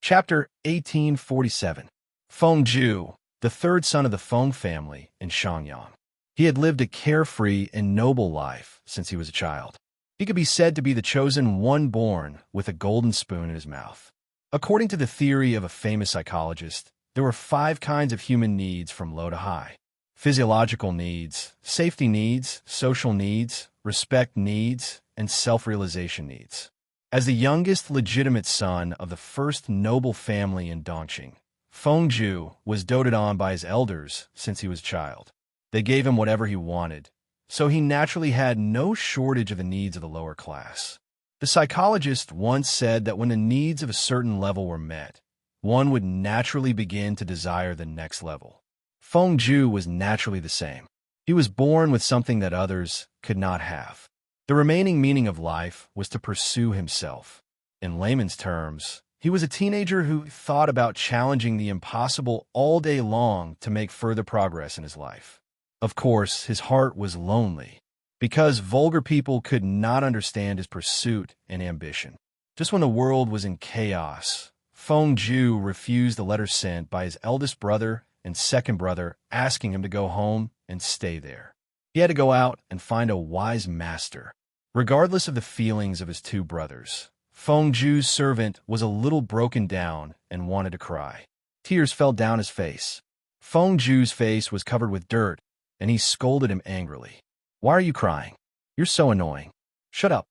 Chapter 1847. Feng Zhu, the third son of the Feng family in Shangyang. He had lived a carefree and noble life since he was a child. He could be said to be the chosen one born with a golden spoon in his mouth. According to the theory of a famous psychologist, there were 5 kinds of human needs from low to high: physiological needs, safety needs, social needs, respect needs, and self-realization needs. As the youngest legitimate son of the first noble family in Dongqing, Feng Zhu was doted on by his elders since he was a child. They gave him whatever he wanted, so he naturally had no shortage of the needs of the lower class. The psychologist once said that when the needs of a certain level were met, one would naturally begin to desire the next level. Feng Zhu was naturally the same. He was born with something that others could not have. The remaining meaning of life was to pursue himself. In layman's terms, he was a teenager who thought about challenging the impossible all day long to make further progress in his life. Of course, his heart was lonely, because vulgar people could not understand his pursuit and ambition. Just when the world was in chaos, Feng Zhu refused the letter sent by his eldest brother and second brother asking him to go home and stay there. He had to go out and find a wise master. Regardless of the feelings of his 2 brothers, Feng Zhu's servant was a little broken down and wanted to cry. Tears fell down his face. Feng Zhu's face was covered with dirt, and he scolded him angrily. "Why are you crying? You're so annoying. Shut up."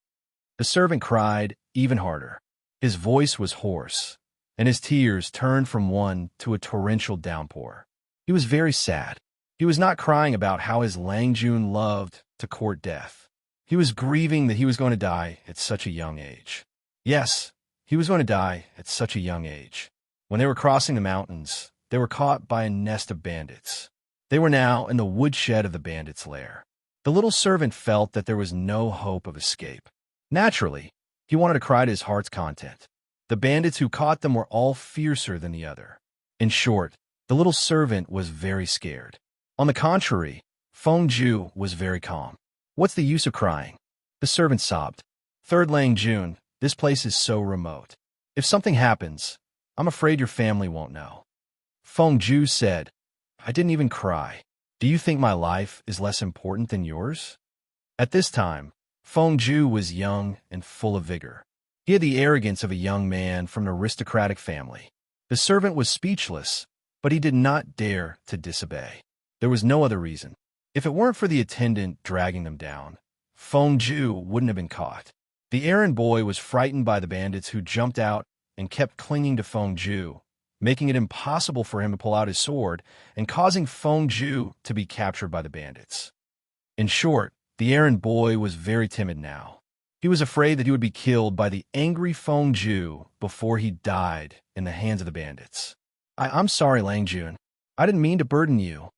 The servant cried even harder. His voice was hoarse, and his tears turned from one to a torrential downpour. He was very sad. He was not crying about how his Langjun loved to court death. He was grieving that he was going to die at such a young age. Yes, he was going to die at such a young age. When they were crossing the mountains, they were caught by a nest of bandits. They were now in the woodshed of the bandits' lair. The little servant felt that there was no hope of escape. Naturally, he wanted to cry to his heart's content. The bandits who caught them were all fiercer than the other. In short, the little servant was very scared. On the contrary, Feng Zhu was very calm. "What's the use of crying?" The servant sobbed. "Third Langjun, this place is so remote. If something happens, I'm afraid your family won't know." Feng Zhu said, "I didn't even cry. Do you think my life is less important than yours?" At this time, Feng Zhu was young and full of vigor. He had the arrogance of a young man from an aristocratic family. The servant was speechless, but he did not dare to disobey. There was no other reason. If it weren't for the attendant dragging them down, Feng Zhu wouldn't have been caught. The errand boy was frightened by the bandits who jumped out and kept clinging to Feng Zhu, making it impossible for him to pull out his sword and causing Feng Zhu to be captured by the bandits. In short, the errand boy was very timid now. He was afraid that he would be killed by the angry Feng Zhu before he died in the hands of the bandits. I'm sorry, Langjun. I didn't mean to burden you."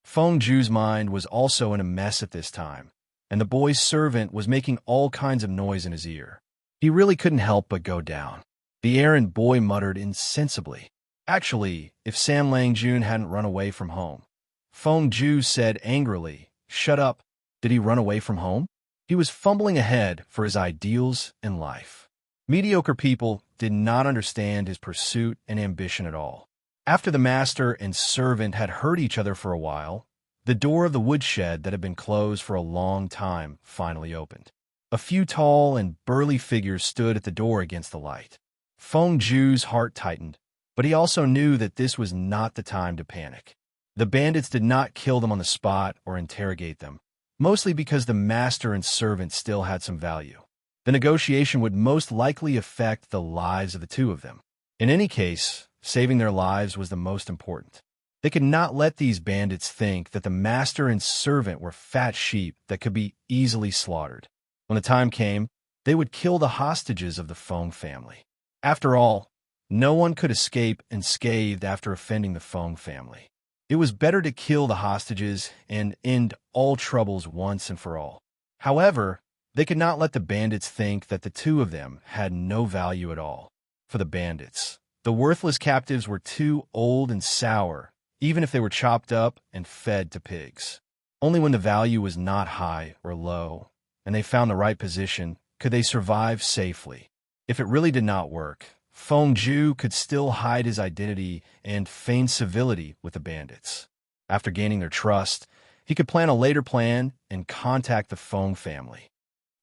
Feng Zhu's mind was also in a mess at this time, and the boy's servant was making all kinds of noise in his ear. He really couldn't help but go down. The errand boy muttered insensibly. "Actually, if Sam Langjun hadn't run away from home." Feng Zhu said angrily, "Shut up. Did he run away from home?" He was fumbling ahead for his ideals in life. Mediocre people did not understand his pursuit and ambition at all. After the master and servant had heard each other for a while, the door of the woodshed that had been closed for a long time finally opened. A few tall and burly figures stood at the door against the light. Feng Zhu's heart tightened, but he also knew that this was not the time to panic. The bandits did not kill them on the spot or interrogate them, mostly because the master and servant still had some value. The negotiation would most likely affect the lives of the 2 of them. In any case, saving their lives was the most important. They could not let these bandits think that the master and servant were fat sheep that could be easily slaughtered. When the time came, they would kill the hostages of the Feng family. After all, no one could escape unscathed after offending the Feng family. It was better to kill the hostages and end all troubles once and for all. However, they could not let the bandits think that the 2 of them had no value at all. For the bandits, the worthless captives were too old and sour, even if they were chopped up and fed to pigs. Only when the value was not high or low, and they found the right position, could they survive safely. If it really did not work, Feng Zhu could still hide his identity and feign civility with the bandits. After gaining their trust, he could plan a later plan and contact the Feng family.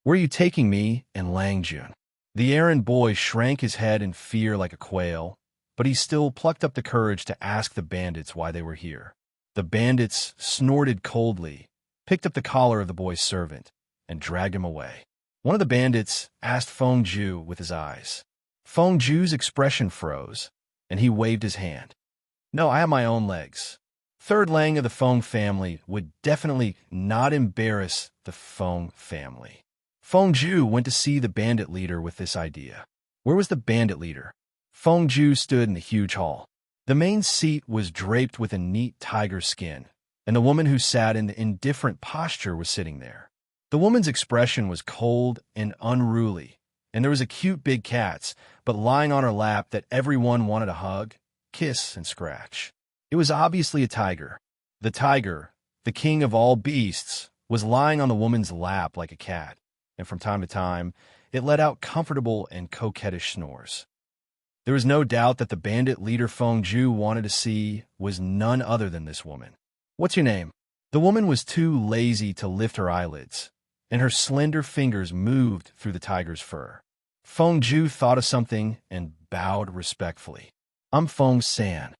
"Where are you taking me and Lang Jun?" The errand boy shrank his head in fear like a quail, but he still plucked up the courage to ask the bandits why they were here. The bandits snorted coldly, picked up the collar of the boy's servant, and dragged him away. One of the bandits asked Feng Zhu with his eyes. Feng Zhu's expression froze, and he waved his hand. "No, I have my own legs." Third Lang of the Feng family would definitely not embarrass the Feng family. Feng Zhu went to see the bandit leader with this idea. Where was the bandit leader? Feng Zhu stood in the huge hall. The main seat was draped with a neat tiger skin, and the woman who sat in the indifferent posture was sitting there. The woman's expression was cold and unruly, and there was a cute big cat, but lying on her lap that everyone wanted to hug, kiss, and scratch. It was obviously a tiger. The tiger, the king of all beasts, was lying on the woman's lap like a cat, and from time to time, it let out comfortable and coquettish snores. There was no doubt that the bandit leader Feng Zhu wanted to see was none other than this woman. "What's your name?" The woman was too lazy to lift her eyelids, and her slender fingers moved through the tiger's fur. Feng Zhu thought of something and bowed respectfully. "I'm Feng San."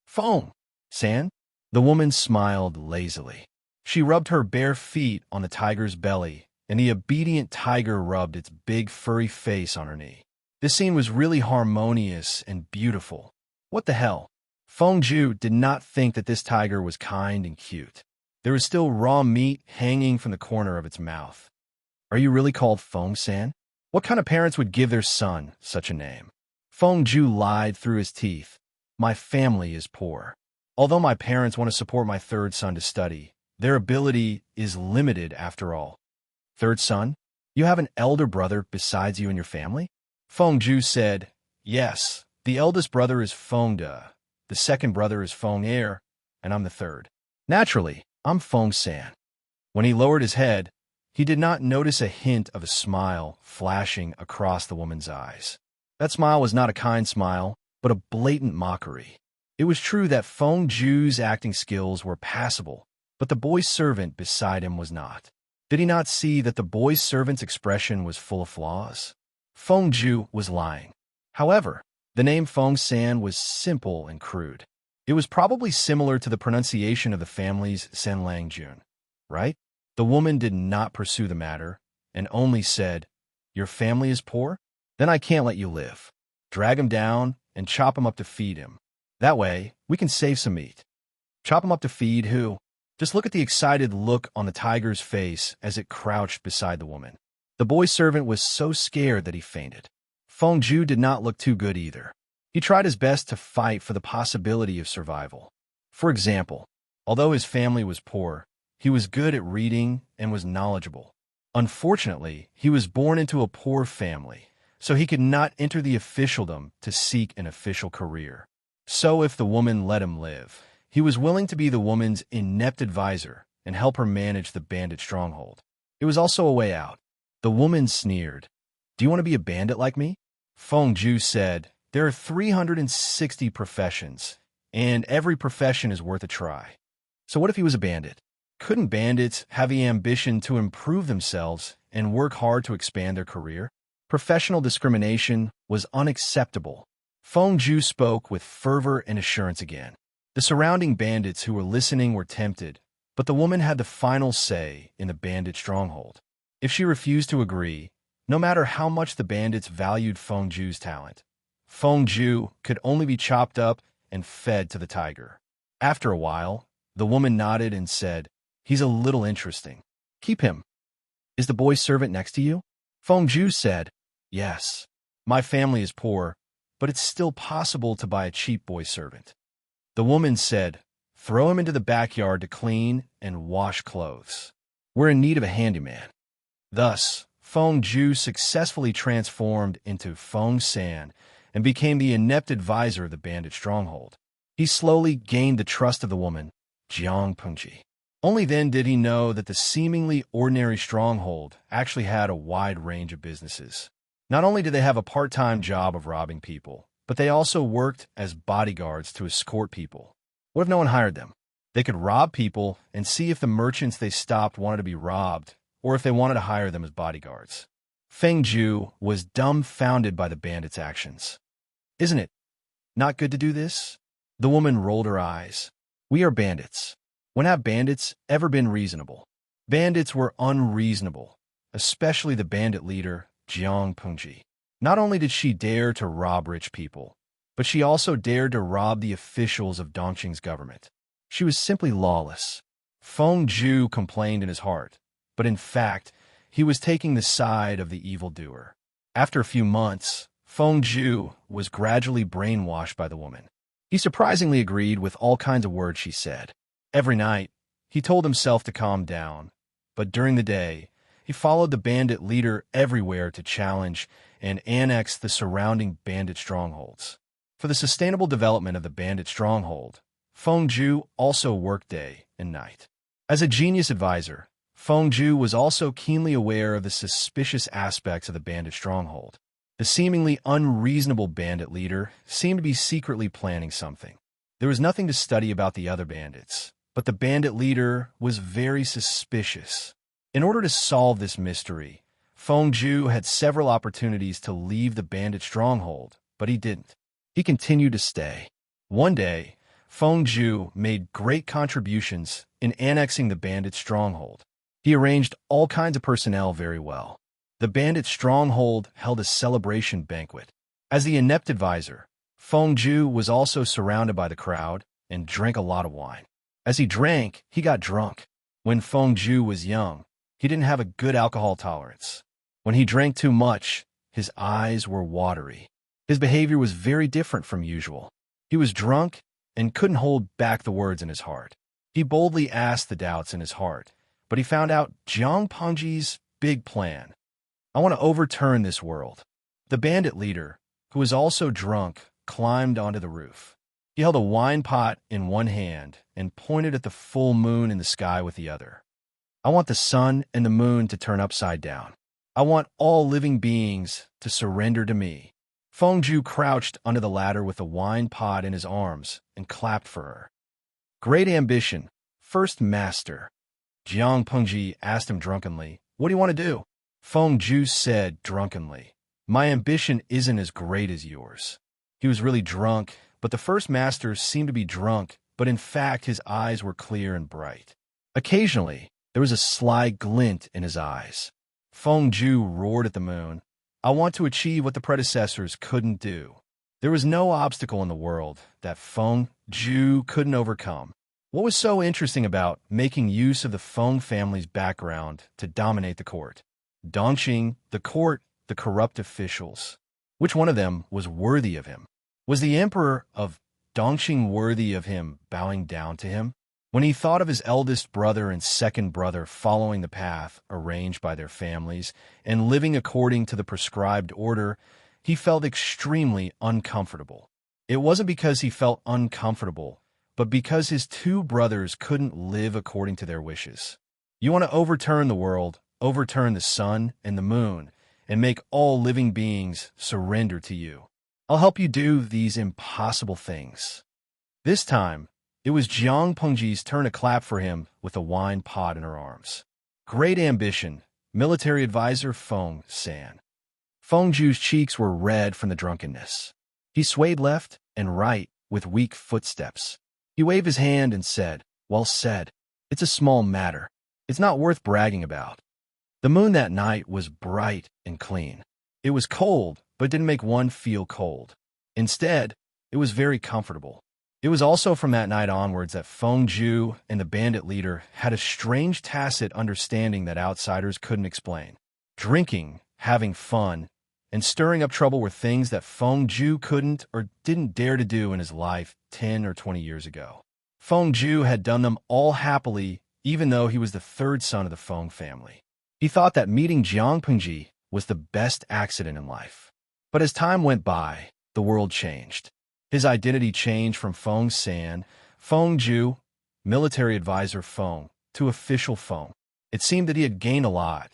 "Feng San?" The woman smiled lazily. She rubbed her bare feet on the tiger's belly, and the obedient tiger rubbed its big furry face on her knee. This scene was really harmonious and beautiful. What the hell? Feng Zhu did not think that this tiger was kind and cute. There was still raw meat hanging from the corner of its mouth. "Are you really called Feng San? What kind of parents would give their son such a name?" Feng Zhu lied through his teeth. "My family is poor. Although my parents want to support my third son to study, their ability is limited after all." "Third son? You have an elder brother besides you in your family?" Feng Zhu said, "Yes, the eldest brother is Feng De, the second brother is Feng Er, and I'm the third. Naturally, I'm Feng San." When he lowered his head, he did not notice a hint of a smile flashing across the woman's eyes. That smile was not a kind smile, but a blatant mockery. It was true that Feng Zhu's acting skills were passable, but the boy servant beside him was not. Did he not see that the boy servant's expression was full of flaws? Feng Zhu was lying. However, the name Feng San was simple and crude. It was probably similar to the pronunciation of the family's Sen Lang Jun, right? The woman did not pursue the matter, and only said, "Your family is poor? Then I can't let you live. Drag him down and chop him up to feed him. That way, we can save some meat." "Chop him up to feed who?" Just look at the excited look on the tiger's face as it crouched beside the woman. The boy servant was so scared that he fainted. Feng Zhu did not look too good either. He tried his best to fight for the possibility of survival. For example, although his family was poor, he was good at reading and was knowledgeable. Unfortunately, he was born into a poor family, so he could not enter the officialdom to seek an official career. So if the woman let him live, he was willing to be the woman's inept advisor and help her manage the bandit stronghold. It was also a way out. The woman sneered. "Do you want to be a bandit like me?" Feng Zhu said, "There are 360 professions, and every profession is worth a try." So what if he was a bandit? Couldn't bandits have the ambition to improve themselves and work hard to expand their career? Professional discrimination was unacceptable. Feng Zhu spoke with fervor and assurance again. The surrounding bandits who were listening were tempted, but the woman had the final say in the bandit stronghold. If she refused to agree, no matter how much the bandits valued Feng Zhu's talent, Feng Zhu could only be chopped up and fed to the tiger. After a while, the woman nodded and said, "He's a little interesting. Keep him." "Is the boy servant next to you?" Feng Zhu said, "Yes. My family is poor, but it's still possible to buy a cheap boy servant." The woman said, "Throw him into the backyard to clean and wash clothes. We're in need of a handyman." Thus, Feng Zhu successfully transformed into Feng San and became the inept advisor of the bandit stronghold. He slowly gained the trust of the woman, Jiang Pengqi. Only then did he know that the seemingly ordinary stronghold actually had a wide range of businesses. Not only did they have a part-time job of robbing people, but they also worked as bodyguards to escort people. What if no one hired them? They could rob people and see if the merchants they stopped wanted to be robbed, or if they wanted to hire them as bodyguards. Feng Ju was dumbfounded by the bandits' actions. Isn't it not good to do this? The woman rolled her eyes. We are bandits. When have bandits ever been reasonable? Bandits were unreasonable, especially the bandit leader, Jiang Pengji. Not only did she dare to rob rich people, but she also dared to rob the officials of Dongqing's government. She was simply lawless. Feng Ju complained in his heart, but in fact, he was taking the side of the evildoer. After a few months, Feng Ju was gradually brainwashed by the woman. He surprisingly agreed with all kinds of words she said. Every night, he told himself to calm down, but during the day, he followed the bandit leader everywhere to challenge and annex the surrounding bandit strongholds. For the sustainable development of the bandit stronghold, Feng Ju also worked day and night. As a genius advisor, Feng Ju was also keenly aware of the suspicious aspects of the bandit stronghold. The seemingly unreasonable bandit leader seemed to be secretly planning something. There was nothing to study about the other bandits, but the bandit leader was very suspicious. In order to solve this mystery, Feng Ju had several opportunities to leave the bandit stronghold, but he didn't. He continued to stay. One day, Feng Ju made great contributions in annexing the bandit stronghold. He arranged all kinds of personnel very well. The bandit stronghold held a celebration banquet. As the inept advisor, Feng Ju was also surrounded by the crowd and drank a lot of wine. As he drank, he got drunk. When Feng Ju was young, he didn't have a good alcohol tolerance. When he drank too much, his eyes were watery. His behavior was very different from usual. He was drunk and couldn't hold back the words in his heart. He boldly asked the doubts in his heart, but he found out Jiang Pengji's big plan. I want to overturn this world. The bandit leader, who was also drunk, climbed onto the roof. He held a wine pot in one hand and pointed at the full moon in the sky with the other. I want the sun and the moon to turn upside down. I want all living beings to surrender to me. Feng Ju crouched under the ladder with the wine pot in his arms and clapped for her. Great ambition, first master. Jiang Pengji asked him drunkenly, What do you want to do? Feng Ju said drunkenly, My ambition isn't as great as yours. He was really drunk, but the first master seemed to be drunk, but in fact his eyes were clear and bright. Occasionally, there was a sly glint in his eyes. Feng Ju roared at the moon, I want to achieve what the predecessors couldn't do. There was no obstacle in the world that Feng Ju couldn't overcome. What was so interesting about making use of the Feng family's background to dominate the court? Dongqing, the court, the corrupt officials. Which one of them was worthy of him? Was the emperor of Dongqing worthy of him bowing down to him? When he thought of his eldest brother and second brother following the path arranged by their families and living according to the prescribed order, he felt extremely uncomfortable. It wasn't because he felt uncomfortable, but because his two brothers couldn't live according to their wishes. You want to overturn the world, overturn the sun and the moon, and make all living beings surrender to you. I'll help you do these impossible things. This time, it was Jiang Pengji's turn to clap for him with a wine pot in her arms. Great ambition, military advisor Feng San. Feng Ju's cheeks were red from the drunkenness. He swayed left and right with weak footsteps. He waved his hand and said, Well said. It's a small matter. It's not worth bragging about. The moon that night was bright and clean. It was cold, but didn't make one feel cold. Instead, it was very comfortable. It was also from that night onwards that Feng Ju and the bandit leader had a strange tacit understanding that outsiders couldn't explain. Drinking, having fun, and stirring up trouble were things that Feng Ju couldn't or didn't dare to do in his life 10 or 20 years ago. Feng Ju had done them all happily, even though he was the third son of the Feng family. He thought that meeting Jiang Pengji was the best accident in life. But as time went by, the world changed. His identity changed from Feng San, Feng Ju, military advisor Feng, to official Feng. It seemed that he had gained a lot,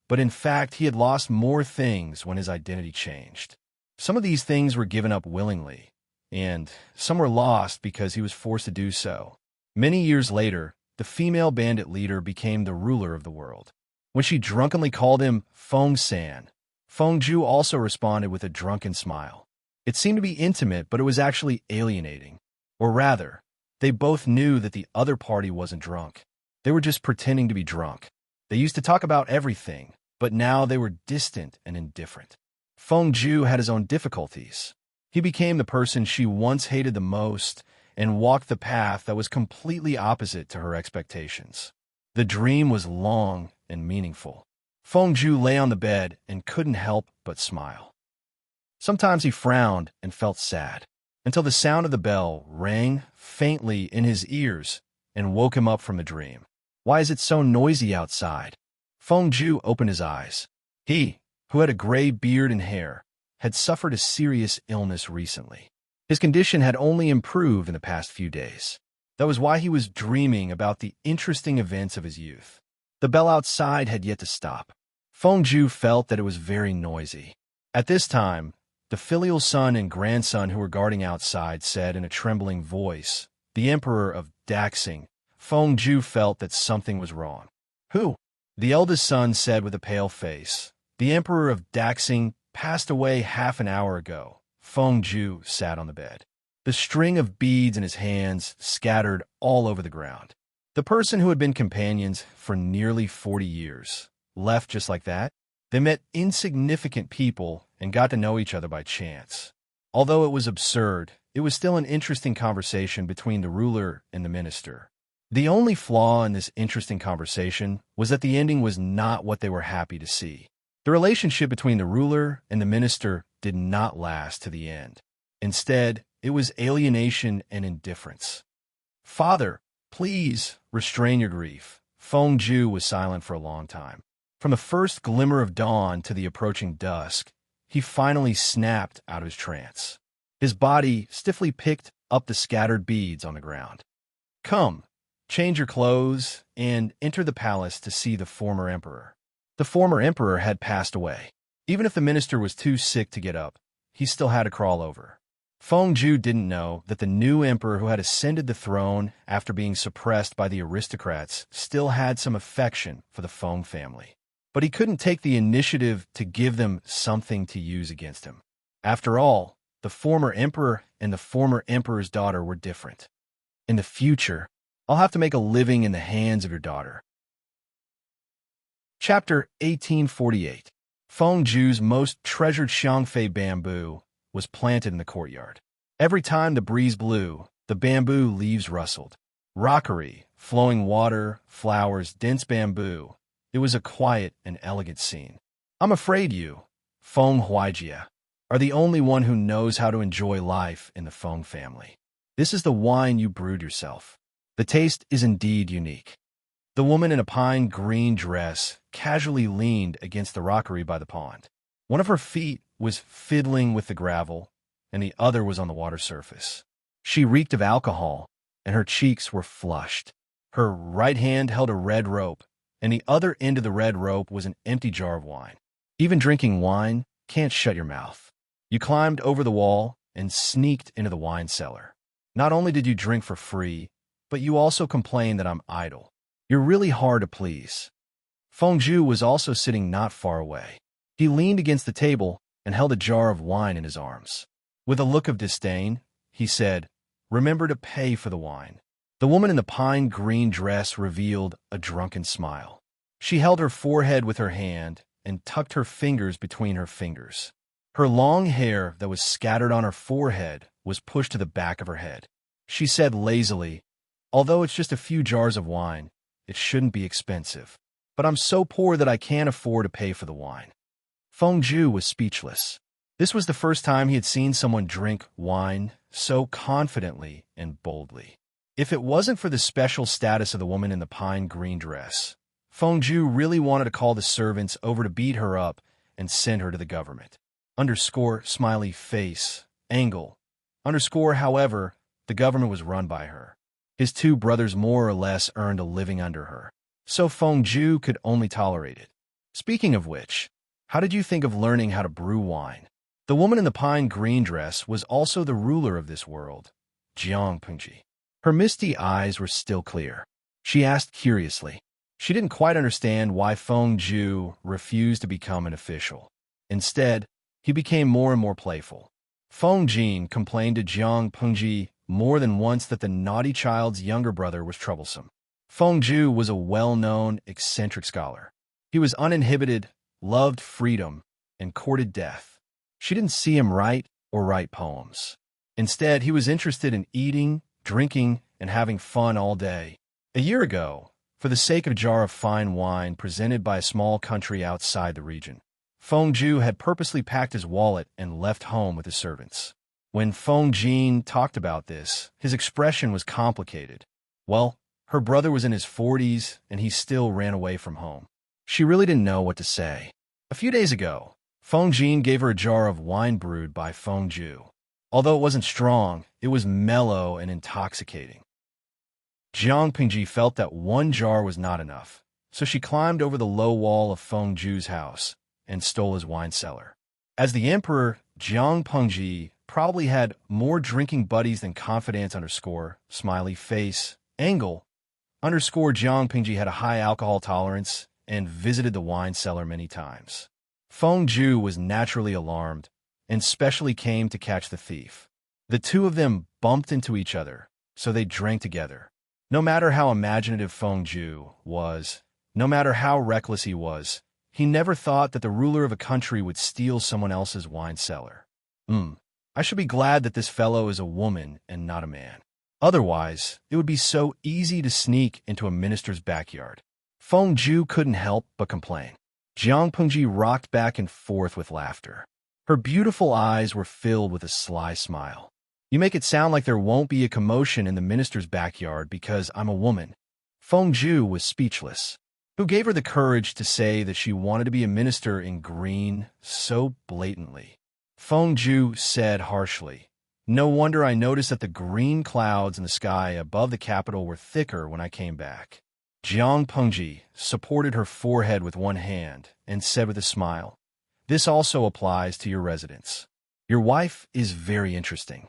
but in fact he had lost more things when his identity changed. Some of these things were given up willingly, and some were lost because he was forced to do so. Many years later, the female bandit leader became the ruler of the world. When she drunkenly called him Feng-san, Feng-ju also responded with a drunken smile. It seemed to be intimate, but it was actually alienating. Or rather, they both knew that the other party wasn't drunk. They were just pretending to be drunk. They used to talk about everything, but now they were distant and indifferent. Feng-ju had his own difficulties. He became the person she once hated the most and walked the path that was completely opposite to her expectations. The dream was long and meaningful. Feng-ju lay on the bed and couldn't help but smile. Sometimes he frowned and felt sad, until the sound of the bell rang faintly in his ears and woke him up from the dream. Why is it so noisy outside? Feng-ju opened his eyes. He, who had a gray beard and hair, had suffered a serious illness recently. His condition had only improved in the past few days. That was why he was dreaming about the interesting events of his youth. The bell outside had yet to stop. Feng-ju felt that it was very noisy. At this time, the filial son and grandson who were guarding outside said in a trembling voice, "The Emperor of Daxing." Feng-ju felt that something was wrong. "Who?" The eldest son said with a pale face. "The Emperor of Daxing passed away half an hour ago." Feng-ju sat on the bed. The string of beads in his hands scattered all over the ground. The person who had been companions for nearly 40 years left just like that. They met insignificant people and got to know each other by chance. Although it was absurd, it was still an interesting conversation between the ruler and the minister. The only flaw in this interesting conversation was that the ending was not what they were happy to see. The relationship between the ruler and the minister did not last to the end. Instead, it was alienation and indifference. "Father, please restrain your grief." Feng-ju was silent for a long time. From the first glimmer of dawn to the approaching dusk, he finally snapped out of his trance. His body stiffly picked up the scattered beads on the ground. "Come, change your clothes, and enter the palace to see the former emperor." The former emperor had passed away. Even if the minister was too sick to get up, he still had to crawl over. Feng-ju didn't know that the new emperor who had ascended the throne after being suppressed by the aristocrats still had some affection for the Feng family. But he couldn't take the initiative to give them something to use against him. After all, the former emperor and the former emperor's daughter were different. "In the future, I'll have to make a living in the hands of your daughter." Chapter 1848. Feng-ju's most treasured xiangfei bamboo was planted in the courtyard. Every time the breeze blew, the bamboo leaves rustled. Rockery, flowing water, flowers, dense bamboo. It was a quiet and elegant scene. "I'm afraid you, Feng Huijia, are the only one who knows how to enjoy life in the Feng family. This is the wine you brewed yourself. The taste is indeed unique." The woman in a pine green dress casually leaned against the rockery by the pond. One of her feet was fiddling with the gravel, and the other was on the water surface. She reeked of alcohol, and her cheeks were flushed. Her right hand held a red rope, and the other end of the red rope was an empty jar of wine. Even drinking wine can't shut your mouth. You climbed over the wall and sneaked into the wine cellar. Not only did you drink for free, but you also complain that I'm idle. You're really hard to please. Feng-ju was also sitting not far away. He leaned against the table and held a jar of wine in his arms. With a look of disdain, he said, "Remember to pay for the wine." The woman in the pine green dress revealed a drunken smile. She held her forehead with her hand and tucked her fingers between her fingers. Her long hair that was scattered on her forehead was pushed to the back of her head. She said lazily, "Although it's just a few jars of wine, it shouldn't be expensive. But I'm so poor that I can't afford to pay for the wine." Feng-ju was speechless. This was the first time he had seen someone drink wine so confidently and boldly. If it wasn't for the special status of the woman in the pine green dress, Feng-ju really wanted to call the servants over to beat her up and send her to the government. Smiley face, angle. However, the government was run by her. His two brothers more or less earned a living under her, so Feng-ju could only tolerate it. Speaking of which, how did you think of learning how to brew wine? The woman in the pine green dress was also the ruler of this world, Jiang Pengji. Her misty eyes were still clear. She asked curiously. She didn't quite understand why Feng Zhu refused to become an official. Instead, he became more and more playful. Feng Jin complained to Jiang Pengji more than once that the naughty child's younger brother was troublesome. Feng Zhu was a well-known, eccentric scholar. He was uninhibited, loved freedom, and courted death. She didn't see him write or write poems. Instead, he was interested in eating, drinking, and having fun all day. A year ago, for the sake of a jar of fine wine presented by a small country outside the region, Feng Zhu had purposely packed his wallet and left home with his servants. When Feng Jin talked about this, his expression was complicated. Well, her brother was in his 40s, and he still ran away from home. She really didn't know what to say. A few days ago, Feng Jin gave her a jar of wine brewed by Feng Zhu. Although it wasn't strong, it was mellow and intoxicating. Jiang Pengji felt that one jar was not enough, so she climbed over the low wall of Feng Zhu's house and stole his wine cellar. As the emperor, Jiang Pengji probably had more drinking buddies than confidants _ smiley face, angle _ Jiang Pengji had a high alcohol tolerance and visited the wine cellar many times. Feng Zhu was naturally alarmed and specially came to catch the thief. The two of them bumped into each other, so they drank together. No matter how imaginative Feng Zhu was, no matter how reckless he was, he never thought that the ruler of a country would steal someone else's wine cellar. I should be glad that this fellow is a woman and not a man. Otherwise, it would be so easy to sneak into a minister's backyard. Feng Zhu couldn't help but complain. Jiang Pengji rocked back and forth with laughter. Her beautiful eyes were filled with a sly smile. You make it sound like there won't be a commotion in the minister's backyard because I'm a woman. Feng Zhu was speechless. Who gave her the courage to say that she wanted to be a minister in green so blatantly? Feng Zhu said harshly. No wonder I noticed that the green clouds in the sky above the capital were thicker when I came back. Jiang Pengji supported her forehead with one hand and said with a smile, This also applies to your residence. Your wife is very interesting.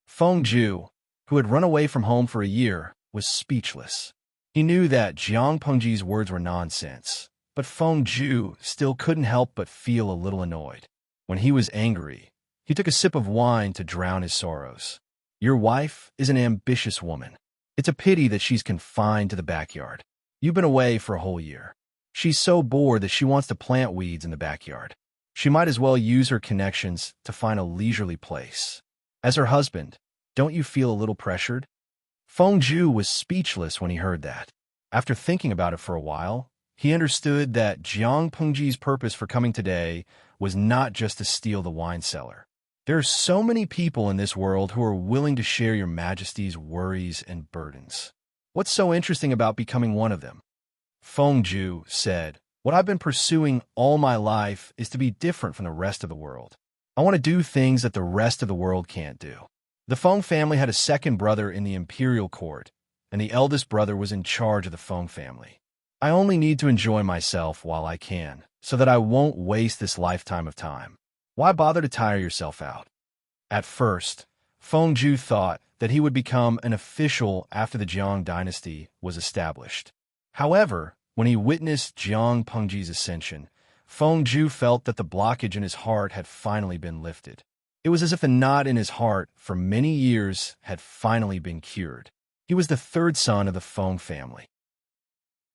Feng Zhu, who had run away from home for a year, was speechless. He knew that Jiang Pengji's words were nonsense, but Feng Zhu still couldn't help but feel a little annoyed. When he was angry, he took a sip of wine to drown his sorrows. Your wife is an ambitious woman. It's a pity that she's confined to the backyard. You've been away for a whole year. She's so bored that she wants to plant weeds in the backyard. She might as well use her connections to find a leisurely place. As her husband, don't you feel a little pressured? Feng Zhu was speechless when he heard that. After thinking about it for a while, he understood that Jiang Pengji's purpose for coming today was not just to steal the wine cellar. There are so many people in this world who are willing to share your majesty's worries and burdens. What's so interesting about becoming one of them? Feng Zhu said, What I've been pursuing all my life is to be different from the rest of the world. I want to do things that the rest of the world can't do. The Feng family had a second brother in the imperial court, and the eldest brother was in charge of the Feng family. I only need to enjoy myself while I can, so that I won't waste this lifetime of time. Why bother to tire yourself out? At first, Feng Zhu thought that he would become an official after the Jiang dynasty was established. However, when he witnessed Jiang Pengji's ascension, Feng Zhu felt that the blockage in his heart had finally been lifted. It was as if the knot in his heart for many years had finally been cured. He was the third son of the Feng family.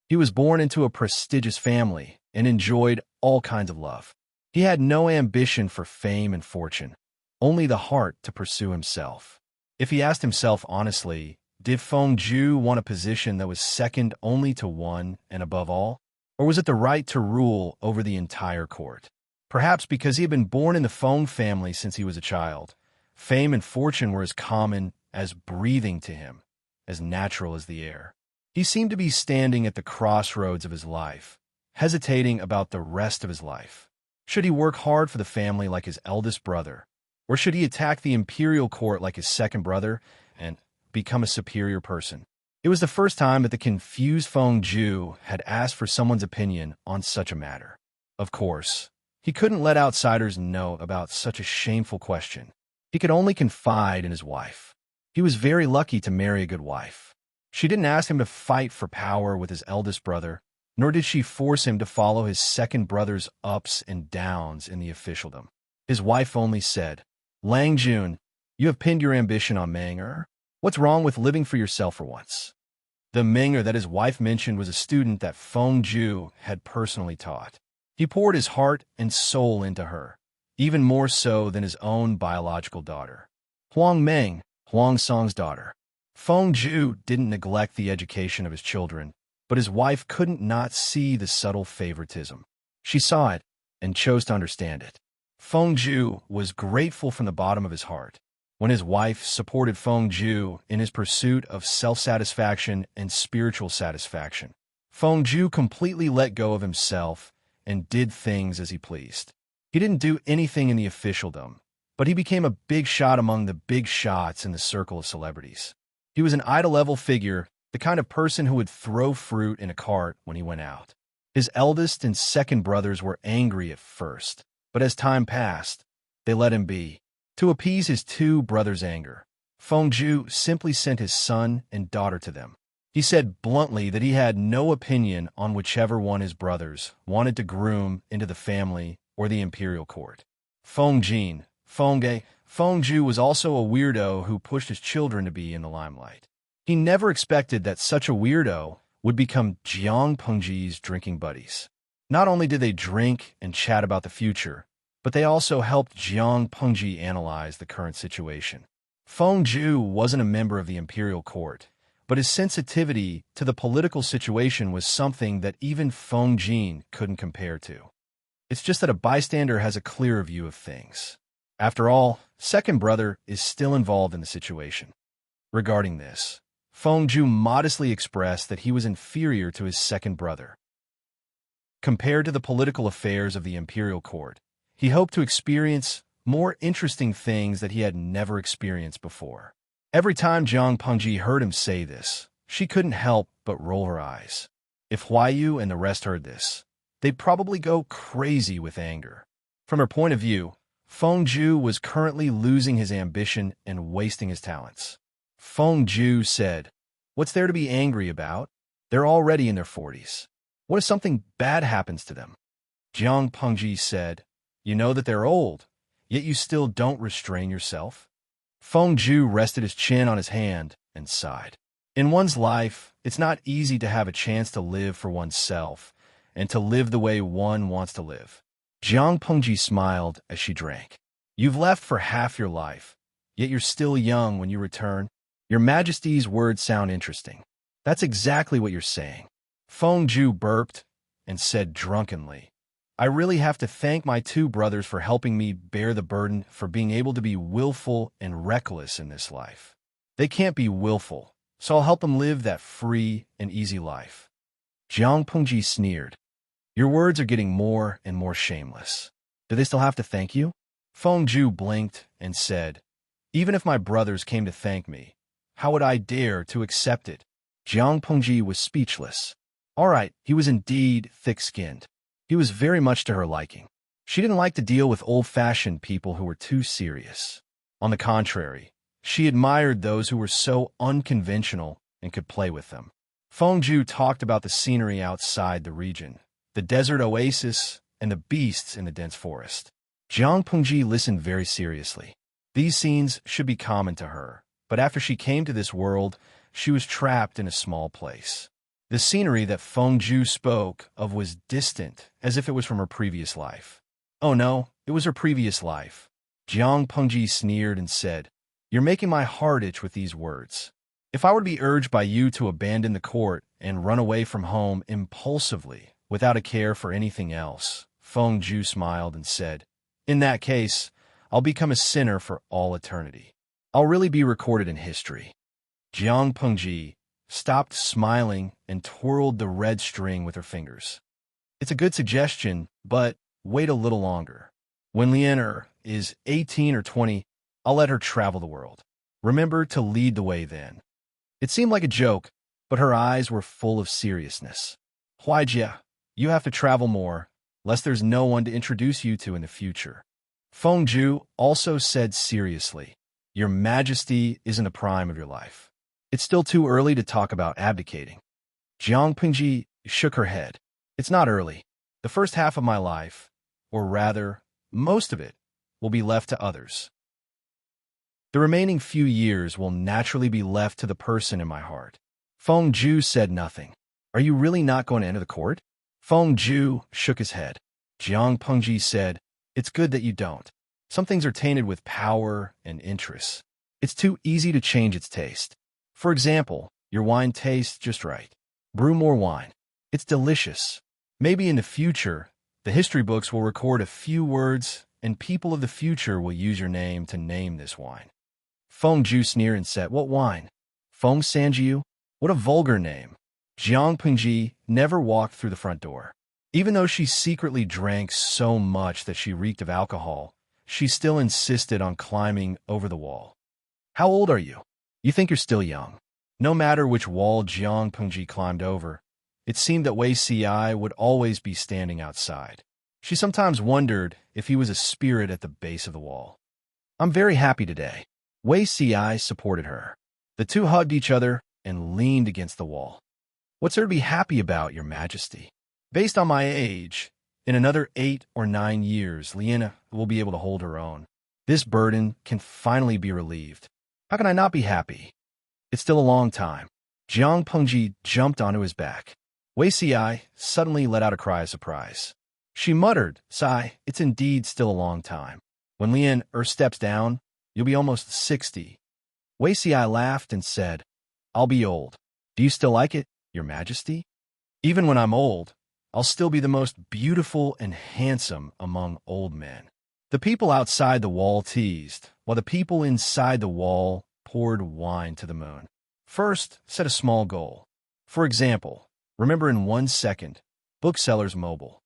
He was born into a prestigious family and enjoyed all kinds of love. He had no ambition for fame and fortune, only the heart to pursue himself. If he asked himself honestly, did Feng Zhu want a position that was second only to one and above all? Or was it the right to rule over the entire court? Perhaps because he had been born in the Feng family since he was a child, fame and fortune were as common as breathing to him, as natural as the air. He seemed to be standing at the crossroads of his life, hesitating about the rest of his life. Should he work hard for the family like his eldest brother, or should he attack the imperial court like his second brother and become a superior person? It was the first time that the confused Feng Zhu had asked for someone's opinion on such a matter. Of course, He couldn't let outsiders know about such a shameful question. He could only confide in his wife. He was very lucky to marry a good wife. She didn't ask him to fight for power with his eldest brother, nor did she force him to follow his second brother's ups and downs in the officialdom. His wife only said, "Lang Jun, you have pinned your ambition on Manger. What's wrong with living for yourself for once?" The Manger that his wife mentioned was a student that Feng Ju had personally taught. He poured his heart and soul into her, even more so than his own biological daughter. Huang Meng, Huang Song's daughter. Feng Ju didn't neglect the education of his children, but his wife couldn't not see the subtle favoritism. She saw it and chose to understand it. Feng Ju was grateful from the bottom of his heart when his wife supported Feng Ju in his pursuit of self-satisfaction and spiritual satisfaction. Feng Ju completely let go of himself and did things as he pleased. He didn't do anything in the officialdom, but he became a big shot among the big shots in the circle of celebrities. He was an idol-level figure, the kind of person who would throw fruit in a cart when he went out. His eldest and second brothers were angry at first, but as time passed, they let him be. To appease his two brothers' anger, Feng Ju simply sent his son and daughter to them. He said bluntly that he had no opinion on whichever one his brothers wanted to groom into the family or the imperial court. Feng Ju was also a weirdo who pushed his children to be in the limelight. He never expected that such a weirdo would become Jiang Pengji's drinking buddies. Not only did they drink and chat about the future, but they also helped Jiang Pengji analyze the current situation. Feng Ju wasn't a member of the imperial court, but his sensitivity to the political situation was something that even Feng Jin couldn't compare to. It's just that a bystander has a clearer view of things. After all, second brother is still involved in the situation. Regarding this, Feng Ju modestly expressed that he was inferior to his second brother. Compared to the political affairs of the imperial court, he hoped to experience more interesting things that he had never experienced before. Every time Jiang Pengji heard him say this, she couldn't help but roll her eyes. If Huayu and the rest heard this, they'd probably go crazy with anger. From her point of view, Feng Ju was currently losing his ambition and wasting his talents. Feng Ju said, "What's there to be angry about? They're already in their 40s. What if something bad happens to them?" Jiang Pengji said, "You know that they're old, yet you still don't restrain yourself." Feng Ju rested his chin on his hand and sighed. In one's life, it's not easy to have a chance to live for oneself and to live the way one wants to live. Jiang Pengji smiled as she drank. "You've left for half your life, yet you're still young when you return. Your Majesty's words sound interesting. That's exactly what you're saying." Feng Ju burped and said drunkenly, "I really have to thank my two brothers for helping me bear the burden for being able to be willful and reckless in this life. They can't be willful, so I'll help them live that free and easy life." Jiang Pengji sneered. "Your words are getting more and more shameless. Do they still have to thank you?" Feng Ju blinked and said, "Even if my brothers came to thank me, how would I dare to accept it?" Jiang Pengji was speechless. All right, he was indeed thick-skinned. He was very much to her liking. She didn't like to deal with old-fashioned people who were too serious. On the contrary, she admired those who were so unconventional and could play with them. Feng Ju talked about the scenery outside the region, the desert oasis, and the beasts in the dense forest. Jiang Pengji listened very seriously. These scenes should be common to her, but after she came to this world, she was trapped in a small place. The scenery that Feng Ju spoke of was distant, as if it was from her previous life. Oh no, it was her previous life. Jiang Pengji sneered and said, "You're making my heart itch with these words. If I were to be urged by you to abandon the court and run away from home impulsively, without a care for anything else," Feng Ju smiled and said, "In that case, I'll become a sinner for all eternity. I'll really be recorded in history." Jiang Pengji stopped smiling and twirled the red string with her fingers. "It's a good suggestion, but wait a little longer. When Lianer is 18 or 20, I'll let her travel the world. Remember to lead the way then." It seemed like a joke, but her eyes were full of seriousness. "Huaijia, you have to travel more. lest there's no one to introduce you to in the future. Fengju also said seriously, Your Majesty is in the prime of your life. It's still too early to talk about abdicating. Jiang Pingji shook her head. It's not early. The first half of my life, or rather, most of it, will be left to others. The remaining few years will naturally be left to the person in my heart. Fengju said nothing. Are you really not going to enter the court? Fengju shook his head. Jiang Pengji said, It's good that you don't. Some things are tainted with power and interests. It's too easy to change its taste. For example, your wine tastes just right. Brew more wine. It's delicious. Maybe in the future, the history books will record a few words and people of the future will use your name to name this wine. Fengju sneered and said, What wine? Feng Sanjiu? What a vulgar name. Jiang Pingji never walked through the front door. Even though she secretly drank so much that she reeked of alcohol, she still insisted on climbing over the wall. How old are you? You think you're still young. No matter which wall Jiang Pingji climbed over, it seemed that Wei Ci would always be standing outside. She sometimes wondered if he was a spirit at the base of the wall. I'm very happy today. Wei Ci supported her. The two hugged each other and leaned against the wall. What's there to be happy about, Your Majesty? Based on my age, in another 8 or 9 years, Liena will be able to hold her own. This burden can finally be relieved. How can I not be happy? It's still a long time. Jiang Pengji jumped onto his back. Wei Ci suddenly let out a cry of surprise. She muttered, Sigh, it's indeed still a long time. When Lian steps down, you'll be almost 60. Wei Ci laughed and said, I'll be old. Do you still like it, Your Majesty? Even when I'm old, I'll still be the most beautiful and handsome among old men. The people outside the wall teased, while the people inside the wall poured wine to the moon. First, set a small goal. For example, remember in 1 second, Booksellers Mobile.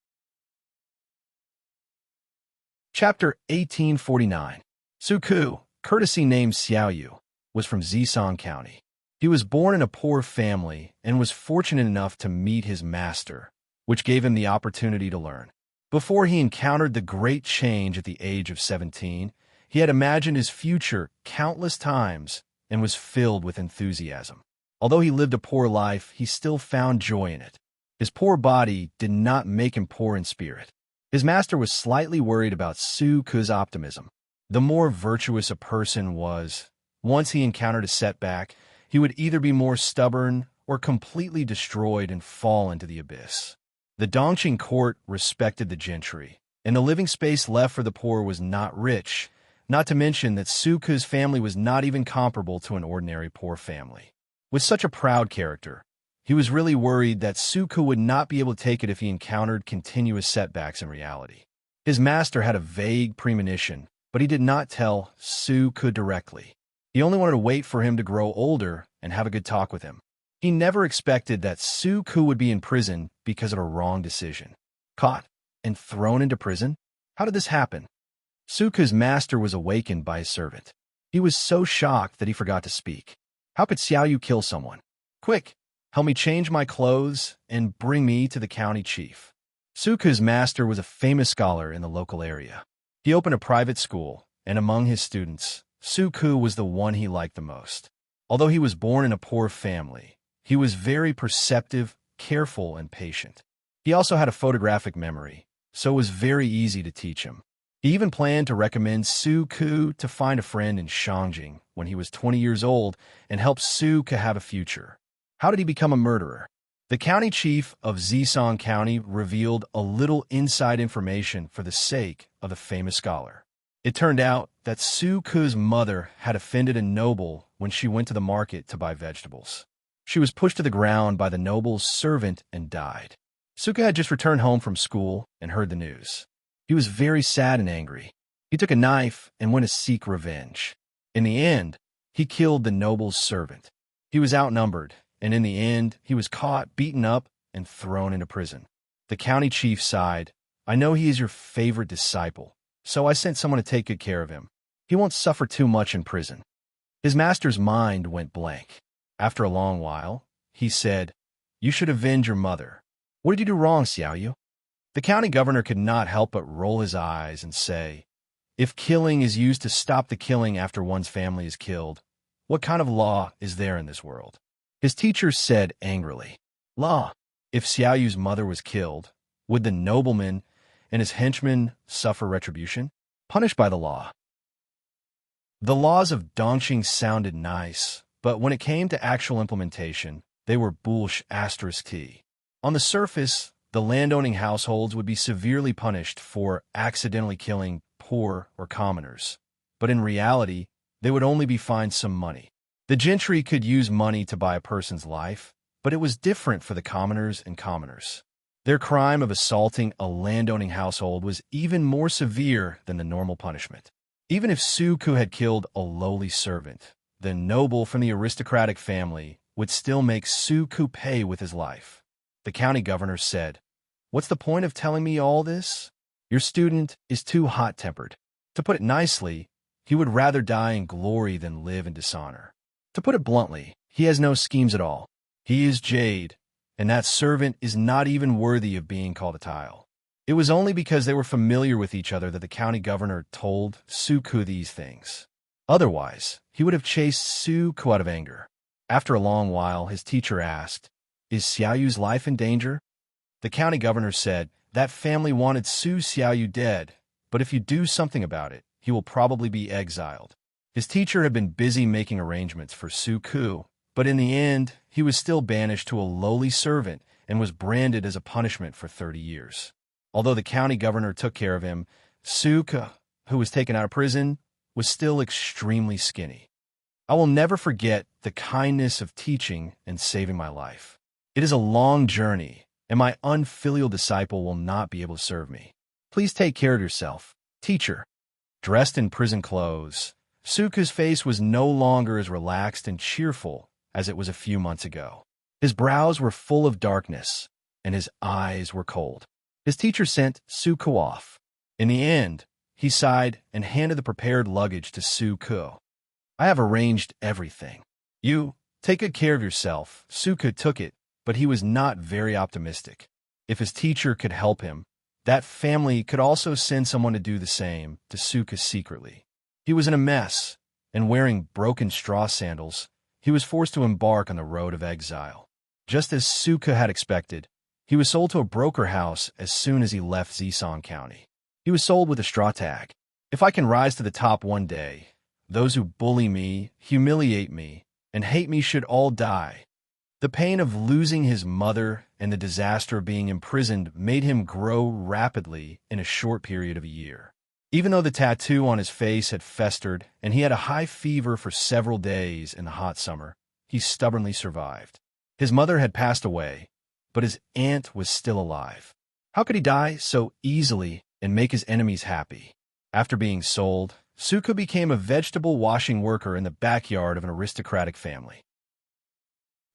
Chapter 1849. Suku, courtesy named Xiaoyu, was from Zisong County. He was born in a poor family and was fortunate enough to meet his master, which gave him the opportunity to learn. Before he encountered the great change at the age of 17, he had imagined his future countless times and was filled with enthusiasm. Although he lived a poor life, he still found joy in it. His poor body did not make him poor in spirit. His master was slightly worried about Suku's optimism. The more virtuous a person was, once he encountered a setback, he would either be more stubborn or completely destroyed and fall into the abyss. The Dongqing court respected the gentry, and the living space left for the poor was not rich, not to mention that Suku's family was not even comparable to an ordinary poor family. With such a proud character, he was really worried that Suku would not be able to take it if he encountered continuous setbacks in reality. His master had a vague premonition, but he did not tell Suku directly. He only wanted to wait for him to grow older and have a good talk with him. He never expected that Suku would be in prison because of a wrong decision. Caught and thrown into prison? How did this happen? Suku's master was awakened by his servant. He was so shocked that he forgot to speak. How could Xiaoyu kill someone? Quick, help me change my clothes and bring me to the county chief. Suku's master was a famous scholar in the local area. He opened a private school, and among his students, Suku was the one he liked the most. Although he was born in a poor family, he was very perceptive, careful, and patient. He also had a photographic memory, so it was very easy to teach him. He even planned to recommend Suku to find a friend in Shangjing when he was 20 years old and help Suku have a future. How did he become a murderer? The county chief of Zisong County revealed a little inside information for the sake of the famous scholar. It turned out that Suku's mother had offended a noble when she went to the market to buy vegetables. She was pushed to the ground by the noble's servant and died. Suku had just returned home from school and heard the news. He was very sad and angry. He took a knife and went to seek revenge. In the end, he killed the noble's servant. He was outnumbered, and in the end, he was caught, beaten up, and thrown into prison. The county chief sighed, I know he is your favorite disciple, so I sent someone to take good care of him. He won't suffer too much in prison. His master's mind went blank. After a long while, he said, You should avenge your mother. What did you do wrong, Xiaoyu? The county governor could not help but roll his eyes and say, "If killing is used to stop the killing after one's family is killed, what kind of law is there in this world?" His teacher said angrily, "Law. If Xiaoyu's mother was killed, would the nobleman and his henchmen suffer retribution? Punished by the law." The laws of Dongqing sounded nice, but when it came to actual implementation, they were **T. On the surface, the landowning households would be severely punished for accidentally killing poor or commoners, but in reality, they would only be fined some money. The gentry could use money to buy a person's life, but it was different for the commoners and commoners. Their crime of assaulting a landowning household was even more severe than the normal punishment. Even if Su Ku had killed a lowly servant, the noble from the aristocratic family would still make Su Ku pay with his life. The county governor said, "What's the point of telling me all this? Your student is too hot-tempered. To put it nicely, he would rather die in glory than live in dishonor. To put it bluntly, he has no schemes at all. He is jade, and that servant is not even worthy of being called a tile." It was only because they were familiar with each other that the county governor told Su Ku these things. Otherwise, he would have chased Su Ku out of anger. After a long while, his teacher asked, "Is Xiaoyu's life in danger?" The county governor said, "That family wanted Su Xiaoyu dead, but if you do something about it, he will probably be exiled." His teacher had been busy making arrangements for Su Ku, but in the end, he was still banished to a lowly servant and was branded as a punishment for 30 years. Although the county governor took care of him, Su Ku, who was taken out of prison, was still extremely skinny. I will never forget the kindness of teaching and saving my life. It is a long journey, and my unfilial disciple will not be able to serve me. Please take care of yourself, teacher." Dressed in prison clothes, Su Ku's face was no longer as relaxed and cheerful as it was a few months ago. His brows were full of darkness, and his eyes were cold. His teacher sent Su Ku off. In the end, he sighed and handed the prepared luggage to Su Ku. "I have arranged everything. You take good care of yourself." Su Ku took it, but he was not very optimistic. If his teacher could help him, that family could also send someone to do the same to Su Ku secretly. He was in a mess, and wearing broken straw sandals, he was forced to embark on the road of exile. Just as Su Ku had expected, he was sold to a broker house as soon as he left Zisong County. He was sold with a straw tag. "If I can rise to the top one day, those who bully me, humiliate me, and hate me should all die." The pain of losing his mother and the disaster of being imprisoned made him grow rapidly in a short period of a year. Even though the tattoo on his face had festered and he had a high fever for several days in the hot summer, he stubbornly survived. His mother had passed away, but his aunt was still alive. How could he die so easily and make his enemies happy? After being sold, Su Ku became a vegetable washing worker in the backyard of an aristocratic family.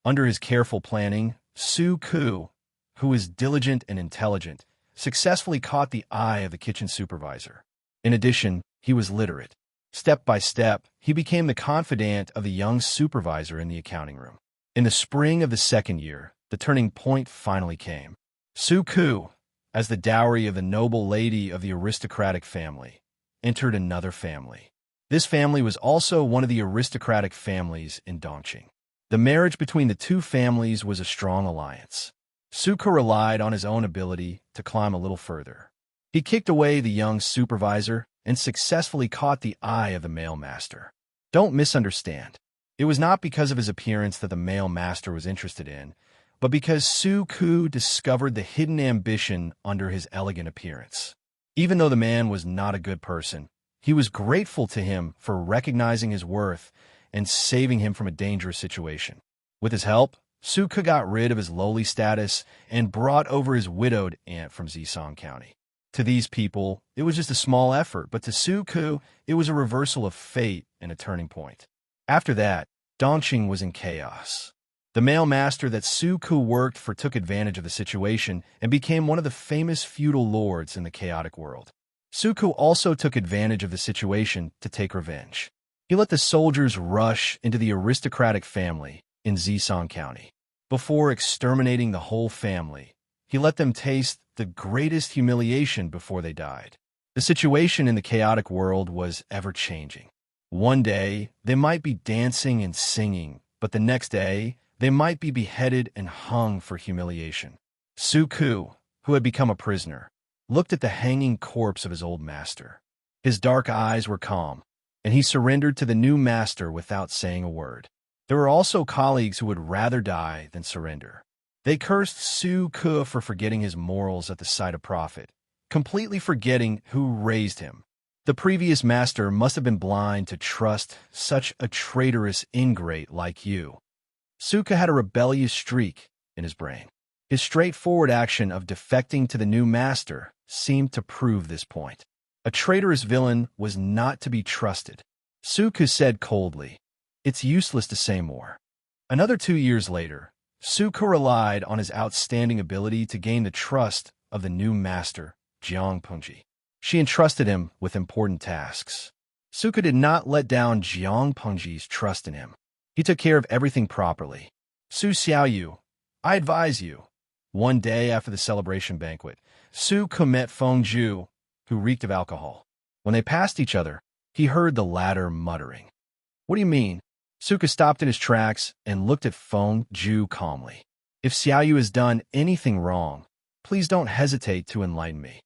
Under his careful planning, Su Ku, who was diligent and intelligent, successfully caught the eye of the kitchen supervisor. In addition, he was literate. Step by step, he became the confidant of the young supervisor in the accounting room. In the spring of the second year, the turning point finally came. Su Ku, as the dowry of the noble lady of the aristocratic family, entered another family. This family was also one of the aristocratic families in Dongqing. The marriage between the two families was a strong alliance. Su Ku relied on his own ability to climb a little further. He kicked away the young supervisor and successfully caught the eye of the male master. Don't misunderstand. It was not because of his appearance that the male master was interested in, but because Su Ku discovered the hidden ambition under his elegant appearance. Even though the man was not a good person, he was grateful to him for recognizing his worth and saving him from a dangerous situation. With his help, Su Ku got rid of his lowly status and brought over his widowed aunt from Zisong County. To these people, it was just a small effort, but to Su Ku, it was a reversal of fate and a turning point. After that, Dongqing was in chaos. The male master that Su Ku worked for took advantage of the situation and became one of the famous feudal lords in the chaotic world. Su Ku also took advantage of the situation to take revenge. He let the soldiers rush into the aristocratic family in Zisong County. Before exterminating the whole family, he let them taste the greatest humiliation before they died. The situation in the chaotic world was ever-changing. One day, they might be dancing and singing, but the next day, they might be beheaded and hung for humiliation. Suku, who had become a prisoner, looked at the hanging corpse of his old master. His dark eyes were calm, and he surrendered to the new master without saying a word. There were also colleagues who would rather die than surrender. They cursed Suku for forgetting his morals at the sight of profit, completely forgetting who raised him. The previous master must have been blind to trust such a traitorous ingrate like you. Suka had a rebellious streak in his brain. His straightforward action of defecting to the new master seemed to prove this point. A traitorous villain was not to be trusted. Suka said coldly, "It's useless to say more." Another 2 years later, Suka relied on his outstanding ability to gain the trust of the new master, Jiang Pengji. She entrusted him with important tasks. Suka did not let down Jiang Pengji's trust in him. He took care of everything properly. Su Xiaoyu, I advise you. One day after the celebration banquet, Suka met Feng Zhu, who reeked of alcohol. When they passed each other, he heard the latter muttering. "What do you mean?" Suka stopped in his tracks and looked at Feng Zhu calmly. "If Xiaoyu has done anything wrong, please don't hesitate to enlighten me."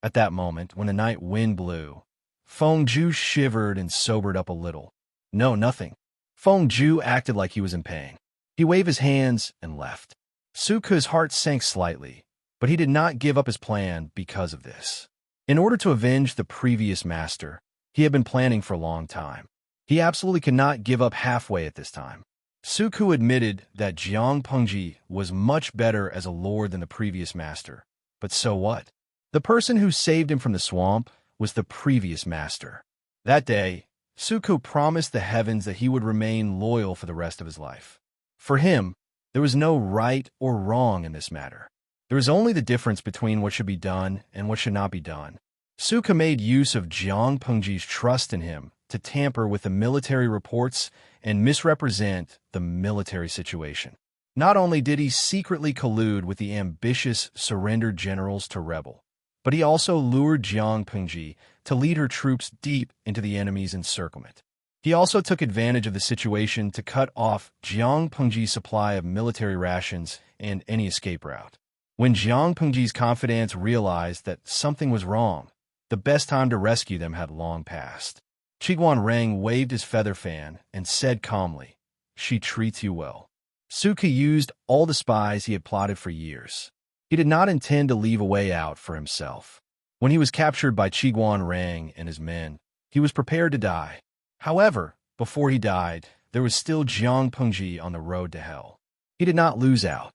At that moment, when the night wind blew, Feng Zhu shivered and sobered up a little. "No, nothing." Feng Zhu acted like he was in pain. He waved his hands and left. Suka's heart sank slightly, but he did not give up his plan because of this. In order to avenge the previous master, he had been planning for a long time. He absolutely could not give up halfway at this time. Suku admitted that Jiang Pengji was much better as a lord than the previous master. But so what? The person who saved him from the swamp was the previous master. That day, Suku promised the heavens that he would remain loyal for the rest of his life. For him, there was no right or wrong in this matter. There was only the difference between what should be done and what should not be done. Suka made use of Jiang Pengji's trust in him to tamper with the military reports and misrepresent the military situation. Not only did he secretly collude with the ambitious surrendered generals to rebel, but he also lured Jiang Pengji to lead her troops deep into the enemy's encirclement. He also took advantage of the situation to cut off Jiang Pengji's supply of military rations and any escape route. When Jiang Pengji's confidants realized that something was wrong, the best time to rescue them had long passed. Qiguan Reng waved his feather fan and said calmly, "She treats you well." Suka used all the spies he had plotted for years. He did not intend to leave a way out for himself. When he was captured by Qiguan Reng and his men, he was prepared to die. However, before he died, there was still Jiang Pengji on the road to hell. He did not lose out.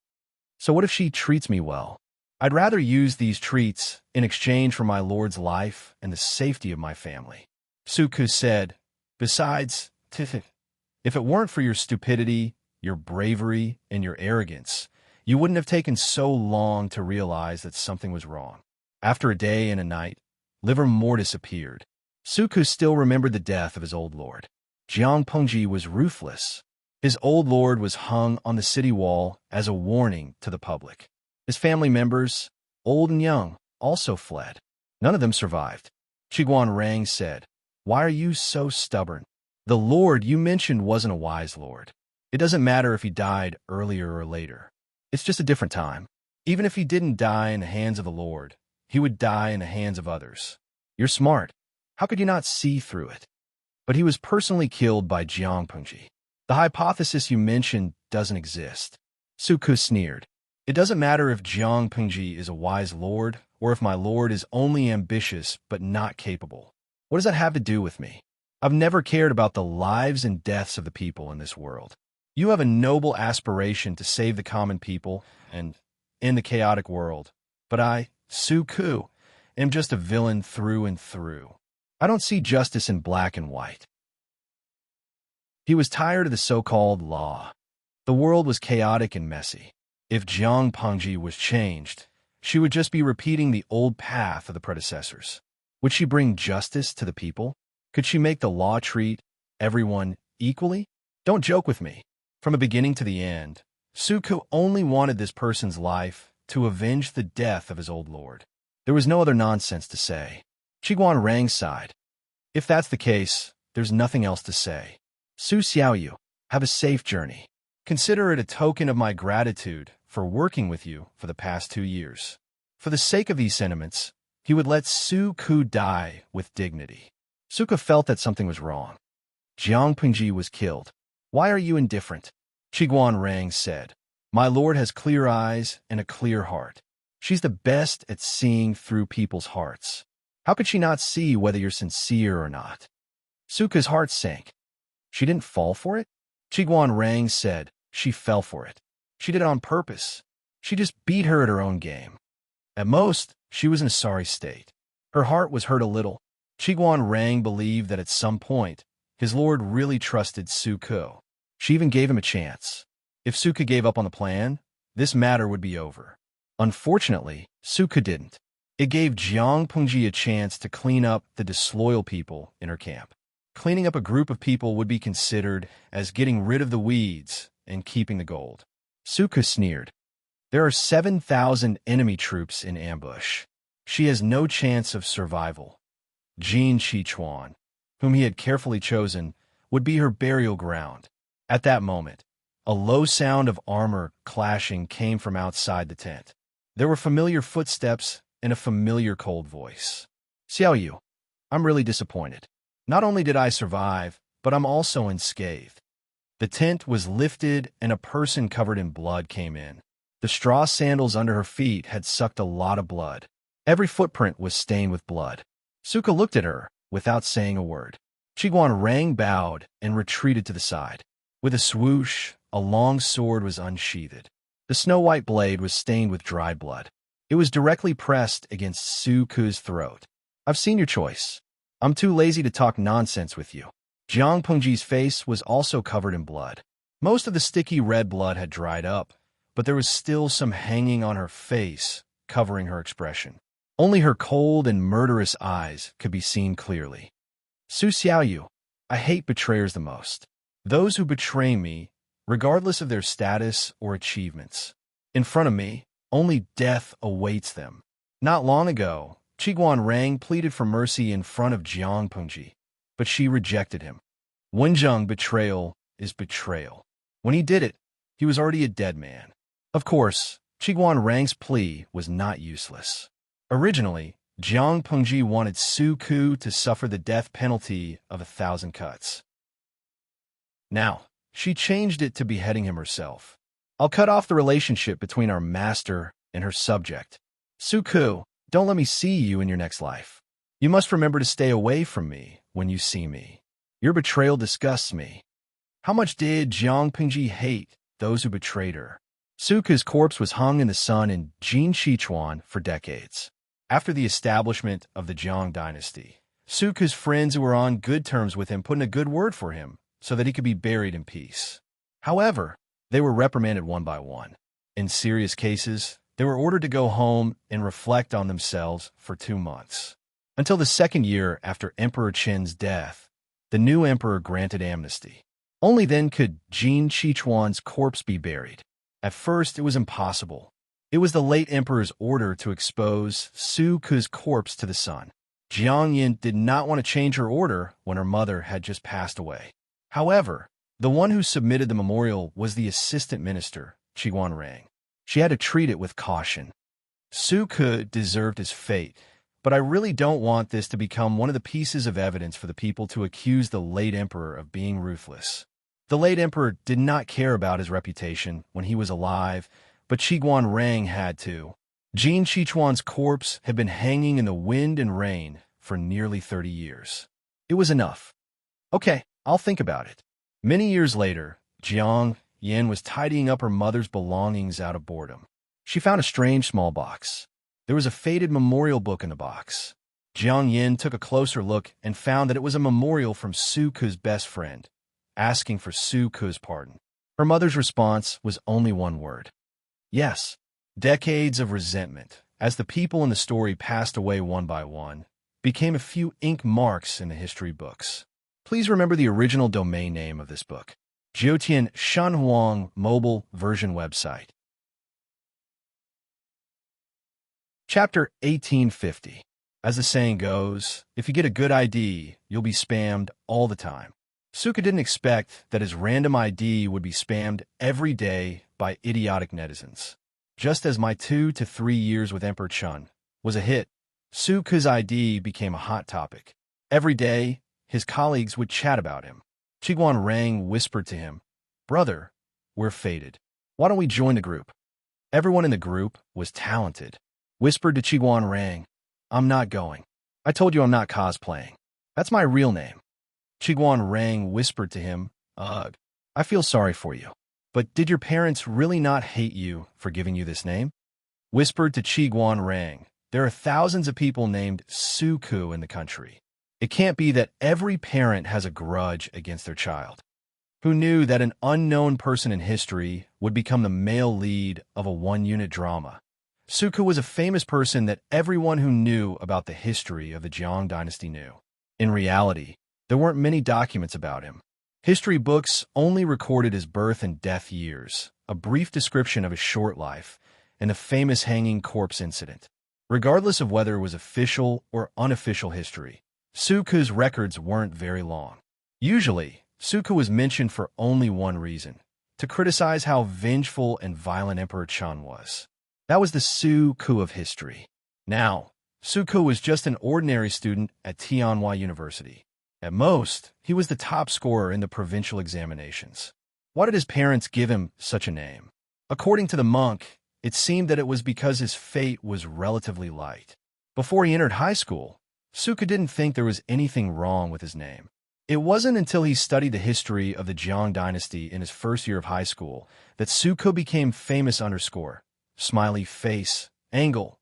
So what if she treats me well? I'd rather use these treats in exchange for my lord's life and the safety of my family. Suku said, "Besides, if it weren't for your stupidity, your bravery, and your arrogance, you wouldn't have taken so long to realize that something was wrong." After a day and a night, Livor Mortis appeared. Suku still remembered the death of his old lord. Jiang Pengji was ruthless. His old lord was hung on the city wall as a warning to the public. His family members, old and young, also fled. None of them survived. Qiguan Reng said, "Why are you so stubborn? The lord you mentioned wasn't a wise lord. It doesn't matter if he died earlier or later. It's just a different time. Even if he didn't die in the hands of the lord, he would die in the hands of others. You're smart. How could you not see through it?" But he was personally killed by Jiang Pengji. The hypothesis you mentioned doesn't exist. Suku sneered. It doesn't matter if Jiang Pengji is a wise lord or if my lord is only ambitious but not capable. What does that have to do with me? I've never cared about the lives and deaths of the people in this world. You have a noble aspiration to save the common people and end the chaotic world. But I, Suku, am just a villain through and through. I don't see justice in black and white. He was tired of the so-called law. The world was chaotic and messy. If Jiang Pengji was changed, she would just be repeating the old path of the predecessors. Would she bring justice to the people? Could she make the law treat everyone equally? Don't joke with me. From the beginning to the end, Suku only wanted this person's life to avenge the death of his old lord. There was no other nonsense to say. Qiguan Rang sighed. If that's the case, there's nothing else to say. Su Xiaoyu, have a safe journey. Consider it a token of my gratitude for working with you for the past 2 years. For the sake of these sentiments, he would let Su Ku die with dignity. Suka felt that something was wrong. Jiang Pengji was killed. Why are you indifferent? Qiguan Rang said. My lord has clear eyes and a clear heart. She's the best at seeing through people's hearts. How could she not see whether you're sincere or not? Suka's heart sank. She didn't fall for it? Qiguan Rang said she fell for it. She did it on purpose. She just beat her at her own game. At most, she was in a sorry state. Her heart was hurt a little. Qiguan Rang believed that at some point, his lord really trusted Su Ku. She even gave him a chance. If Suka gave up on the plan, this matter would be over. Unfortunately, Suka didn't. It gave Jiang Pengji a chance to clean up the disloyal people in her camp. Cleaning up a group of people would be considered as getting rid of the weeds and keeping the gold. Suka sneered. There are 7,000 enemy troops in ambush. She has no chance of survival. Jin Qichuan, whom he had carefully chosen, would be her burial ground. At that moment, a low sound of armor clashing came from outside the tent. There were familiar footsteps and a familiar cold voice. Xiaoyu, I'm really disappointed. Not only did I survive, but I'm also unscathed. The tent was lifted and a person covered in blood came in. The straw sandals under her feet had sucked a lot of blood. Every footprint was stained with blood. Suka looked at her without saying a word. Qiguan Rang bowed and retreated to the side. With a swoosh, a long sword was unsheathed. The snow-white blade was stained with dried blood. It was directly pressed against Su Ku's throat. I've seen your choice. I'm too lazy to talk nonsense with you. Jiang Pengji's face was also covered in blood. Most of the sticky red blood had dried up, but there was still some hanging on her face, covering her expression. Only her cold and murderous eyes could be seen clearly. Su Xiaoyu, I hate betrayers the most. Those who betray me, regardless of their status or achievements. In front of me, only death awaits them. Not long ago, Qiguan Rang pleaded for mercy in front of Jiang Pengji, but she rejected him. Wenzheng betrayal is betrayal. When he did it, he was already a dead man. Of course, Qiguan Rang's plea was not useless. Originally, Jiang Pengji wanted Su Ku to suffer the death penalty of 1,000 cuts. Now, she changed it to beheading him herself. I'll cut off the relationship between our master and her subject. Su Ku, don't let me see you in your next life. You must remember to stay away from me when you see me. Your betrayal disgusts me. How much did Jiang Pengji hate those who betrayed her? Su Ku's corpse was hung in the sun in Jin Qichuan for decades. After the establishment of the Jiang dynasty, Su Ku's friends who were on good terms with him put in a good word for him so that he could be buried in peace. However, they were reprimanded one by one. In serious cases, they were ordered to go home and reflect on themselves for 2 months. Until the second year after Emperor Qin's death, the new emperor granted amnesty. Only then could Jin Qichuan's corpse be buried. At first, it was impossible. It was the late emperor's order to expose Su Ku's corpse to the sun. Jiang Yin did not want to change her order when her mother had just passed away. However, the one who submitted the memorial was the assistant minister, Qiguan Rang. She had to treat it with caution. Su Ku deserved his fate, but I really don't want this to become one of the pieces of evidence for the people to accuse the late emperor of being ruthless. The late emperor did not care about his reputation when he was alive, but Qiguan Rang had to. Jin Qichuan's corpse had been hanging in the wind and rain for nearly 30 years. It was enough. Okay, I'll think about it. Many years later, Jiang Yin was tidying up her mother's belongings out of boredom. She found a strange small box. There was a faded memorial book in the box. Jiang Yin took a closer look and found that it was a memorial from Su Ku's best friend, asking for Su Ku's pardon. Her mother's response was only one word. Yes. Decades of resentment, as the people in the story passed away one by one, became a few ink marks in the history books. Please remember the original domain name of this book. Jiutian Shanhuang mobile version website. Chapter 1850. As the saying goes, if you get a good ID, you'll be spammed all the time. Suka didn't expect that his random ID would be spammed every day by idiotic netizens. Just as my 2 to 3 years with Emperor Chun was a hit, Suka's ID became a hot topic. Every day, his colleagues would chat about him. Chiguan Rang whispered to him, "Brother, we're fated. Why don't we join the group?" Everyone in the group was talented. Whispered to Chiguan Rang, "I'm not going. I told you I'm not cosplaying. That's my real name." Chiguan Rang whispered to him, "Ugh, I feel sorry for you. But did your parents really not hate you for giving you this name?" Whispered to Chiguan Rang, "There are thousands of people named Suku in the country. It can't be that every parent has a grudge against their child." Who knew that an unknown person in history would become the male lead of a one-unit drama? Suku was a famous person that everyone who knew about the history of the Jiang dynasty knew. In reality, there weren't many documents about him. History books only recorded his birth and death years, a brief description of his short life, and the famous hanging corpse incident. Regardless of whether it was official or unofficial history, Suku's records weren't very long. Usually, Suku was mentioned for only one reason: to criticize how vengeful and violent Emperor Chun was. That was the Suku of history. Now, Suku was just an ordinary student at Tianhua University. At most, he was the top scorer in the provincial examinations. Why did his parents give him such a name? According to the monk, it seemed that it was because his fate was relatively light. Before he entered high school, Suku didn't think there was anything wrong with his name. It wasn't until he studied the history of the Jiang dynasty in his first year of high school that Suku became famous underscore, smiley face, angle,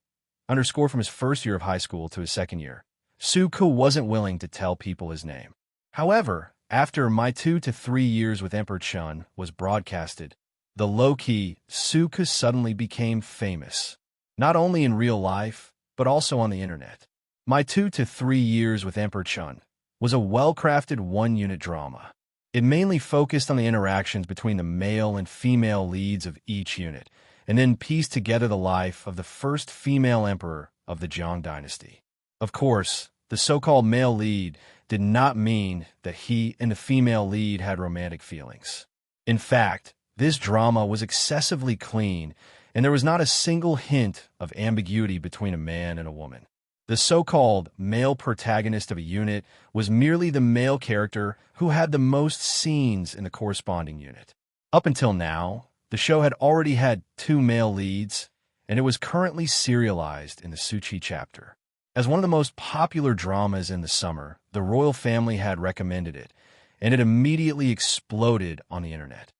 underscore from his first year of high school to his second year. Suku wasn't willing to tell people his name. However, after my 2 to 3 years with Emperor Chun was broadcasted, the low-key Suku suddenly became famous, not only in real life, but also on the internet. My 2 to 3 years with Emperor Chun was a well-crafted one-unit drama. It mainly focused on the interactions between the male and female leads of each unit, and then pieced together the life of the first female emperor of the Jiang dynasty. Of course, the so-called male lead did not mean that he and the female lead had romantic feelings. In fact, this drama was excessively clean, and there was not a single hint of ambiguity between a man and a woman. The so-called male protagonist of a unit was merely the male character who had the most scenes in the corresponding unit. Up until now, the show had already had 2 male leads, and it was currently serialized in the Suchi chapter. As one of the most popular dramas in the summer, the royal family had recommended it, and it immediately exploded on the internet.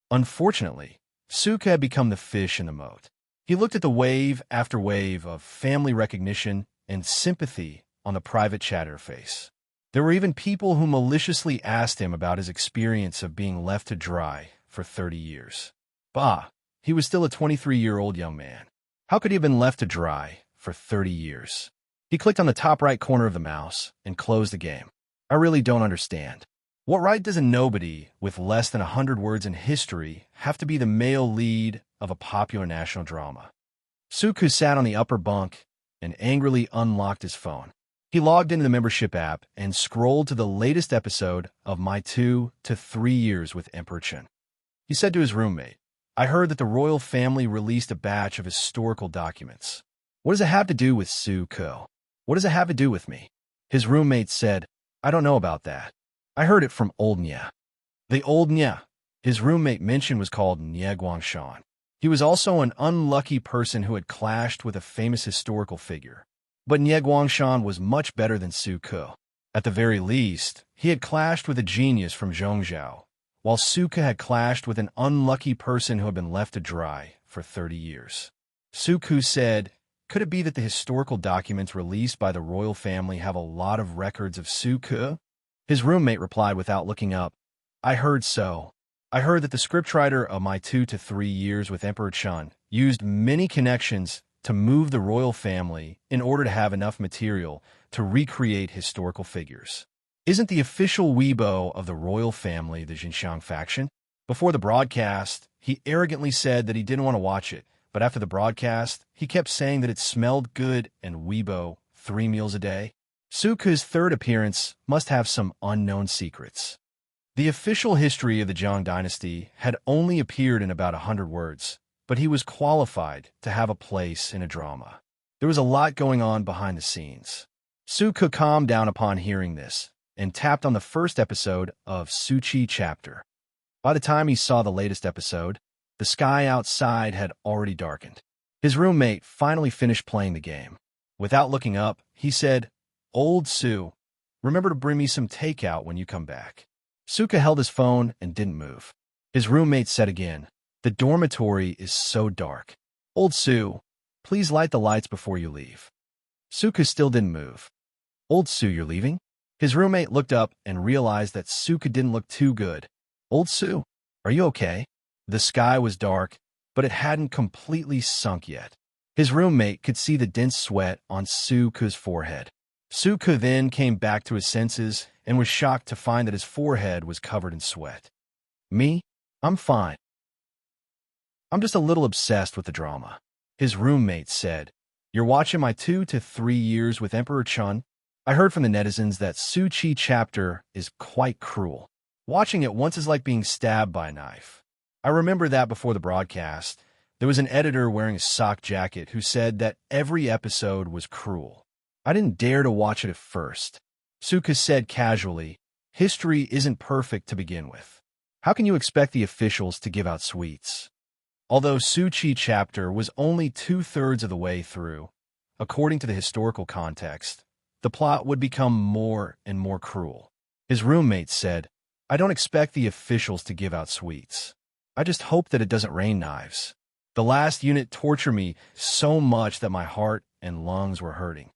Unfortunately, Suka had become the fish in the moat. He looked at the wave after wave of family recognition and sympathy on the private chat interface. There were even people who maliciously asked him about his experience of being left to dry for 30 years. Bah, he was still a 23-year-old young man. How could he have been left to dry for 30 years? He clicked on the top right corner of the mouse and closed the game. I really don't understand. What right does a nobody with less than 100 words in history have to be the male lead of a popular national drama? Suku sat on the upper bunk and angrily unlocked his phone. He logged into the membership app and scrolled to the latest episode of My 2 to 3 Years with Emperor Chun. He said to his roommate, "I heard that the royal family released a batch of historical documents. What does it have to do with Suku? What does it have to do with me?" His roommate said, "I don't know about that. I heard it from old Nya." The old Nya his roommate mentioned was called Nye Guangshan. He was also an unlucky person who had clashed with a famous historical figure. But Nye Guangshan was much better than Suku. At the very least, he had clashed with a genius from Zhongzhou, while Suku had clashed with an unlucky person who had been left to dry for 30 years. Suku said, "Could it be that the historical documents released by the royal family have a lot of records of Suku?" His roommate replied without looking up, "I heard so. I heard that the scriptwriter of My 2 to 3 Years with Emperor Chun used many connections to move the royal family in order to have enough material to recreate historical figures. isn't the official Weibo of the royal family the Xinjiang faction. Before the broadcast, he arrogantly said that he didn't want to watch it, but after the broadcast, he kept saying that it smelled good and Weibo 3 meals a day. Suke's third appearance must have some unknown secrets. The official history of the Jiang dynasty had only appeared in about 100 words, but he was qualified to have a place in a drama. There was a lot going on behind the scenes. Suke calmed down upon hearing this and tapped on the first episode of Suchi chapter. By the time he saw the latest episode, the sky outside had already darkened. His roommate finally finished playing the game. Without looking up, he said, "Old Su, remember to bring me some takeout when you come back." Suke held his phone and didn't move. His roommate said again, "The dormitory is so dark. Old Su, please light the lights before you leave." Suke still didn't move. "Old Su, you're leaving?" His roommate looked up and realized that Suke didn't look too good. "Old Su, are you okay?" The sky was dark, but it hadn't completely sunk yet. His roommate could see the dense sweat on Suke's forehead. Suke then came back to his senses and was shocked to find that his forehead was covered in sweat. "Me? I'm fine. I'm just a little obsessed with the drama." His roommate said, "You're watching my 2 to 3 years with Emperor Chun? I heard from the netizens that Suchi chapter is quite cruel. Watching it once is like being stabbed by a knife." I remember that before the broadcast, there was an editor wearing a sock jacket who said that every episode was cruel. I didn't dare to watch it at first. Suke said casually, "History isn't perfect to begin with. How can you expect the officials to give out sweets?" Although Suchi chapter was only 2/3 of the way through, according to the historical context, the plot would become more and more cruel. His roommate said, "I don't expect the officials to give out sweets. I just hope that it doesn't rain knives. The last unit tortured me so much that my heart and lungs were hurting."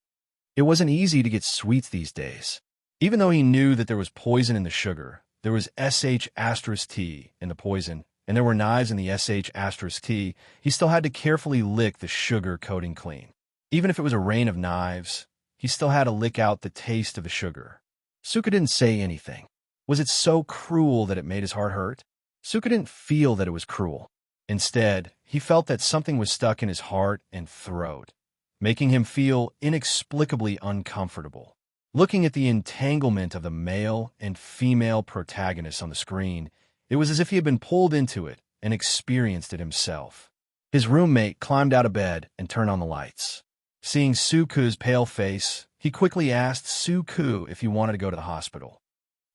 It wasn't easy to get sweets these days. Even though he knew that there was poison in the sugar, there was sh*T in the poison, and there were knives in the sh*T, he still had to carefully lick the sugar coating clean. Even if it was a rain of knives, he still had to lick out the taste of the sugar. Suke didn't say anything. Was it so cruel that it made his heart hurt? Suke didn't feel that it was cruel. Instead, he felt that something was stuck in his heart and throat, making him feel inexplicably uncomfortable. Looking at the entanglement of the male and female protagonists on the screen, it was as if he had been pulled into it and experienced it himself. His roommate climbed out of bed and turned on the lights. Seeing Suke's pale face, he quickly asked Suke if he wanted to go to the hospital.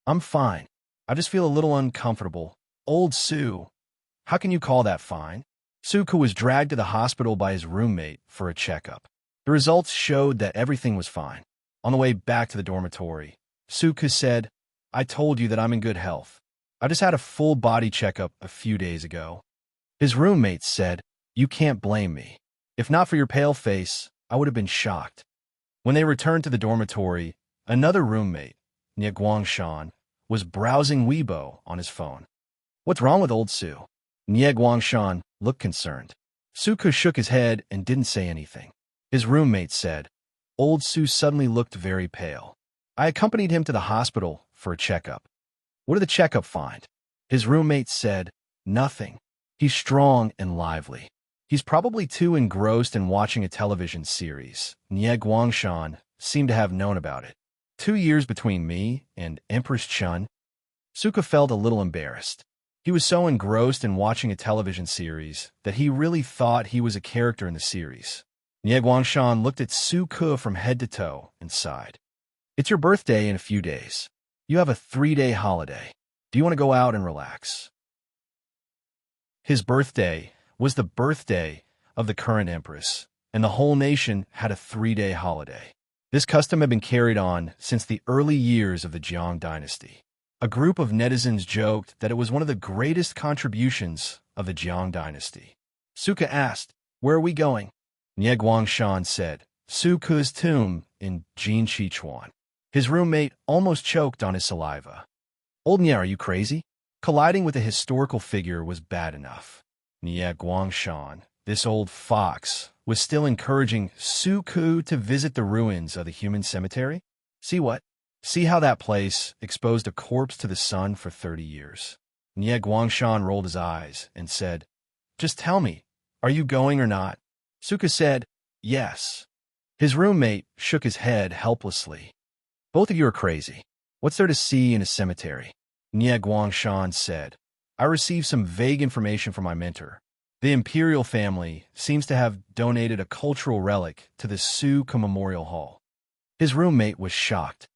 "I'm fine. I just feel a little uncomfortable." "Old Su, how can you call that fine?" Suke was dragged to the hospital by his roommate for a checkup. The results showed that everything was fine. On the way back to the dormitory, Suke said, "I told you that I'm in good health. I just had a full body checkup a few days ago." His roommate said, "You can't blame me. If not for your pale face, I would have been shocked." When they returned to the dormitory, another roommate, Nie Guangshan, was browsing Weibo on his phone. "What's wrong with Old Su?" Nie Guangshan looked concerned. Suke shook his head and didn't say anything. His roommate said, "Old Su suddenly looked very pale. I accompanied him to the hospital for a checkup." "What did the checkup find?" His roommate said, "Nothing. He's strong and lively. He's probably too engrossed in watching a television series." Nie Guangshan seemed to have known about it. 2 years between me and Empress Chun. Suke felt a little embarrassed. He was so engrossed in watching a television series that he really thought he was a character in the series. Nie Guangshan looked at Suke from head to toe and sighed. "It's your birthday in a few days. You have a 3-day holiday. Do you want to go out and relax?" His birthday was the birthday of the current empress, and the whole nation had a 3-day holiday. This custom had been carried on since the early years of the Jiang dynasty. A group of netizens joked that it was one of the greatest contributions of the Jiang dynasty. Suke asked, "Where are we going?" Nie Guangshan said, "Suke's tomb in Jinqichuan." His roommate almost choked on his saliva. "Old Nie, are you crazy?" Colliding with a historical figure was bad enough. Nie Guangshan, this old fox, was still encouraging Suke to visit the ruins of the human cemetery. "See what? See how that place exposed a corpse to the sun for 30 years? Nie Guangshan rolled his eyes and said, "Just tell me, are you going or not?" Suka said, "Yes." His roommate shook his head helplessly. "Both of you are crazy. What's there to see in a cemetery?" Nie Guangshan said, "I received some vague information from my mentor. The imperial family seems to have donated a cultural relic to the Suka Memorial Hall." His roommate was shocked.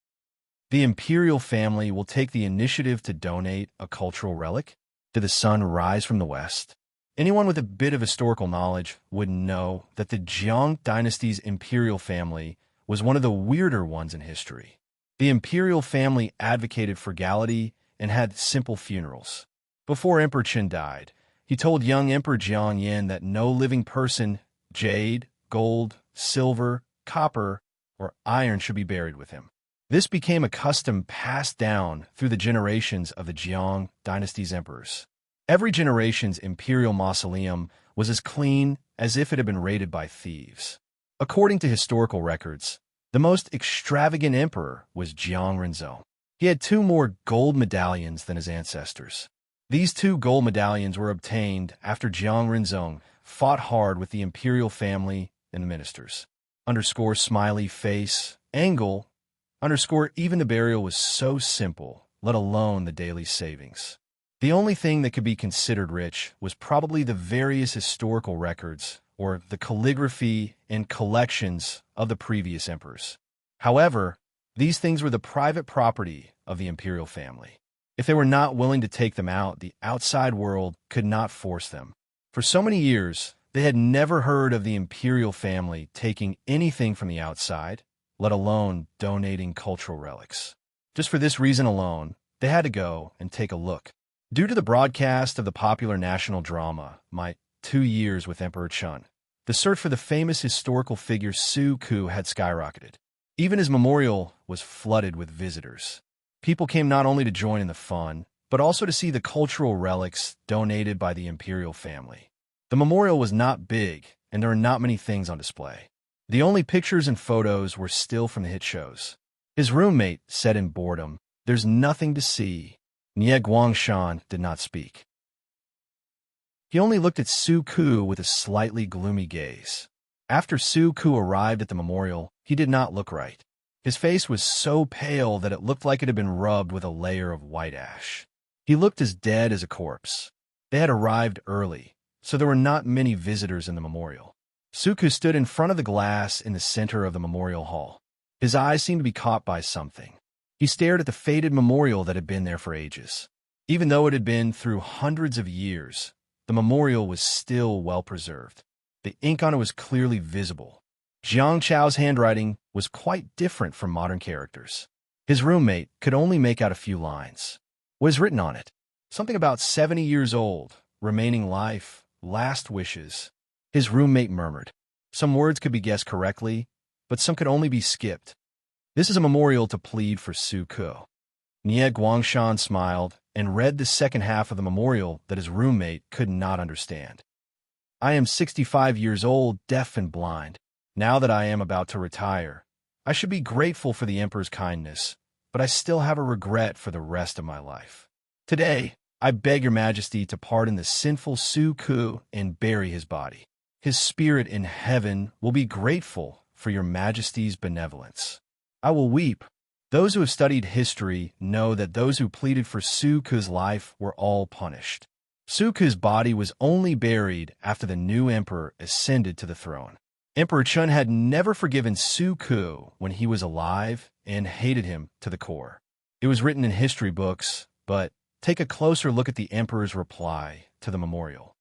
The imperial family will take the initiative to donate a cultural relic? Did the sun rise from the west? Anyone with a bit of historical knowledge would know that the Jiang dynasty's imperial family was one of the weirder ones in history. The imperial family advocated frugality and had simple funerals. Before Emperor Qin died, he told young Emperor Jiang Yin that no living person, jade, gold, silver, copper, or iron should be buried with him. This became a custom passed down through the generations of the Jiang dynasty's emperors. Every generation's imperial mausoleum was as clean as if it had been raided by thieves. According to historical records, the most extravagant emperor was Jiang Renzong. He had 2 more gold medallions than his ancestors. These 2 gold medallions were obtained after Jiang Renzong fought hard with the imperial family and the ministers. Underscore smiley face, angle, underscore even the burial was so simple, let alone the daily savings. The only thing that could be considered rich was probably the various historical records or the calligraphy and collections of the previous emperors. However, these things were the private property of the imperial family. If they were not willing to take them out, the outside world could not force them. For so many years, they had never heard of the imperial family taking anything from the outside, let alone donating cultural relics. Just for this reason alone, they had to go and take a look. Due to the broadcast of the popular national drama, My 2 Years with Emperor Chun, the search for the famous historical figure Su Ku had skyrocketed. Even his memorial was flooded with visitors. People came not only to join in the fun, but also to see the cultural relics donated by the imperial family. The memorial was not big, and there were not many things on display. The only pictures and photos were still from the hit shows. His roommate said in boredom, "There's nothing to see." Nie Guangshan did not speak. He only looked at Su Ku with a slightly gloomy gaze. After Su Ku arrived at the memorial, he did not look right. His face was so pale that it looked like it had been rubbed with a layer of white ash. He looked as dead as a corpse. They had arrived early, so there were not many visitors in the memorial. Su Ku stood in front of the glass in the center of the memorial hall. His eyes seemed to be caught by something. He stared at the faded memorial that had been there for ages. Even though it had been through hundreds of years, the memorial was still well preserved. The ink on it was clearly visible. Jiang Chao's handwriting was quite different from modern characters. His roommate could only make out a few lines. What is written on it? Something about 70 years old, remaining life, last wishes. His roommate murmured. Some words could be guessed correctly, but some could only be skipped. This is a memorial to plead for Su Ku. Nie Guangshan smiled and read the second half of the memorial that his roommate could not understand. "I am 65 years old, deaf and blind. Now that I am about to retire, I should be grateful for the Emperor's kindness, but I still have a regret for the rest of my life. Today, I beg your majesty to pardon the sinful Su Ku and bury his body. His spirit in heaven will be grateful for your majesty's benevolence. I will weep." Those who have studied history know that those who pleaded for Su Ku's life were all punished. Su Ku's body was only buried after the new emperor ascended to the throne. Emperor Chun had never forgiven Su Ku when he was alive and hated him to the core. It was written in history books, but take a closer look at the emperor's reply to the memorial.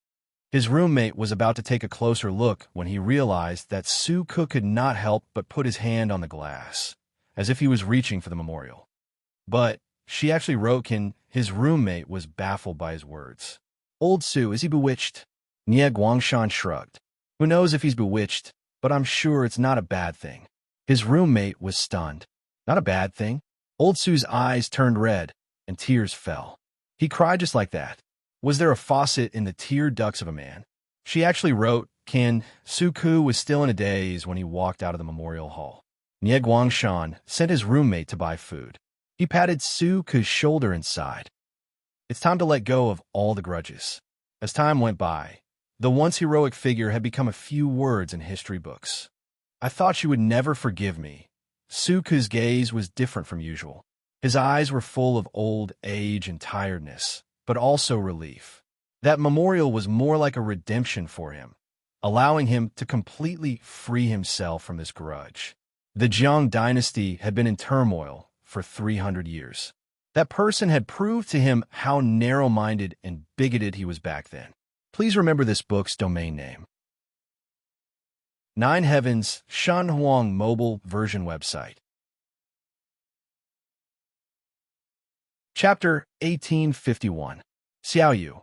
His roommate was about to take a closer look when he realized that Su Ku could not help but put his hand on the glass, as if he was reaching for the memorial. But she actually wrote, his roommate was baffled by his words. "Old Su, is he bewitched?" Nie Guangshan shrugged. "Who knows if he's bewitched, but I'm sure it's not a bad thing." His roommate was stunned. "Not a bad thing?" Old Su's eyes turned red, and tears fell. He cried just like that. Was there a faucet in the tear ducts of a man? She actually wrote, Su Ku was still in a daze when he walked out of the memorial hall. Nie Guangshan sent his roommate to buy food. He patted Su Ke's shoulder and sighed. It's time to let go of all the grudges. As time went by, the once heroic figure had become a few words in history books. I thought you would never forgive me. Su Ke's gaze was different from usual. His eyes were full of old age and tiredness, but also relief. That memorial was more like a redemption for him, allowing him to completely free himself from this grudge. The Jiang dynasty had been in turmoil for 300 years. That person had proved to him how narrow-minded and bigoted he was back then. Please remember this book's domain name. Nine Heavens Shanhuang Mobile Version Website. Chapter 1851. Xiaoyu,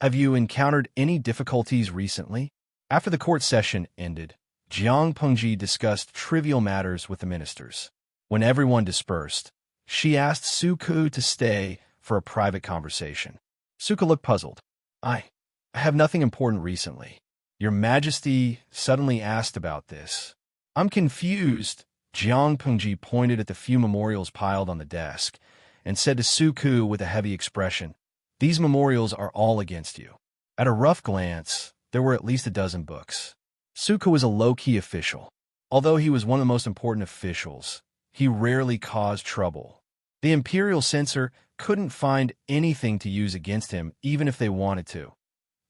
have you encountered any difficulties recently? After the court session ended, Jiang Pengji discussed trivial matters with the ministers. When everyone dispersed, she asked Su Ke to stay for a private conversation. Su Ke looked puzzled. I have nothing important recently. Your Majesty suddenly asked about this. I'm confused. Jiang Pengji pointed at the few memorials piled on the desk and said to Su Ke with a heavy expression, "These memorials are all against you." At a rough glance, there were at least a dozen books. Su Ke was a low-key official. Although he was one of the most important officials, he rarely caused trouble. The imperial censor couldn't find anything to use against him even if they wanted to.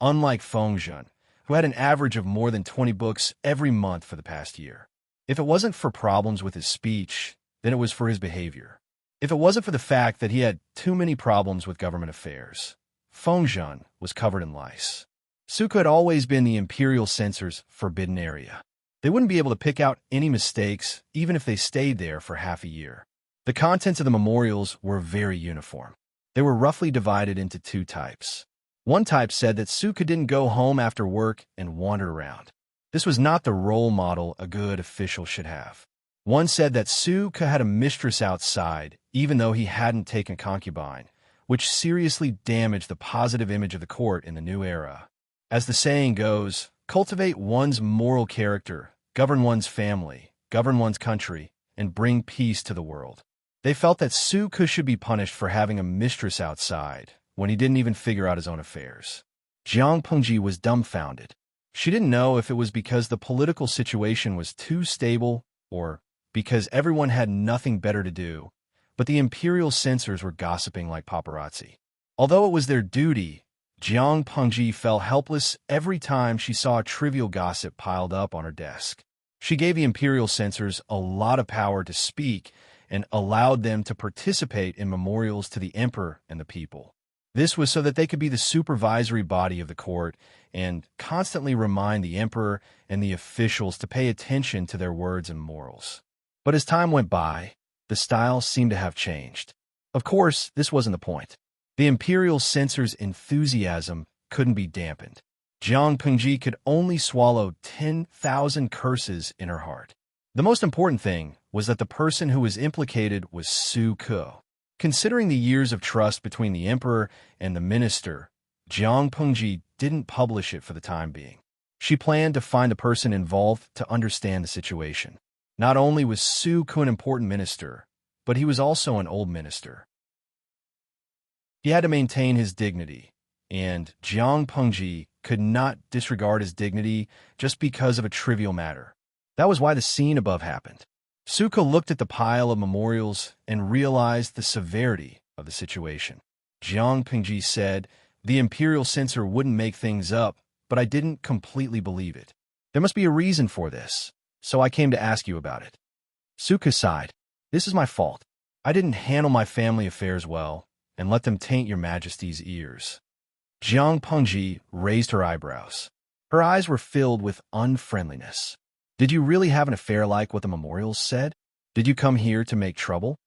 Unlike Fengzhen, who had an average of more than 20 books every month for the past year. If it wasn't for problems with his speech, then it was for his behavior. If it wasn't for the fact that he had too many problems with government affairs, Fengzhen was covered in lice. Su Ke had always been the imperial censor's forbidden area. They wouldn't be able to pick out any mistakes even if they stayed there for half a year. The contents of the memorials were very uniform. They were roughly divided into two types. One type said that Su Ke didn't go home after work and wander around. This was not the role model a good official should have. One said that Su Ke had a mistress outside, even though he hadn't taken concubine, which seriously damaged the positive image of the court in the new era. As the saying goes, cultivate one's moral character, govern one's family, govern one's country, and bring peace to the world. They felt that Su Ke should be punished for having a mistress outside when he didn't even figure out his own affairs. Jiang Pengji was dumbfounded. She didn't know if it was because the political situation was too stable or because everyone had nothing better to do, but the imperial censors were gossiping like paparazzi. Although it was their duty, Jiang Pengji felt helpless every time she saw a trivial gossip piled up on her desk. She gave the imperial censors a lot of power to speak and allowed them to participate in memorials to the emperor and the people. This was so that they could be the supervisory body of the court and constantly remind the emperor and the officials to pay attention to their words and morals. But as time went by, the style seemed to have changed. Of course, this wasn't the point. The imperial censor's enthusiasm couldn't be dampened. Jiang Pengji could only swallow 10,000 curses in her heart. The most important thing was that the person who was implicated was Su Ke. Considering the years of trust between the emperor and the minister, Jiang Pengji didn't publish it for the time being. She planned to find the person involved to understand the situation. Not only was Su Ke an important minister, but he was also an old minister. He had to maintain his dignity, and Jiang Pengji could not disregard his dignity just because of a trivial matter. That was why the scene above happened. Su Ke looked at the pile of memorials and realized the severity of the situation. Jiang Pengji said, "The imperial censor wouldn't make things up, but I didn't completely believe it. There must be a reason for this, so I came to ask you about it." Su Ke sighed. "This is my fault. I didn't handle my family affairs well and let them taint your Majesty's ears." Jiang Pengji raised her eyebrows. Her eyes were filled with unfriendliness. "Did you really have an affair like what the memorials said? Did you come here to make trouble?"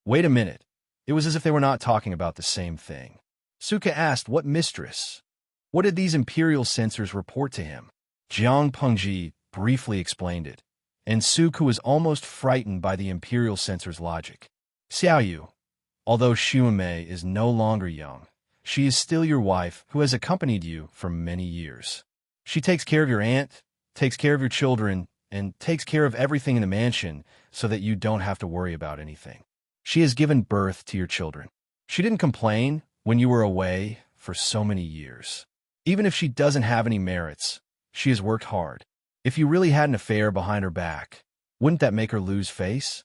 Wait a minute. It was as if they were not talking about the same thing. Su Ke asked, "What mistress? What did these imperial censors report to him?" Jiang Pengji briefly explained it, and Su Ke was almost frightened by the imperial censor's logic. "Xiaoyu, although Xuanmei is no longer young, she is still your wife who has accompanied you for many years. She takes care of your aunt, takes care of your children, and takes care of everything in the mansion so that you don't have to worry about anything. She has given birth to your children. She didn't complain when you were away for so many years. Even if she doesn't have any merits, she has worked hard. If you really had an affair behind her back, wouldn't that make her lose face?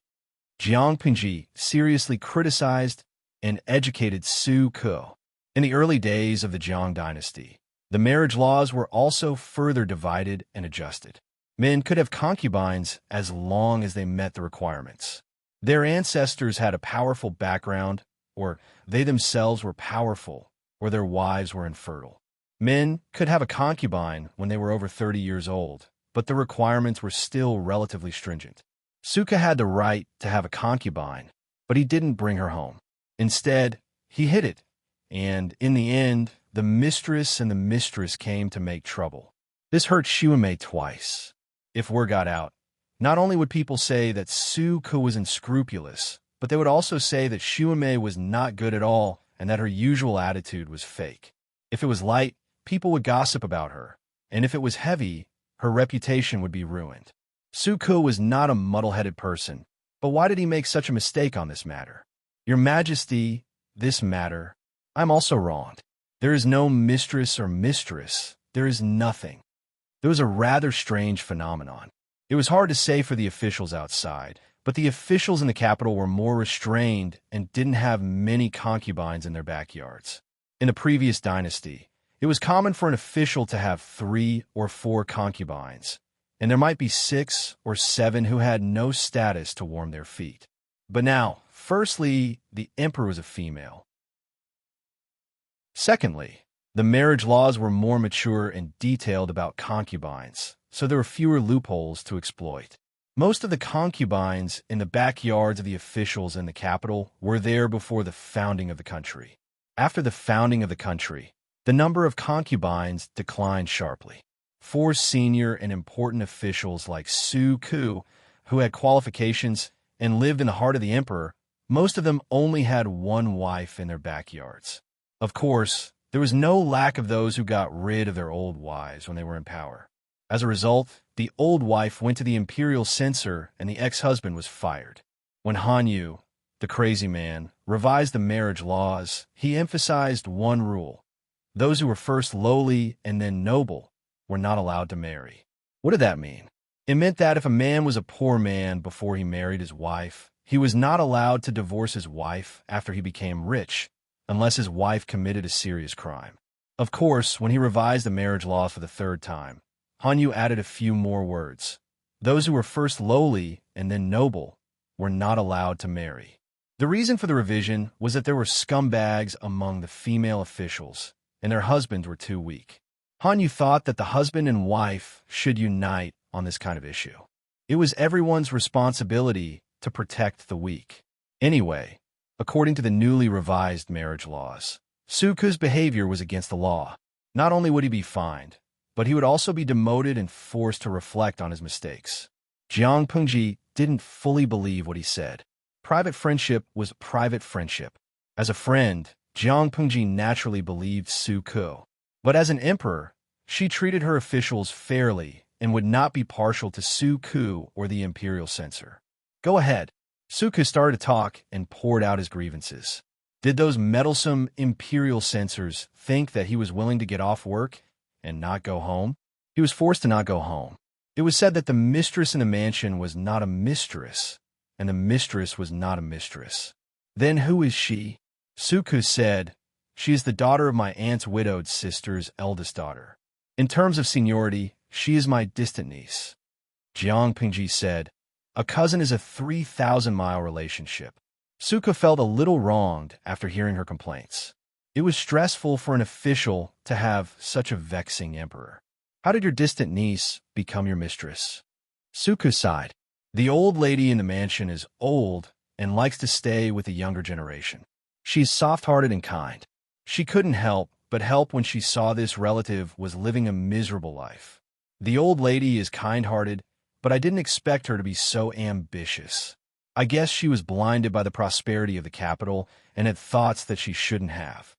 Jiang Pingji seriously criticized and educated Su Ke. In the early days of the Jiang dynasty, the marriage laws were also further divided and adjusted. Men could have concubines as long as they met the requirements. Their ancestors had a powerful background, or they themselves were powerful, or their wives were infertile. Men could have a concubine when they were over 30 years old, but the requirements were still relatively stringent. Su Ke had the right to have a concubine, but he didn't bring her home. Instead, he hid it, and in the end, the mistress and the mistress came to make trouble. This hurt Xiumei twice. If word got out, not only would people say that Su Ke was unscrupulous, but they would also say that Xiumei was not good at all and that her usual attitude was fake. If it was light, people would gossip about her, and if it was heavy, her reputation would be ruined. Su Ke was not a muddle-headed person, but why did he make such a mistake on this matter? Your Majesty, this matter, I'm also wronged. There is no mistress or mistress. There is nothing. There was a rather strange phenomenon. It was hard to say for the officials outside, but the officials in the capital were more restrained and didn't have many concubines in their backyards. In the previous dynasty, it was common for an official to have 3 or 4 concubines, and there might be 6 or 7 who had no status to warm their feet. But now, firstly, the emperor was a female. Secondly, the marriage laws were more mature and detailed about concubines, so there were fewer loopholes to exploit. Most of the concubines in the backyards of the officials in the capital were there before the founding of the country. After the founding of the country, the number of concubines declined sharply. 4 senior and important officials like Su Ke, who had qualifications and lived in the heart of the emperor, most of them only had 1 wife in their backyards. Of course, there was no lack of those who got rid of their old wives when they were in power. As a result, the old wife went to the imperial censor and the ex-husband was fired. When Han Yu, the crazy man, revised the marriage laws, he emphasized one rule. Those who were first lowly and then noble were not allowed to marry. What did that mean? It meant that if a man was a poor man before he married his wife, he was not allowed to divorce his wife after he became rich, unless his wife committed a serious crime. Of course, when he revised the marriage laws for the 3rd time, Han Yu added a few more words. Those who were first lowly and then noble were not allowed to marry. The reason for the revision was that there were scumbags among the female officials, and their husbands were too weak. Han Yu thought that the husband and wife should unite on this kind of issue. It was everyone's responsibility to protect the weak. Anyway, according to the newly revised marriage laws, Su Ke's behavior was against the law. Not only would he be fined, but he would also be demoted and forced to reflect on his mistakes. Jiang Pingji didn't fully believe what he said. Private friendship was private friendship. As a friend, Jiang Pingji naturally believed Su Ke. But as an emperor, she treated her officials fairly and would not be partial to Su Ke or the imperial censor. Go ahead. Su Ke started to talk and poured out his grievances. Did those meddlesome imperial censors think that he was willing to get off work and not go home? He was forced to not go home. It was said that the mistress in the mansion was not a mistress, and the mistress was not a mistress. Then who is she? Su Ke said, she is the daughter of my aunt's widowed sister's eldest daughter. In terms of seniority, she is my distant niece. Jiang Pingji said, a cousin is a 3,000-mile relationship. Su Ke felt a little wronged after hearing her complaints. It was stressful for an official to have such a vexing emperor. How did your distant niece become your mistress? Su Ke sighed. The old lady in the mansion is old and likes to stay with the younger generation. She's soft-hearted and kind. She couldn't help but help when she saw this relative was living a miserable life. The old lady is kind-hearted, but I didn't expect her to be so ambitious. I guess she was blinded by the prosperity of the capital and had thoughts that she shouldn't have.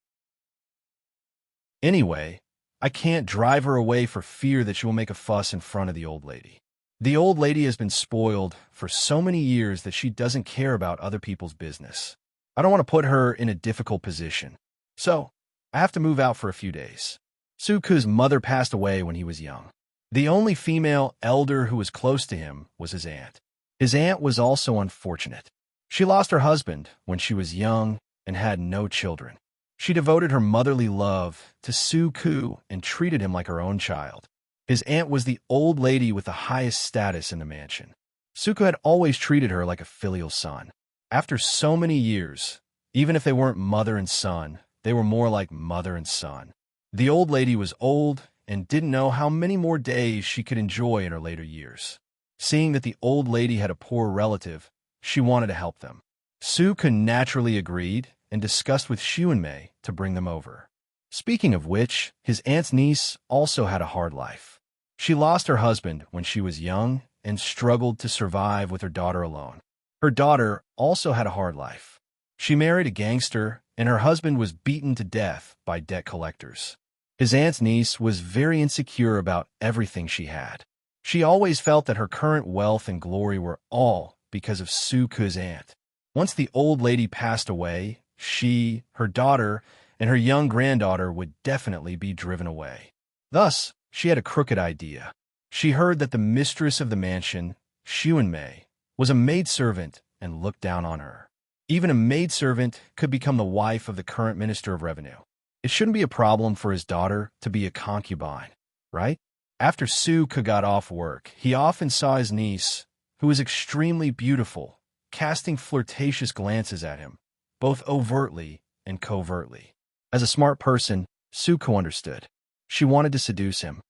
Anyway, I can't drive her away for fear that she will make a fuss in front of the old lady. The old lady has been spoiled for so many years that she doesn't care about other people's business. I don't want to put her in a difficult position. So, I have to move out for a few days. Suku's mother passed away when he was young. The only female elder who was close to him was his aunt. His aunt was also unfortunate. She lost her husband when she was young and had no children. She devoted her motherly love to Suku and treated him like her own child. His aunt was the old lady with the highest status in the mansion. Suku had always treated her like a filial son. After so many years, even if they weren't mother and son, they were more like mother and son. The old lady was old and didn't know how many more days she could enjoy in her later years. Seeing that the old lady had a poor relative, she wanted to help them. Suku naturally agreed and discussed with Xuanmei to bring them over. Speaking of which, his aunt's niece also had a hard life. She lost her husband when she was young and struggled to survive with her daughter alone. Her daughter also had a hard life. She married a gangster, and her husband was beaten to death by debt collectors. His aunt's niece was very insecure about everything she had. She always felt that her current wealth and glory were all because of Suku's aunt. Once the old lady passed away, she, her daughter, and her young granddaughter would definitely be driven away. Thus, she had a crooked idea. She heard that the mistress of the mansion, Xuanmei, was a maidservant and looked down on her. Even a maidservant could become the wife of the current Minister of Revenue. It shouldn't be a problem for his daughter to be a concubine, right? After Suku got off work, he often saw his niece, who was extremely beautiful, casting flirtatious glances at him, both overtly and covertly. As a smart person, Suku understood. She wanted to seduce him.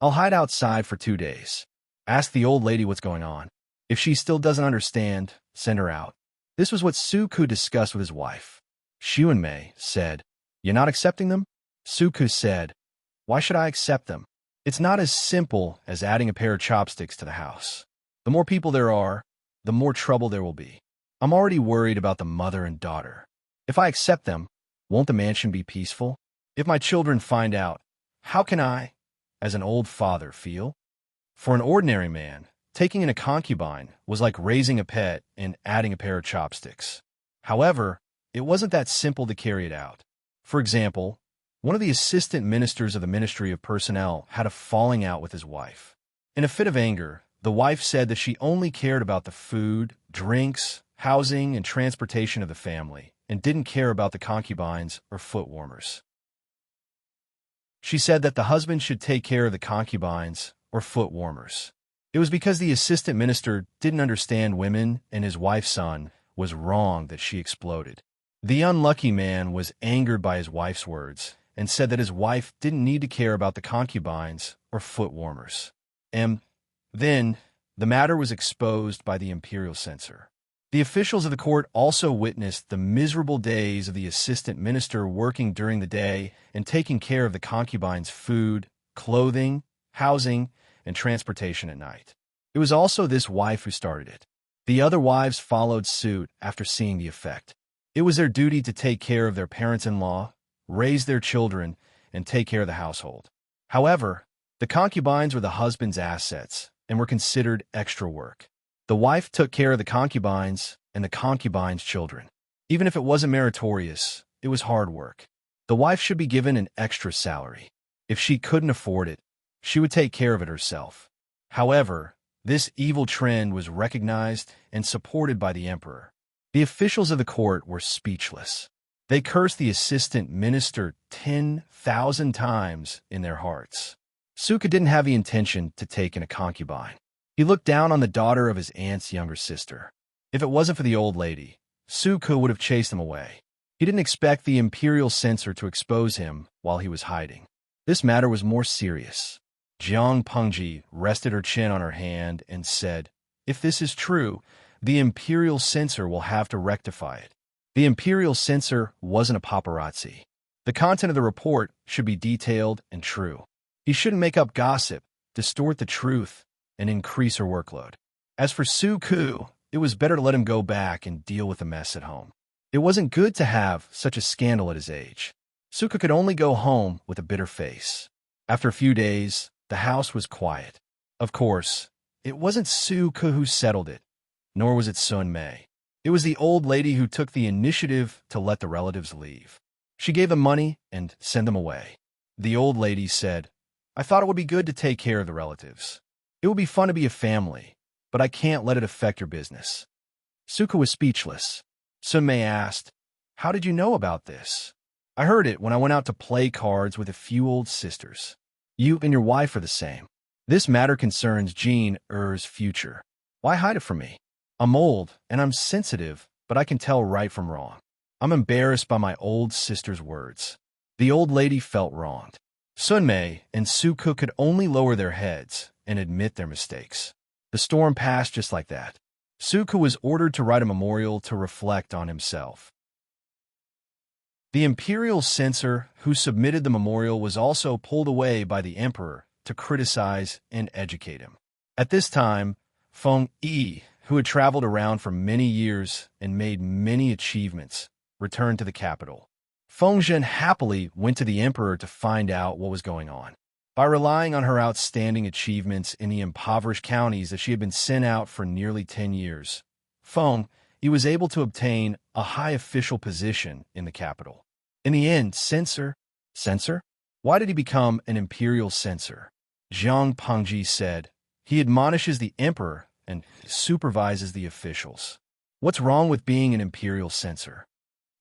I'll hide outside for 2 days. Ask the old lady what's going on. If she still doesn't understand, send her out. This was what Suku discussed with his wife. Xuanmei said, "You're not accepting them?" Suku said, "Why should I accept them? It's not as simple as adding a pair of chopsticks to the house. The more people there are, the more trouble there will be. I'm already worried about the mother and daughter. If I accept them, won't the mansion be peaceful? If my children find out, how can I, as an old father, feel?" For an ordinary man, taking in a concubine was like raising a pet and adding a pair of chopsticks. However, it wasn't that simple to carry it out. For example, one of the assistant ministers of the Ministry of Personnel had a falling out with his wife. In a fit of anger, the wife said that she only cared about the food, drinks, housing, and transportation of the family, and didn't care about the concubines or foot warmers. She said that the husband should take care of the concubines or foot warmers. It was because the assistant minister didn't understand women and his wife's son was wrong that she exploded. The unlucky man was angered by his wife's words and said that his wife didn't need to care about the concubines or foot warmers. And then the matter was exposed by the imperial censor. The officials of the court also witnessed the miserable days of the assistant minister working during the day and taking care of the concubines' food, clothing, housing, and transportation at night. It was also this wife who started it. The other wives followed suit after seeing the effect. It was their duty to take care of their parents-in-law, raise their children, and take care of the household. However, the concubines were the husband's assets and were considered extra work. The wife took care of the concubines and the concubines' children. Even if it wasn't meritorious, it was hard work. The wife should be given an extra salary. If she couldn't afford it, she would take care of it herself. However, this evil trend was recognized and supported by the emperor. The officials of the court were speechless. They cursed the assistant minister 10,000 times in their hearts. Suku didn't have the intention to take in a concubine. He looked down on the daughter of his aunt's younger sister. If it wasn't for the old lady, Suku would have chased him away. He didn't expect the imperial censor to expose him while he was hiding. This matter was more serious. Jiang Pengji rested her chin on her hand and said, "If this is true, the imperial censor will have to rectify it." The imperial censor wasn't a paparazzi. The content of the report should be detailed and true. He shouldn't make up gossip, distort the truth, and increase her workload. As for Suku, it was better to let him go back and deal with the mess at home. It wasn't good to have such a scandal at his age. Suku could only go home with a bitter face. After a few days, the house was quiet. Of course, it wasn't Suke who settled it, nor was it Sun Mei. It was the old lady who took the initiative to let the relatives leave. She gave them money and sent them away. The old lady said, "I thought it would be good to take care of the relatives. It would be fun to be a family, but I can't let it affect your business." Suka was speechless. Sun Mei asked, "How did you know about this?" "I heard it when I went out to play cards with a few old sisters. You and your wife are the same. This matter concerns Jean Er's future. Why hide it from me? I'm old and I'm sensitive, but I can tell right from wrong. I'm embarrassed by my old sister's words." The old lady felt wronged. Sun Mei and Suku could only lower their heads and admit their mistakes. The storm passed just like that. Suku was ordered to write a memorial to reflect on himself. The imperial censor who submitted the memorial was also pulled away by the emperor to criticize and educate him. At this time, Feng Yi, who had traveled around for many years and made many achievements, returned to the capital. Feng Zhen happily went to the emperor to find out what was going on. By relying on her outstanding achievements in the impoverished counties that she had been sent out for nearly 10 years, Feng Yi was able to obtain a high official position in the capital. In the end, Censor? Why did he become an imperial censor? Zhang Pengji said, "He admonishes the emperor and supervises the officials." What's wrong with being an imperial censor?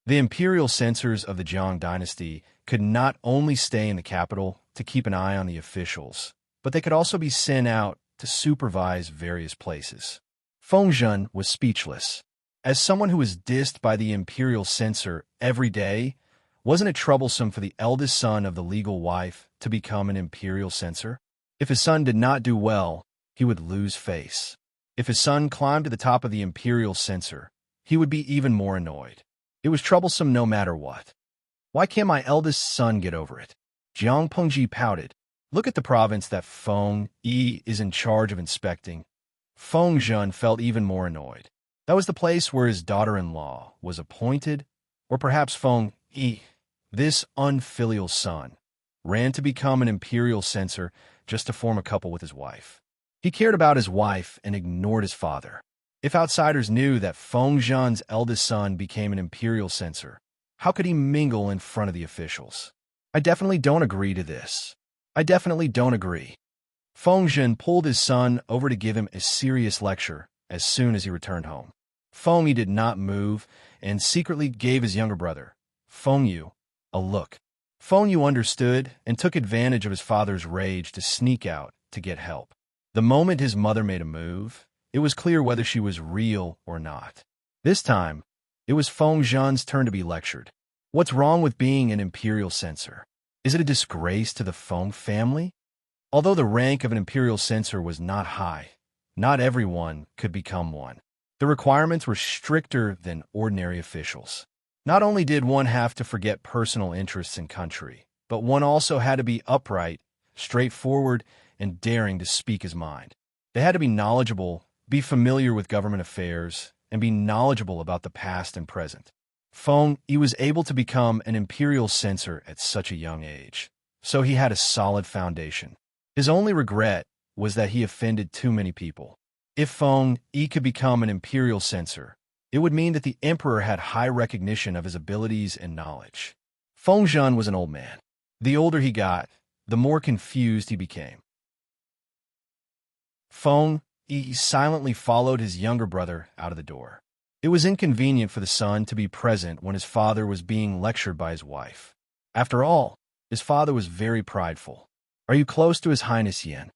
The imperial censors of the Zhang dynasty could not only stay in the capital to keep an eye on the officials, but they could also be sent out to supervise various places. Feng Zhen was speechless. As someone who was dissed by the imperial censor every day, wasn't it troublesome for the eldest son of the legal wife to become an imperial censor? If his son did not do well, he would lose face. If his son climbed to the top of the imperial censor, he would be even more annoyed. It was troublesome no matter what. Why can't my eldest son get over it? Jiang Pengji pouted. Look at the province that Feng Yi is in charge of inspecting. Feng Zhen felt even more annoyed. That was the place where his daughter-in-law was appointed, or perhaps Feng Yi, this unfilial son, ran to become an imperial censor just to form a couple with his wife. He cared about his wife and ignored his father. If outsiders knew that Feng Zhen's eldest son became an imperial censor, how could he mingle in front of the officials? I definitely don't agree to this. I definitely don't agree. Feng Zhen pulled his son over to give him a serious lecture as soon as he returned home. Feng Yi did not move and secretly gave his younger brother, Feng Yu, a look. Feng Yu understood and took advantage of his father's rage to sneak out to get help. The moment his mother made a move, it was clear whether she was real or not. This time, it was Feng Zhen's turn to be lectured. What's wrong with being an imperial censor? Is it a disgrace to the Feng family? Although the rank of an imperial censor was not high, not everyone could become one. The requirements were stricter than ordinary officials. Not only did one have to forget personal interests and country, but one also had to be upright, straightforward, and daring to speak his mind. They had to be knowledgeable, be familiar with government affairs, and be knowledgeable about the past and present. Feng Yi was able to become an imperial censor at such a young age, so he had a solid foundation. His only regret was that he offended too many people. If Feng Yi could become an imperial censor, it would mean that the emperor had high recognition of his abilities and knowledge. Feng Zhen was an old man. The older he got, the more confused he became. Feng Yi silently followed his younger brother out of the door. It was inconvenient for the son to be present when his father was being lectured by his wife. After all, his father was very prideful. "Are you close to His Highness Yan?"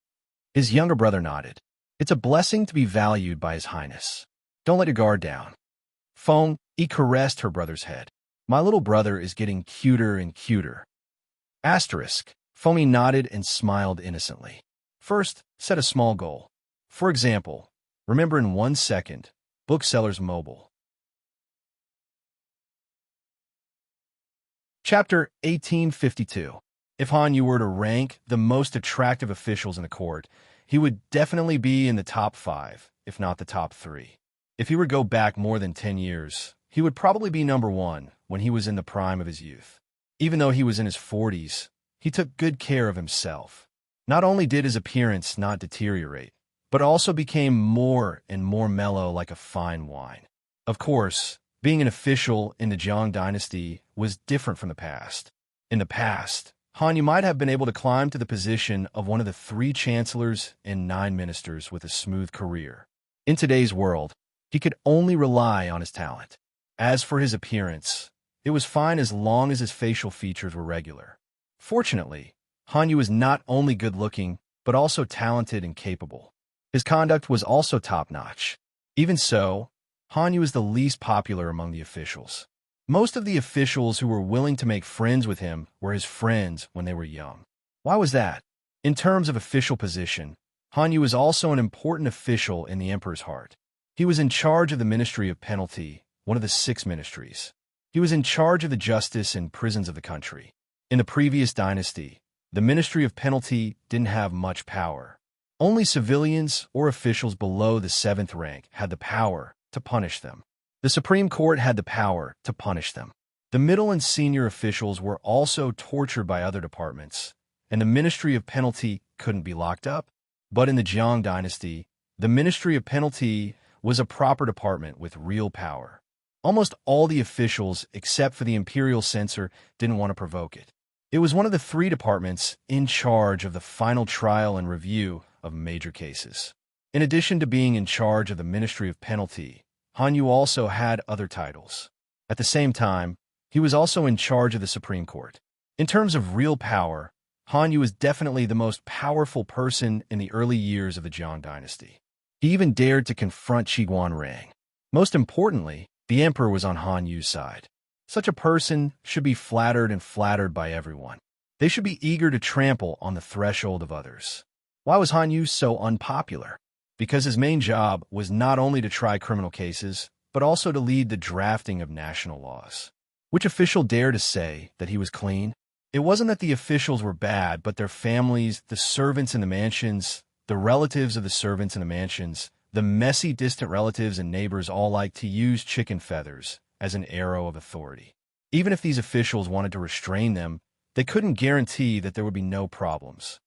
His younger brother nodded. "It's a blessing to be valued by His Highness. Don't let your guard down." Feng Yi caressed her brother's head. "My little brother is getting cuter and cuter." Asterisk. Feng Yi nodded and smiled innocently. First, set a small goal. For example, remember in 1 second, Booksellers Mobile. Chapter 1852. If Han Yu were to rank the most attractive officials in the court, he would definitely be in the top 5, if not the top 3. If he were to go back more than 10 years, he would probably be number 1 when he was in the prime of his youth. Even though he was in his 40s, he took good care of himself. Not only did his appearance not deteriorate, but also became more and more mellow like a fine wine. Of course, being an official in the Jiang dynasty was different from the past. In the past, Hanyu might have been able to climb to the position of one of the 3 chancellors and 9 ministers with a smooth career. In today's world, he could only rely on his talent. As for his appearance, it was fine as long as his facial features were regular. Fortunately, Hanyu was not only good-looking, but also talented and capable. His conduct was also top-notch. Even so, Hanyu was the least popular among the officials. Most of the officials who were willing to make friends with him were his friends when they were young. Why was that? In terms of official position, Hanyu was also an important official in the emperor's heart. He was in charge of the Ministry of Penalty, one of the 6 ministries. He was in charge of the justice and prisons of the country. In the previous dynasty, the Ministry of Penalty didn't have much power. Only civilians or officials below the 7th rank had the power to punish them. The Supreme Court had the power to punish them. The middle and senior officials were also tortured by other departments, and the Ministry of Penalty couldn't be locked up. But in the Jiang dynasty, the Ministry of Penalty was a proper department with real power. Almost all the officials, except for the imperial censor, didn't want to provoke it. It was one of the 3 departments in charge of the final trial and review of major cases. In addition to being in charge of the Ministry of Penalty, Hanyu also had other titles. At the same time, he was also in charge of the Supreme Court. In terms of real power, Hanyu was definitely the most powerful person in the early years of the Jiang dynasty. He even dared to confront Qi Guanrang. Most importantly, the emperor was on Hanyu's side. Such a person should be flattered and flattered by everyone. They should be eager to trample on the threshold of others. Why was Hanyu so unpopular? Because his main job was not only to try criminal cases, but also to lead the drafting of national laws. Which official dared to say that he was clean? It wasn't that the officials were bad, but their families, the servants in the mansions, the relatives of the servants in the mansions, the messy distant relatives and neighbors all liked to use chicken feathers as an arrow of authority. Even if these officials wanted to restrain them, they couldn't guarantee that there would be no problems.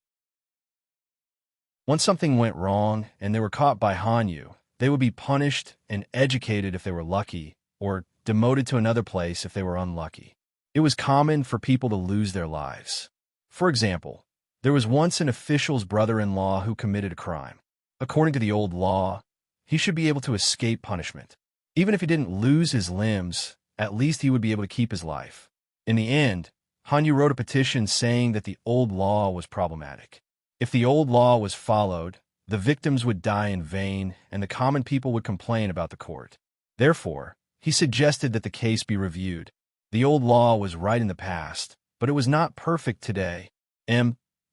Once something went wrong and they were caught by Hanyu, they would be punished and educated if they were lucky, or demoted to another place if they were unlucky. It was common for people to lose their lives. For example, there was once an official's brother-in-law who committed a crime. According to the old law, he should be able to escape punishment. Even if he didn't lose his limbs, at least he would be able to keep his life. In the end, Hanyu wrote a petition saying that the old law was problematic. If the old law was followed, the victims would die in vain and the common people would complain about the court. Therefore, he suggested that the case be reviewed. The old law was right in the past, but it was not perfect today.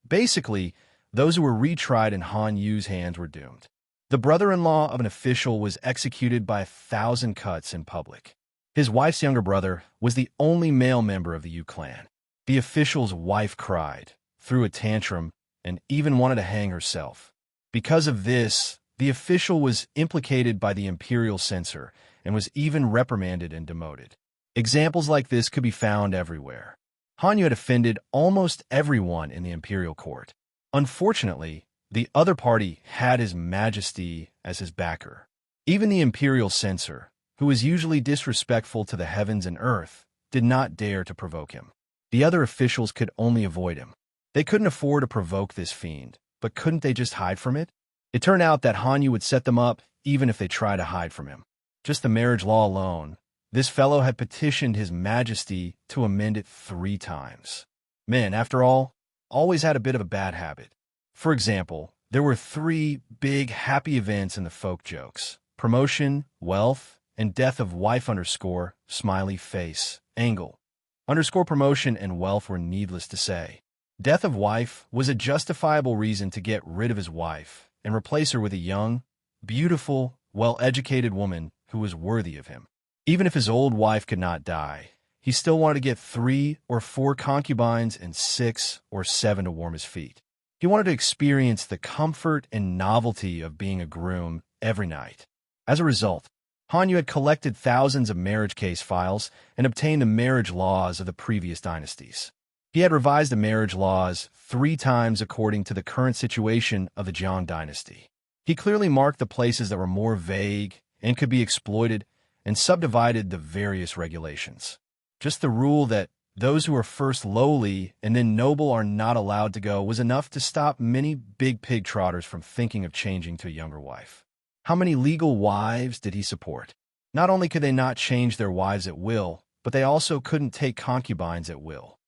Basically, those who were retried in Hanyu's hands were doomed. The brother-in-law of an official was executed by 1,000 cuts in public. His wife's younger brother was the only male member of the Yu clan. The official's wife cried, threw a tantrum, and even wanted to hang herself. Because of this, the official was implicated by the imperial censor and was even reprimanded and demoted. Examples like this could be found everywhere. Hanyu had offended almost everyone in the imperial court. Unfortunately, the other party had His Majesty as his backer. Even the imperial censor, who was usually disrespectful to the heavens and earth, did not dare to provoke him. The other officials could only avoid him. They couldn't afford to provoke this fiend, but couldn't they just hide from it? It turned out that Hanyu would set them up even if they tried to hide from him. Just the marriage law alone, this fellow had petitioned His Majesty to amend it 3 times. Men, after all, always had a bit of a bad habit. For example, there were 3 big happy events in the folk jokes: promotion, wealth, and death of wife _ smiley face, angle. Promotion and wealth were needless to say. Death of wife was a justifiable reason to get rid of his wife and replace her with a young, beautiful, well-educated woman who was worthy of him. Even if his old wife could not die, he still wanted to get 3 or 4 concubines and 6 or 7 to warm his feet. He wanted to experience the comfort and novelty of being a groom every night. As a result, Hanyu had collected thousands of marriage case files and obtained the marriage laws of the previous dynasties. He had revised the marriage laws 3 times according to the current situation of the Jiang dynasty. He clearly marked the places that were more vague and could be exploited and subdivided the various regulations. Just the rule that those who are first lowly and then noble are not allowed to go was enough to stop many big pig trotters from thinking of changing to a younger wife. How many legal wives did he support? Not only could they not change their wives at will, but they also couldn't take concubines at will.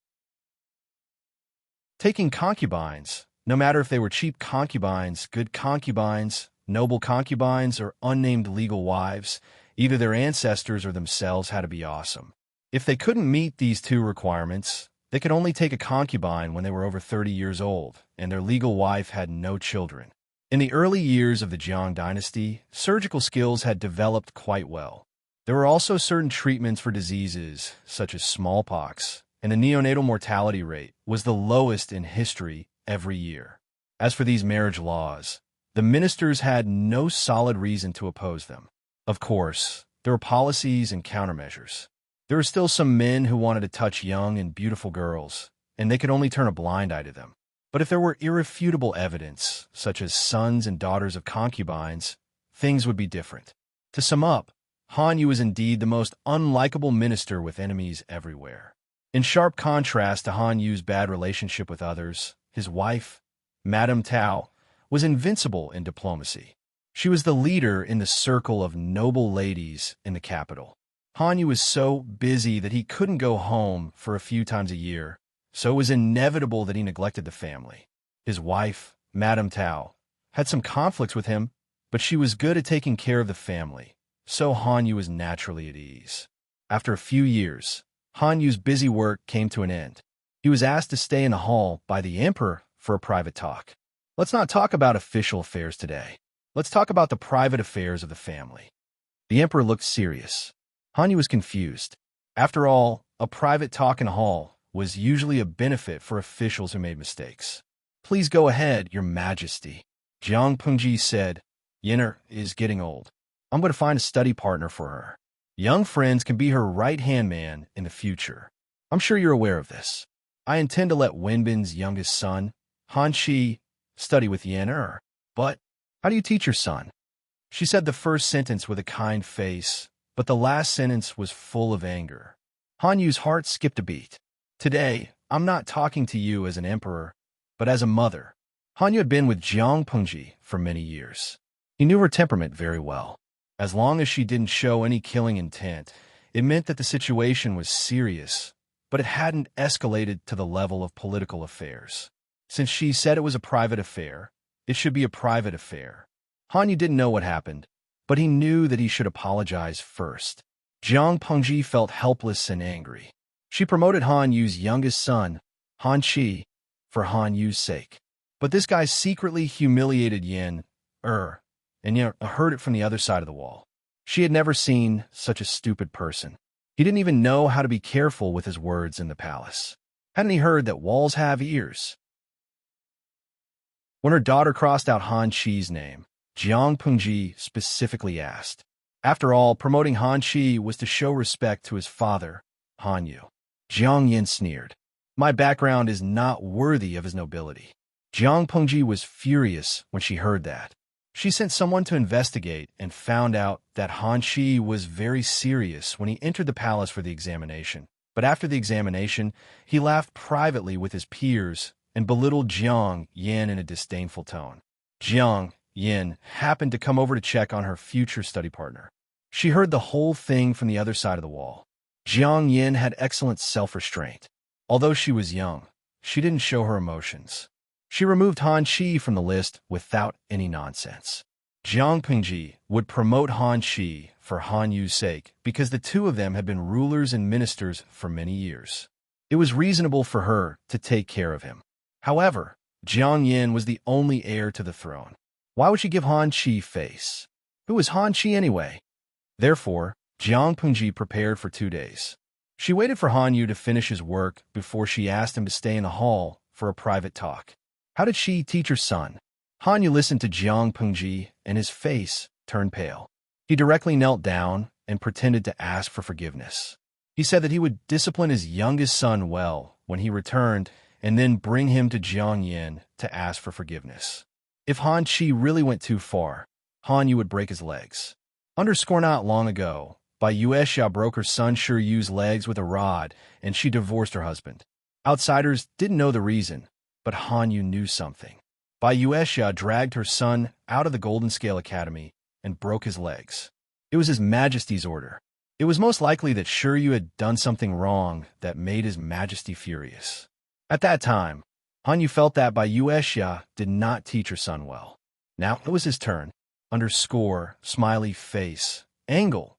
Taking concubines, no matter if they were cheap concubines, good concubines, noble concubines, or unnamed legal wives, either their ancestors or themselves had to be awesome. If they couldn't meet these two requirements, they could only take a concubine when they were over 30 years old, and their legal wife had no children. In the early years of the Jiang dynasty, surgical skills had developed quite well. There were also certain treatments for diseases, such as smallpox, and the neonatal mortality rate was the lowest in history every year. As for these marriage laws, the ministers had no solid reason to oppose them. Of course, there were policies and countermeasures. There were still some men who wanted to touch young and beautiful girls, and they could only turn a blind eye to them. But if there were irrefutable evidence, such as sons and daughters of concubines, things would be different. To sum up, Han Yu is indeed the most unlikable minister with enemies everywhere. In sharp contrast to Han Yu's bad relationship with others, his wife, Madame Tao, was invincible in diplomacy. She was the leader in the circle of noble ladies in the capital. Han Yu was so busy that he couldn't go home for a few times a year, so it was inevitable that he neglected the family. His wife, Madame Tao, had some conflicts with him, but she was good at taking care of the family, so Han Yu was naturally at ease. After a few years, Han Yu's busy work came to an end. He was asked to stay in the hall by the emperor for a private talk. Let's not talk about official affairs today. Let's talk about the private affairs of the family. The emperor looked serious. Han Yu was confused. After all, a private talk in a hall was usually a benefit for officials who made mistakes. Please go ahead, your majesty. Jiang Pengji said, Yen'er is getting old. I'm going to find a study partner for her. Young friends can be her right-hand man in the future. I'm sure you're aware of this. I intend to let Wenbin's youngest son, Han Shi, study with Yen'er. But how do you teach your son? She said the first sentence with a kind face, but the last sentence was full of anger. Han Yu's heart skipped a beat. Today, I'm not talking to you as an emperor, but as a mother. Han Yu had been with Jiang Pengji for many years. He knew her temperament very well. As long as she didn't show any killing intent, it meant that the situation was serious, but it hadn't escalated to the level of political affairs. Since she said it was a private affair, it should be a private affair. Han Yu didn't know what happened, but he knew that he should apologize first. Jiang Pengji felt helpless and angry. She promoted Han Yu's youngest son, Han Shi, for Han Yu's sake. But this guy secretly humiliated Yen'er, and Yen'er heard it from the other side of the wall. She had never seen such a stupid person. He didn't even know how to be careful with his words in the palace. Hadn't he heard that walls have ears? When her daughter crossed out Han Shi's name, Jiang Pengji specifically asked. After all, promoting Han Shi was to show respect to his father, Han Yu. Jiang Yin sneered. My background is not worthy of his nobility. Jiang Pengji was furious when she heard that. She sent someone to investigate and found out that Han Shi was very serious when he entered the palace for the examination. But after the examination, he laughed privately with his peers and belittled Jiang Yin in a disdainful tone. Jiang Yin happened to come over to check on her future study partner. She heard the whole thing from the other side of the wall. Jiang Yin had excellent self-restraint. Although she was young, she didn't show her emotions. She removed Han Shi from the list without any nonsense. Jiang Pengji would promote Han Shi for Han Yu's sake because the two of them had been rulers and ministers for many years. It was reasonable for her to take care of him. However, Jiang Yin was the only heir to the throne. Why would she give Han Shi face? Who was Han Shi anyway? Therefore, Jiang Pengji prepared for 2 days. She waited for Han Yu to finish his work before she asked him to stay in the hall for a private talk. How did she teach her son? Han Yu listened to Jiang Pengji, and his face turned pale. He directly knelt down and pretended to ask for forgiveness. He said that he would discipline his youngest son well when he returned and then bring him to Jiang Yin to ask for forgiveness. If Han Chi really went too far, Han Yu would break his legs. Underscore not long ago, Bai Yuexia broke her son Shi Yu's legs with a rod, and she divorced her husband. Outsiders didn't know the reason, but Han Yu knew something. Bai Yuexia dragged her son out of the Golden Scale Academy and broke his legs. It was His Majesty's order. It was most likely that Shi Yu had done something wrong that made His Majesty furious. At that time, Han Yu felt that Bai Yuexia did not teach her son well. Now it was his turn. Underscore, smiley face. Angle.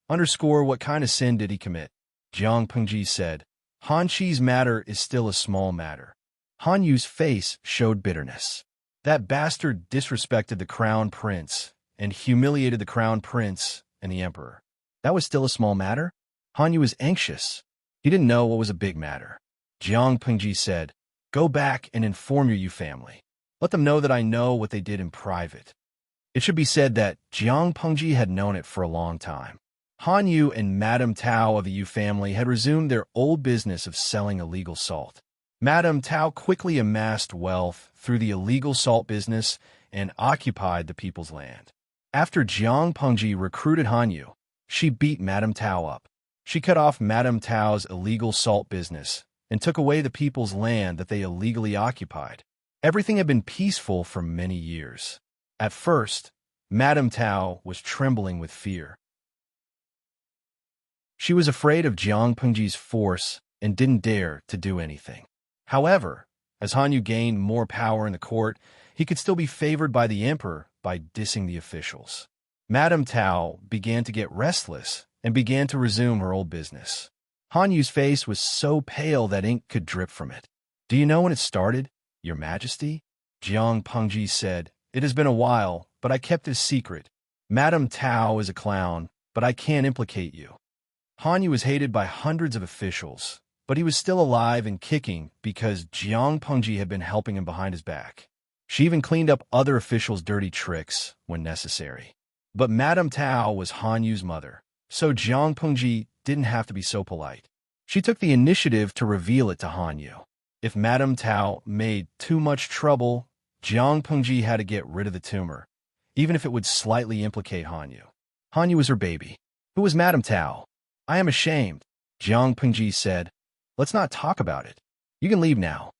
Underscore, what kind of sin did he commit? Jiang Pengji said, Han Chi's matter is still a small matter. Han Yu's face showed bitterness. That bastard disrespected the crown prince and humiliated the crown prince and the emperor. That was still a small matter? Han Yu was anxious. He didn't know what was a big matter. Jiang Pengji said, go back and inform your Yu family. Let them know that I know what they did in private. It should be said that Jiang Pengji had known it for a long time. Han Yu and Madame Tao of the Yu family had resumed their old business of selling illegal salt. Madame Tao quickly amassed wealth through the illegal salt business and occupied the people's land. After Jiang Pengji recruited Han Yu, she beat Madame Tao up. She cut off Madame Tao's illegal salt business and took away the people's land that they illegally occupied. Everything had been peaceful for many years. At first, Madame Tao was trembling with fear. She was afraid of Jiang Pengji's force and didn't dare to do anything. However, as Han Yu gained more power in the court, he could still be favored by the emperor by dissing the officials. Madame Tao began to get restless and began to resume her old business. Han Yu's face was so pale that ink could drip from it. Do you know when it started, Your Majesty? Jiang Pengji said, it has been a while, but I kept it a secret. Madame Tao is a clown, but I can't implicate you. Han Yu was hated by hundreds of officials, but he was still alive and kicking because Jiang Pengji had been helping him behind his back. She even cleaned up other officials' dirty tricks when necessary. But Madame Tao was Han Yu's mother, so Jiang Pengji didn't have to be so polite. She took the initiative to reveal it to Han Yu. If Madame Tao made too much trouble, Jiang Pengji had to get rid of the tumor, even if it would slightly implicate Han Yu. Han Yu was her baby. Who was Madame Tao? I am ashamed, Jiang Pengji said. Let's not talk about it. You can leave now.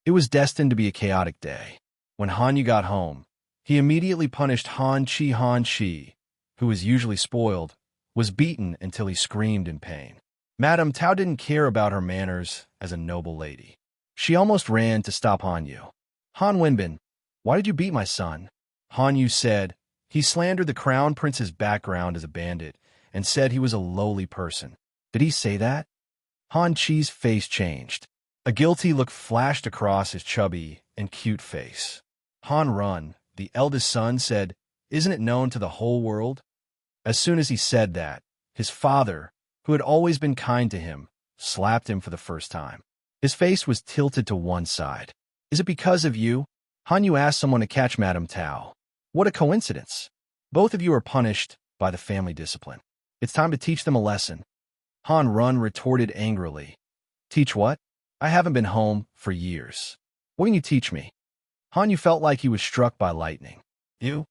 It was destined to be a chaotic day. When Han Yu got home, he immediately punished Han Chi, who was usually spoiled, was beaten until he screamed in pain. Madame Tao didn't care about her manners as a noble lady. She almost ran to stop Han Yu. Han Wenbin, why did you beat my son? Han Yu said. He slandered the crown prince's background as a bandit and said he was a lowly person. Did he say that? Han Chi's face changed. A guilty look flashed across his chubby and cute face. Han Run, the eldest son, said, isn't it known to the whole world? As soon as he said that, his father, who had always been kind to him, slapped him for the first time. His face was tilted to one side. Is it because of you? Han Yu asked someone to catch Madame Tao. What a coincidence. Both of you are punished by the family discipline. It's time to teach them a lesson. Han Run retorted angrily. Teach what? I haven't been home for years. What can you teach me? Han Yu felt like he was struck by lightning. You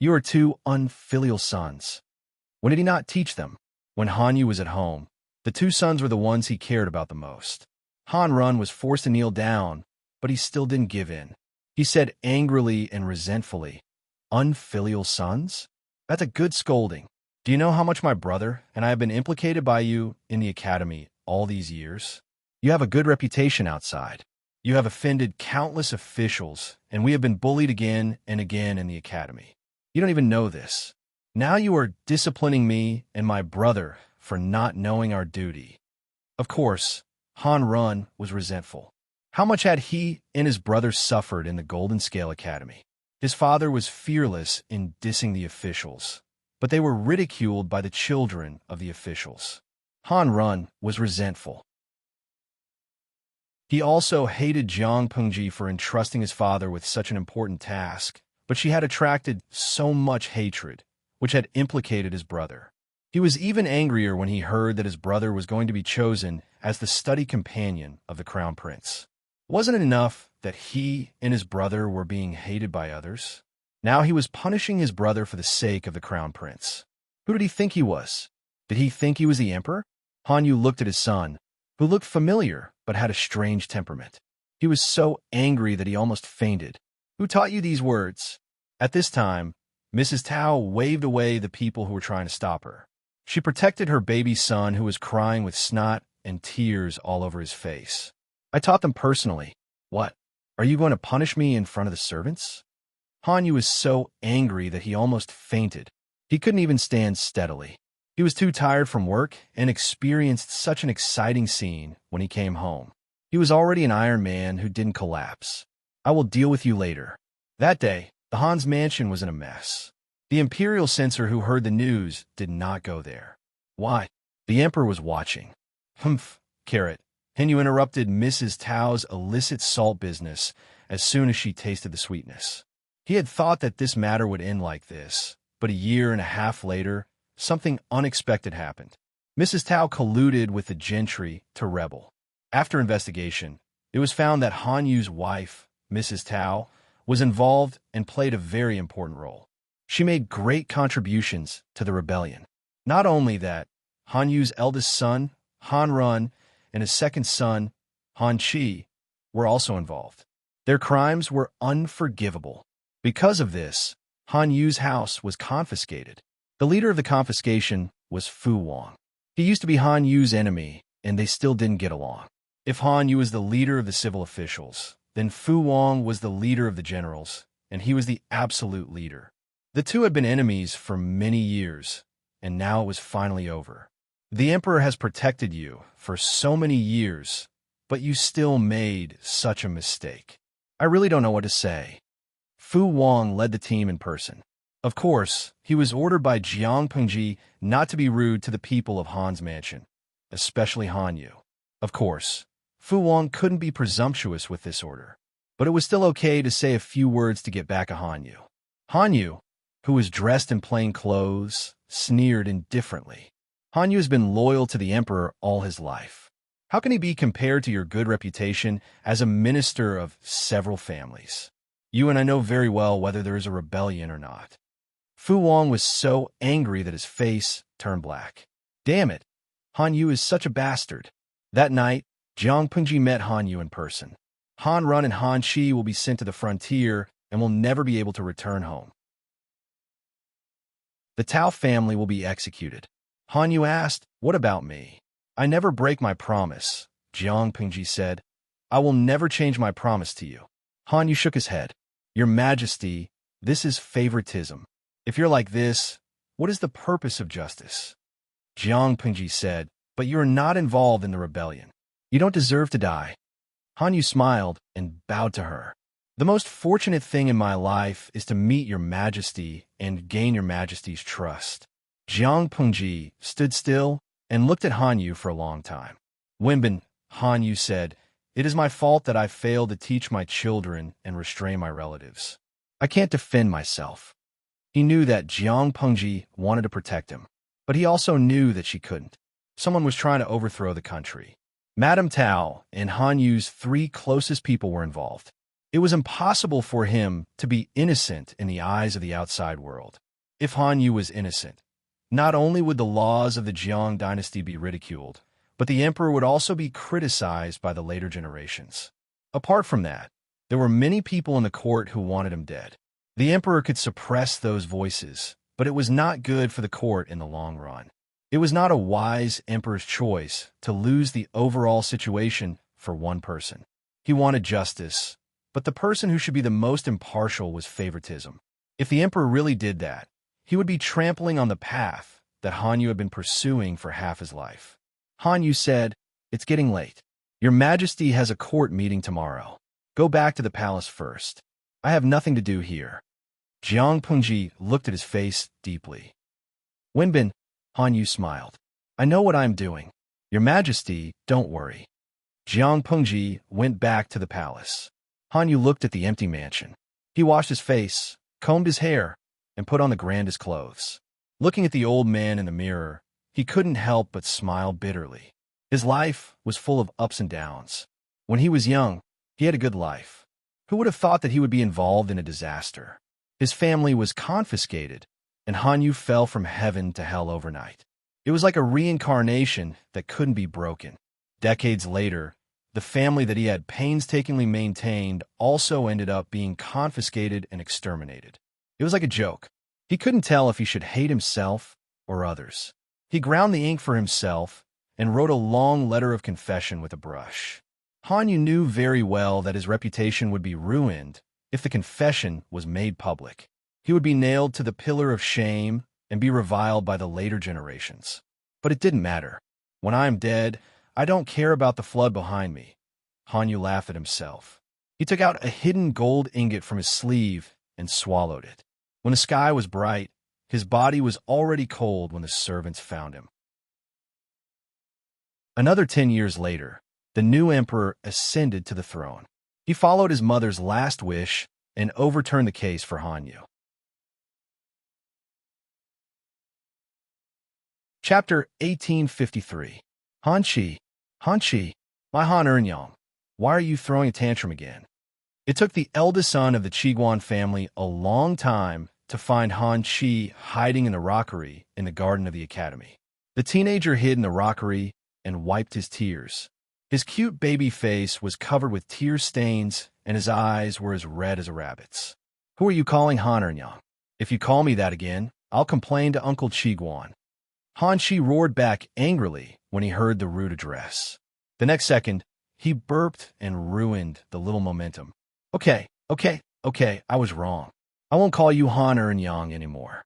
are two unfilial sons. When did he not teach them? When Han Yu was at home, the two sons were the ones he cared about the most. Han Run was forced to kneel down, but he still didn't give in. He said angrily and resentfully, unfilial sons? That's a good scolding. Do you know how much my brother and I have been implicated by you in the academy all these years? You have a good reputation outside. You have offended countless officials, and we have been bullied again and again in the academy. You don't even know this. Now you are disciplining me and my brother for not knowing our duty. Of course, Han Run was resentful. How much had he and his brother suffered in the Golden Scale Academy? His father was fearless in dissing the officials, but they were ridiculed by the children of the officials. Han Run was resentful. He also hated Jiang Pengji for entrusting his father with such an important task, but she had attracted so much hatred, which had implicated his brother. He was even angrier when he heard that his brother was going to be chosen as the study companion of the crown prince. Wasn't it enough that he and his brother were being hated by others? Now he was punishing his brother for the sake of the crown prince. Who did he think he was? Did he think he was the emperor? Han Yu looked at his son, who looked familiar but had a strange temperament. He was so angry that he almost fainted. Who taught you these words? At this time, Mrs. Tao waved away the people who were trying to stop her. She protected her baby son, who was crying with snot and tears all over his face. I taught them personally. What? Are you going to punish me in front of the servants? Han Yu was so angry that he almost fainted. He couldn't even stand steadily. He was too tired from work and experienced such an exciting scene when he came home. He was already an Iron Man who didn't collapse. I will deal with you later. That day, the Han's mansion was in a mess. The imperial censor who heard the news did not go there. Why? The emperor was watching. Humph, carrot. Han Yu interrupted Mrs. Tao's illicit salt business as soon as she tasted the sweetness. He had thought that this matter would end like this, but a year and a half later, something unexpected happened. Mrs. Tao colluded with the gentry to rebel. After investigation, it was found that Han Yu's wife, Mrs. Tao, was involved and played a very important role. She made great contributions to the rebellion. Not only that, Han Yu's eldest son, Han Run, and his second son, Han Chi, were also involved. Their crimes were unforgivable. Because of this, Han Yu's house was confiscated. The leader of the confiscation was Fu Wang. He used to be Han Yu's enemy, and they still didn't get along. If Han Yu was the leader of the civil officials, then Fu Wang was the leader of the generals, and he was the absolute leader. The two had been enemies for many years, and now it was finally over. The emperor has protected you for so many years, but you still made such a mistake. I really don't know what to say. Fu Wang led the team in person. Of course, he was ordered by Jiang Pengji not to be rude to the people of Han's mansion, especially Han Yu. Of course, Fu Wang couldn't be presumptuous with this order, but it was still okay to say a few words to get back at Han Yu. Han Yu, who was dressed in plain clothes, sneered indifferently. Han Yu has been loyal to the emperor all his life. How can he be compared to your good reputation as a minister of several families? You and I know very well whether there is a rebellion or not. Fu Wang was so angry that his face turned black. Damn it! Han Yu is such a bastard. That night, Jiang Pengji met Han Yu in person. Han Run and Han Chi will be sent to the frontier and will never be able to return home. The Tao family will be executed. Han Yu asked, "What about me?" "I never break my promise," Jiang Pengji said. "I will never change my promise to you." Han Yu shook his head. "Your Majesty, this is favoritism. If you're like this, what is the purpose of justice?" Jiang Pengji said, "But you are not involved in the rebellion. You don't deserve to die." Han Yu smiled and bowed to her. "The most fortunate thing in my life is to meet your Majesty and gain your Majesty's trust." Jiang Pengji stood still and looked at Han Yu for a long time. "Wenbin," Han Yu said, "it is my fault that I failed to teach my children and restrain my relatives. I can't defend myself." He knew that Jiang Pengji wanted to protect him, but he also knew that she couldn't. Someone was trying to overthrow the country. Madame Tao and Han Yu's three closest people were involved. It was impossible for him to be innocent in the eyes of the outside world. If Han Yu was innocent, not only would the laws of the Jiang dynasty be ridiculed, but the emperor would also be criticized by the later generations. Apart from that, there were many people in the court who wanted him dead. The emperor could suppress those voices, but it was not good for the court in the long run. It was not a wise emperor's choice to lose the overall situation for one person. He wanted justice, but the person who should be the most impartial was favoritism. If the emperor really did that, he would be trampling on the path that Han Yu had been pursuing for half his life. Han Yu said, "It's getting late. Your Majesty has a court meeting tomorrow. Go back to the palace first. I have nothing to do here." Jiang Pengji looked at his face deeply. "Wenbin," Han Yu smiled. "I know what I am doing. Your Majesty, don't worry." Jiang Pengji went back to the palace. Han Yu looked at the empty mansion. He washed his face, combed his hair, and put on the grandest clothes. Looking at the old man in the mirror, he couldn't help but smile bitterly. His life was full of ups and downs. When he was young, He had a good life. Who would have thought that he would be involved in a disaster? His family was confiscated, and Hanyu fell from heaven to hell overnight. It was like a reincarnation that couldn't be broken. Decades later, the family that he had painstakingly maintained also ended up being confiscated and exterminated. It was like a joke. He couldn't tell if he should hate himself or others. He ground the ink for himself and wrote a long letter of confession with a brush. Hanyu knew very well that his reputation would be ruined if the confession was made public. He would be nailed to the pillar of shame and be reviled by the later generations. But it didn't matter. When I am dead, I don't care about the flood behind me. Hanyu laughed at himself. He took out a hidden gold ingot from his sleeve and swallowed it. When the sky was bright, his body was already cold when the servants found him. Another 10 years later, the new emperor ascended to the throne. He followed his mother's last wish and overturned the case for Hanyu. Chapter 1853. Han Shi, my Han Earnyang, why are you throwing a tantrum again? It took the eldest son of the Qiguan family a long time to find Han Shi hiding in the rockery in the garden of the academy. The teenager hid in the rockery and wiped his tears. His cute baby face was covered with tear stains, and his eyes were as red as a rabbit's. Who are you calling Han Earnyang? If you call me that again, I'll complain to Uncle Qiguan. Han Shi roared back angrily when he heard the rude address. The next second, he burped and ruined the little momentum. Okay, I was wrong. I won't call you Han Earnyang anymore.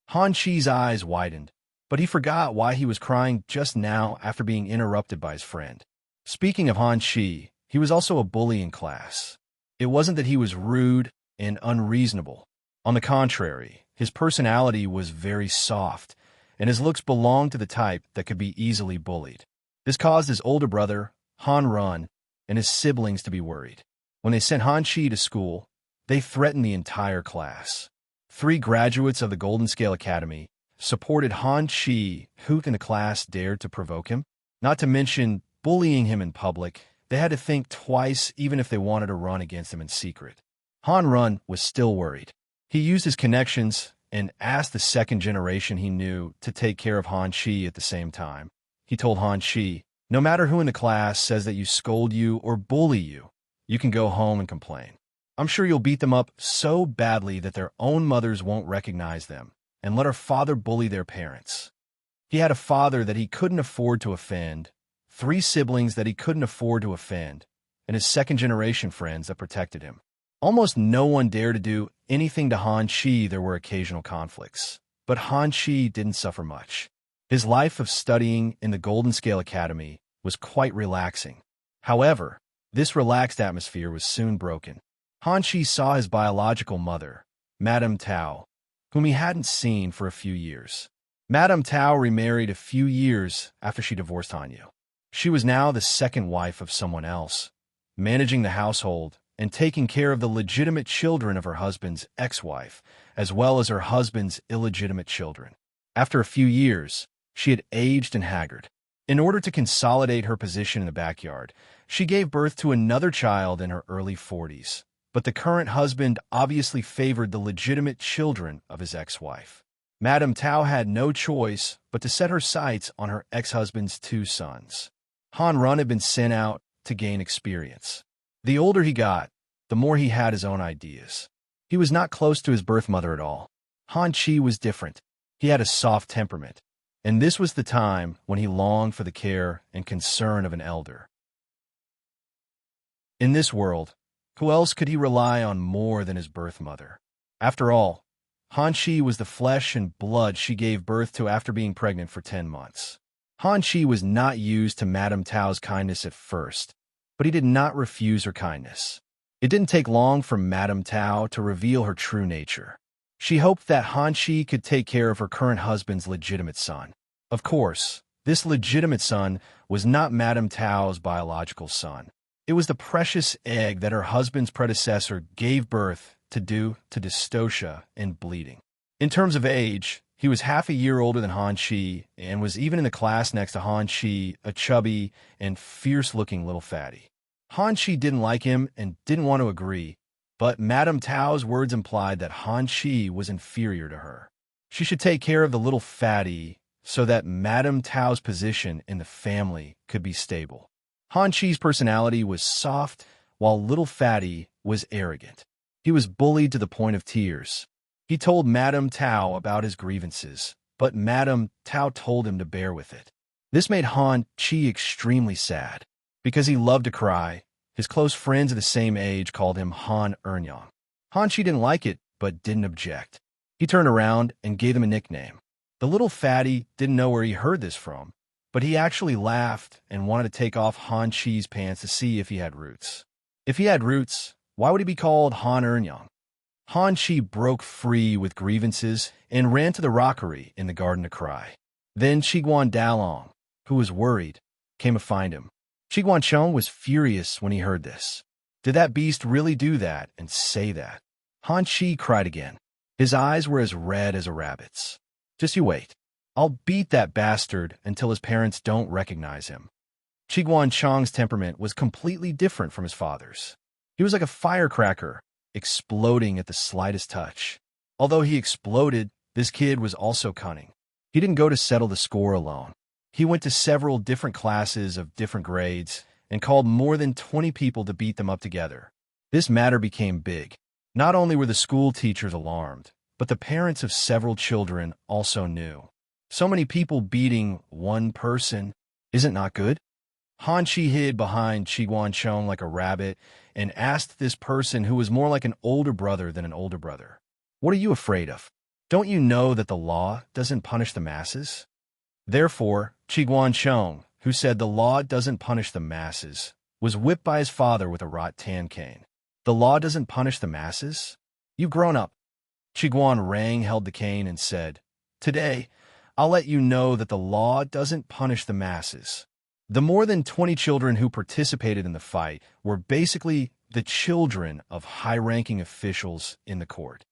Han Shi's eyes widened, but he forgot why he was crying just now after being interrupted by his friend. Speaking of Han Shi, he was also a bully in class. It wasn't that he was rude and unreasonable. On the contrary, his personality was very soft, and his looks belonged to the type that could be easily bullied. This caused his older brother, Han Run, and his siblings to be worried. When they sent Han Shi to school, they threatened the entire class. 3 graduates of the Golden Scale Academy supported Han Shi. Who in the class dared to provoke him? Not to mention bullying him in public, they had to think twice even if they wanted to run against him in secret. Han Run was still worried. He used his connections and asked the second generation he knew to take care of Han Shi at the same time. He told Han Shi, no matter who in the class says that you scold you or bully you, you can go home and complain. I'm sure you'll beat them up so badly that their own mothers won't recognize them, and let our father bully their parents. He had a father that he couldn't afford to offend, 3 siblings that he couldn't afford to offend, and his second-generation friends that protected him. Almost no one dared to do anything to Han Shi. There were occasional conflicts, but Han Shi didn't suffer much. His life of studying in the Golden Scale Academy was quite relaxing. However, this relaxed atmosphere was soon broken. Han Shi saw his biological mother, Madame Tao, whom he hadn't seen for a few years. Madame Tao remarried a few years after she divorced Hanyu. She was now the second wife of someone else, managing the household and taking care of the legitimate children of her husband's ex-wife, as well as her husband's illegitimate children. After a few years, she had aged and haggard. In order to consolidate her position in the backyard, she gave birth to another child in her early 40s. But the current husband obviously favored the legitimate children of his ex-wife. Madame Tao had no choice but to set her sights on her ex-husband's 2 sons. Han Run had been sent out to gain experience. The older he got, the more he had his own ideas. He was not close to his birth mother at all. Han Shi was different. He had a soft temperament, and this was the time when he longed for the care and concern of an elder. In this world, who else could he rely on more than his birth mother? After all, Han Shi was the flesh and blood she gave birth to after being pregnant for 10 months. Han Shi was not used to Madame Tao's kindness at first, but he did not refuse her kindness. It didn't take long for Madame Tao to reveal her true nature. She hoped that Han Shi could take care of her current husband's legitimate son. Of course, this legitimate son was not Madame Tao's biological son. It was the precious egg that her husband's predecessor gave birth to due to dystocia and bleeding. In terms of age, he was half a year older than Han Shi and was even in the class next to Han Shi, a chubby and fierce-looking little fatty. Han Chi didn't like him and didn't want to agree, but Madame Tao's words implied that Han Chi was inferior to her. She should take care of the little fatty so that Madame Tao's position in the family could be stable. Han Chi's personality was soft, while little fatty was arrogant. He was bullied to the point of tears. He told Madame Tao about his grievances, but Madame Tao told him to bear with it. This made Han Chi extremely sad. Because he loved to cry, his close friends of the same age called him Han Ernyang. Han Chi didn't like it, but didn't object. He turned around and gave him a nickname. The little fatty didn't know where he heard this from, but he actually laughed and wanted to take off Han Chi's pants to see if he had roots. If he had roots, why would he be called Han Ernyang? Han Chi broke free with grievances and ran to the rockery in the garden to cry. Then Chiguan Dalong, who was worried, came to find him. Chiguan Chong was furious when he heard this. Did that beast really do that and say that? Han Chi cried again. His eyes were as red as a rabbit's. Just you wait. I'll beat that bastard until his parents don't recognize him. Chiguan Chong's temperament was completely different from his father's. He was like a firecracker, exploding at the slightest touch. Although he exploded, this kid was also cunning. He didn't go to settle the score alone. He went to several different classes of different grades and called more than 20 people to beat them up together. This matter became big. Not only were the school teachers alarmed, but the parents of several children also knew. So many people beating one person isn't not good. Han Chi hid behind Chiguan Chong like a rabbit and asked this person who was more like an older brother than an older brother, "What are you afraid of? Don't you know that the law doesn't punish the masses?" Therefore, Chiguan Chong, who said the law doesn't punish the masses, was whipped by his father with a rattan cane. The law doesn't punish the masses? You've grown up. Chiguan Rang held the cane and said, "Today, I'll let you know that the law doesn't punish the masses." The more than 20 children who participated in the fight were basically the children of high-ranking officials in the court.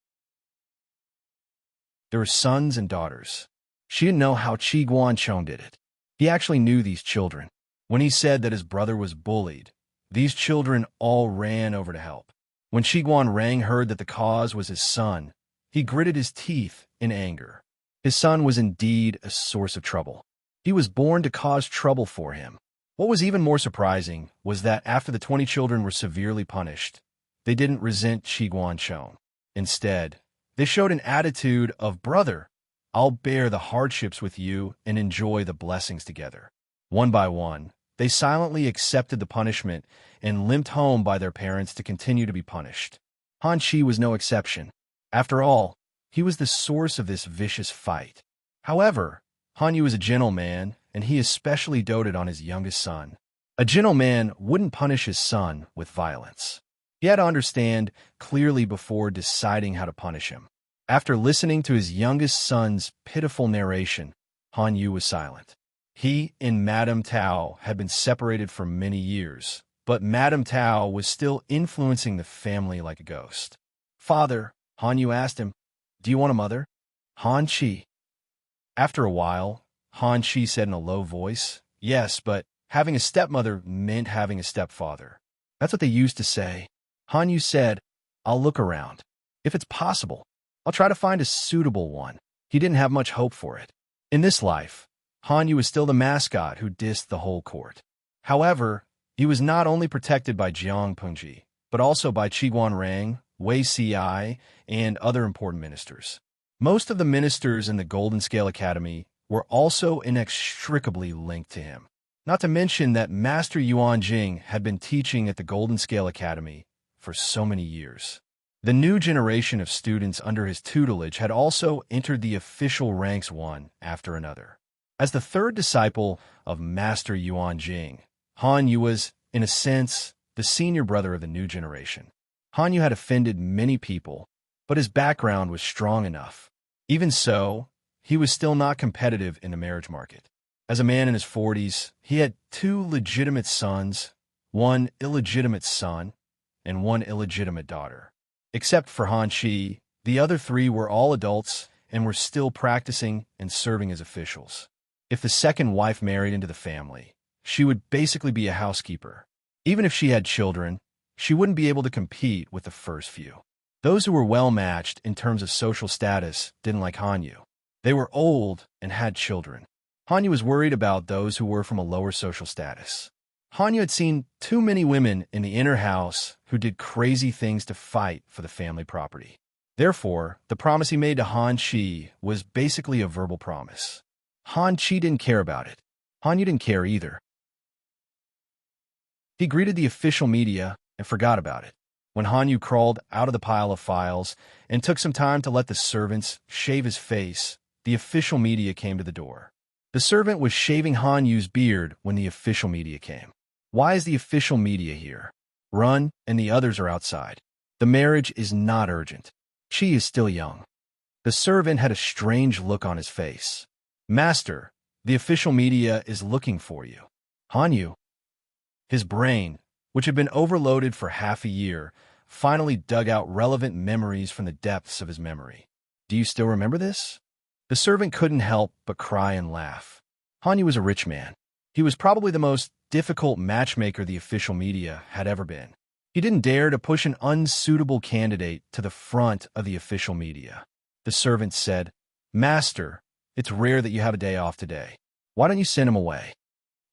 There were sons and daughters. She didn't know how Chiguan Chong did it. He actually knew these children. When he said that his brother was bullied, these children all ran over to help. When Chiguan Rang heard that the cause was his son, he gritted his teeth in anger. His son was indeed a source of trouble. He was born to cause trouble for him. What was even more surprising was that after the 20 children were severely punished, they didn't resent Chiguan Chong. Instead, they showed an attitude of, "Brother, I'll bear the hardships with you and enjoy the blessings together." One by one, they silently accepted the punishment and limped home by their parents to continue to be punished. Han Chi was no exception. After all, he was the source of this vicious fight. However, Han Yu was a gentleman, and he especially doted on his youngest son. A gentleman wouldn't punish his son with violence. He had to understand clearly before deciding how to punish him. After listening to his youngest son's pitiful narration, Han Yu was silent. He and Madame Tao had been separated for many years, but Madame Tao was still influencing the family like a ghost. "Father," Han Yu asked him, "do you want a mother?" Han Chi. After a while, Han Chi said in a low voice, "Yes, but having a stepmother meant having a stepfather. That's what they used to say." Han Yu said, "I'll look around. If it's possible, I'll try to find a suitable one." He didn't have much hope for it. In this life, Han Yu was still the mascot who dissed the whole court. However, he was not only protected by Jiang Pengji, but also by Chiguan Rang, Wei Si, and other important ministers. Most of the ministers in the Golden Scale Academy were also inextricably linked to him. Not to mention that Master Yuan Jing had been teaching at the Golden Scale Academy for so many years. The new generation of students under his tutelage had also entered the official ranks one after another. As the third disciple of Master Yuan Jing, Han Yu was, in a sense, the senior brother of the new generation. Han Yu had offended many people, but his background was strong enough. Even so, he was still not competitive in the marriage market. As a man in his 40s, he had 2 legitimate sons, 1 illegitimate son, and 1 illegitimate daughter. Except for Han Chi, the other 3 were all adults and were still practicing and serving as officials. If the second wife married into the family, she would basically be a housekeeper. Even if she had children, she wouldn't be able to compete with the first few. Those who were well-matched in terms of social status didn't like Hanyu. They were old and had children. Hanyu was worried about those who were from a lower social status. Hanyu had seen too many women in the inner house who did crazy things to fight for the family property. Therefore, the promise he made to Han Chi was basically a verbal promise. Han Chi didn't care about it. Hanyu didn't care either. He greeted the official media and forgot about it. When Hanyu crawled out of the pile of files and took some time to let the servants shave his face, the official media came to the door. The servant was shaving Hanyu's beard when the official media came. Why is the official media here? Run, and the others are outside. The marriage is not urgent. She is still young. The servant had a strange look on his face. Master, the official media is looking for you. Hanyu. His brain, which had been overloaded for half a year, finally dug out relevant memories from the depths of his memory. Do you still remember this? The servant couldn't help but cry and laugh. Hanyu was a rich man. He was probably the most difficult matchmaker the official media had ever been. He didn't dare to push an unsuitable candidate to the front of the official media. The servant said, Master, it's rare that you have a day off today. Why don't you send him away?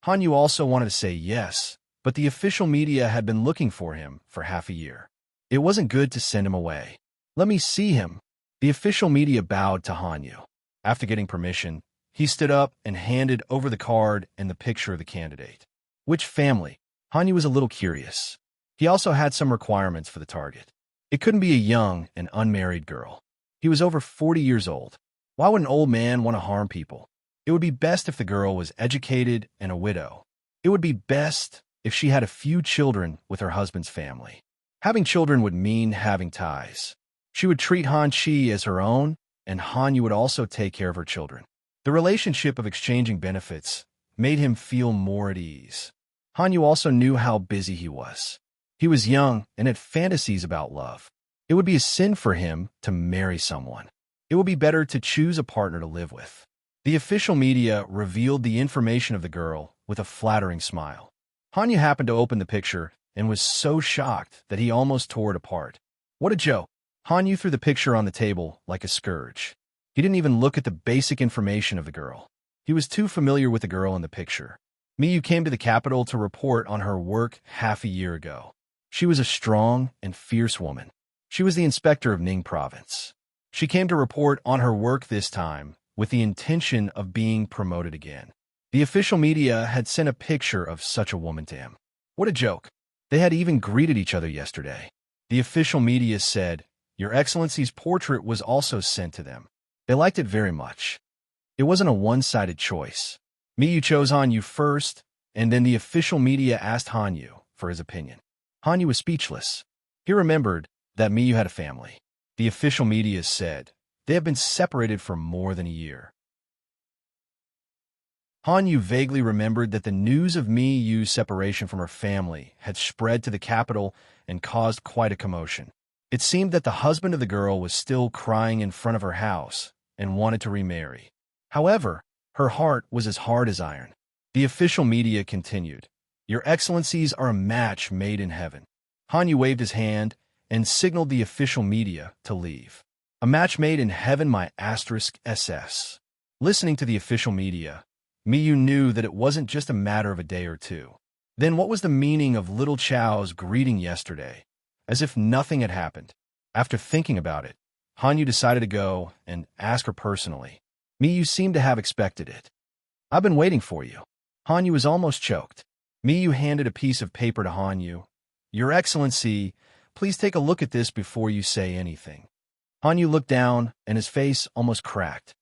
Hanyu also wanted to say yes, but the official media had been looking for him for half a year. It wasn't good to send him away. Let me see him. The official media bowed to Hanyu. After getting permission, he stood up and handed over the card and the picture of the candidate. Which family? Hanyu was a little curious. He also had some requirements for the target. It couldn't be a young and unmarried girl. He was over 40 years old. Why would an old man want to harm people? It would be best if the girl was educated and a widow. It would be best if she had a few children with her husband's family. Having children would mean having ties. She would treat Han Chi as her own, and Hanyu would also take care of her children. The relationship of exchanging benefits made him feel more at ease. Hanyu also knew how busy he was. He was young and had fantasies about love. It would be a sin for him to marry someone. It would be better to choose a partner to live with. The official media revealed the information of the girl with a flattering smile. Hanyu happened to open the picture and was so shocked that he almost tore it apart. What a joke! Hanyu threw the picture on the table like a scourge. He didn't even look at the basic information of the girl. He was too familiar with the girl in the picture. Miyu came to the capital to report on her work half a year ago. She was a strong and fierce woman. She was the inspector of Ning province. She came to report on her work this time with the intention of being promoted again. The official media had sent a picture of such a woman to him. What a joke. They had even greeted each other yesterday. The official media said, Your Excellency's portrait was also sent to them. They liked it very much. It wasn't a one-sided choice. Miyu chose Hanyu first, and then the official media asked Hanyu for his opinion. Hanyu was speechless. He remembered that Miyu had a family. The official media said, They have been separated for more than a year. Hanyu vaguely remembered that the news of Miyu's separation from her family had spread to the capital and caused quite a commotion. It seemed that the husband of the girl was still crying in front of her house and wanted to remarry. However, her heart was as hard as iron. The official media continued, Your Excellencies are a match made in heaven. Hanyu waved his hand and signaled the official media to leave. A match made in heaven, my *SS. Listening to the official media, Miyu knew that it wasn't just a matter of a day or two. Then what was the meaning of little Chao's greeting yesterday? As if nothing had happened. After thinking about it, Hanyu decided to go and ask her personally. Miyu seemed to have expected it. I've been waiting for you. Hanyu was almost choked. Miyu handed a piece of paper to Hanyu. Your Excellency, please take a look at this before you say anything. Hanyu looked down, and his face almost cracked.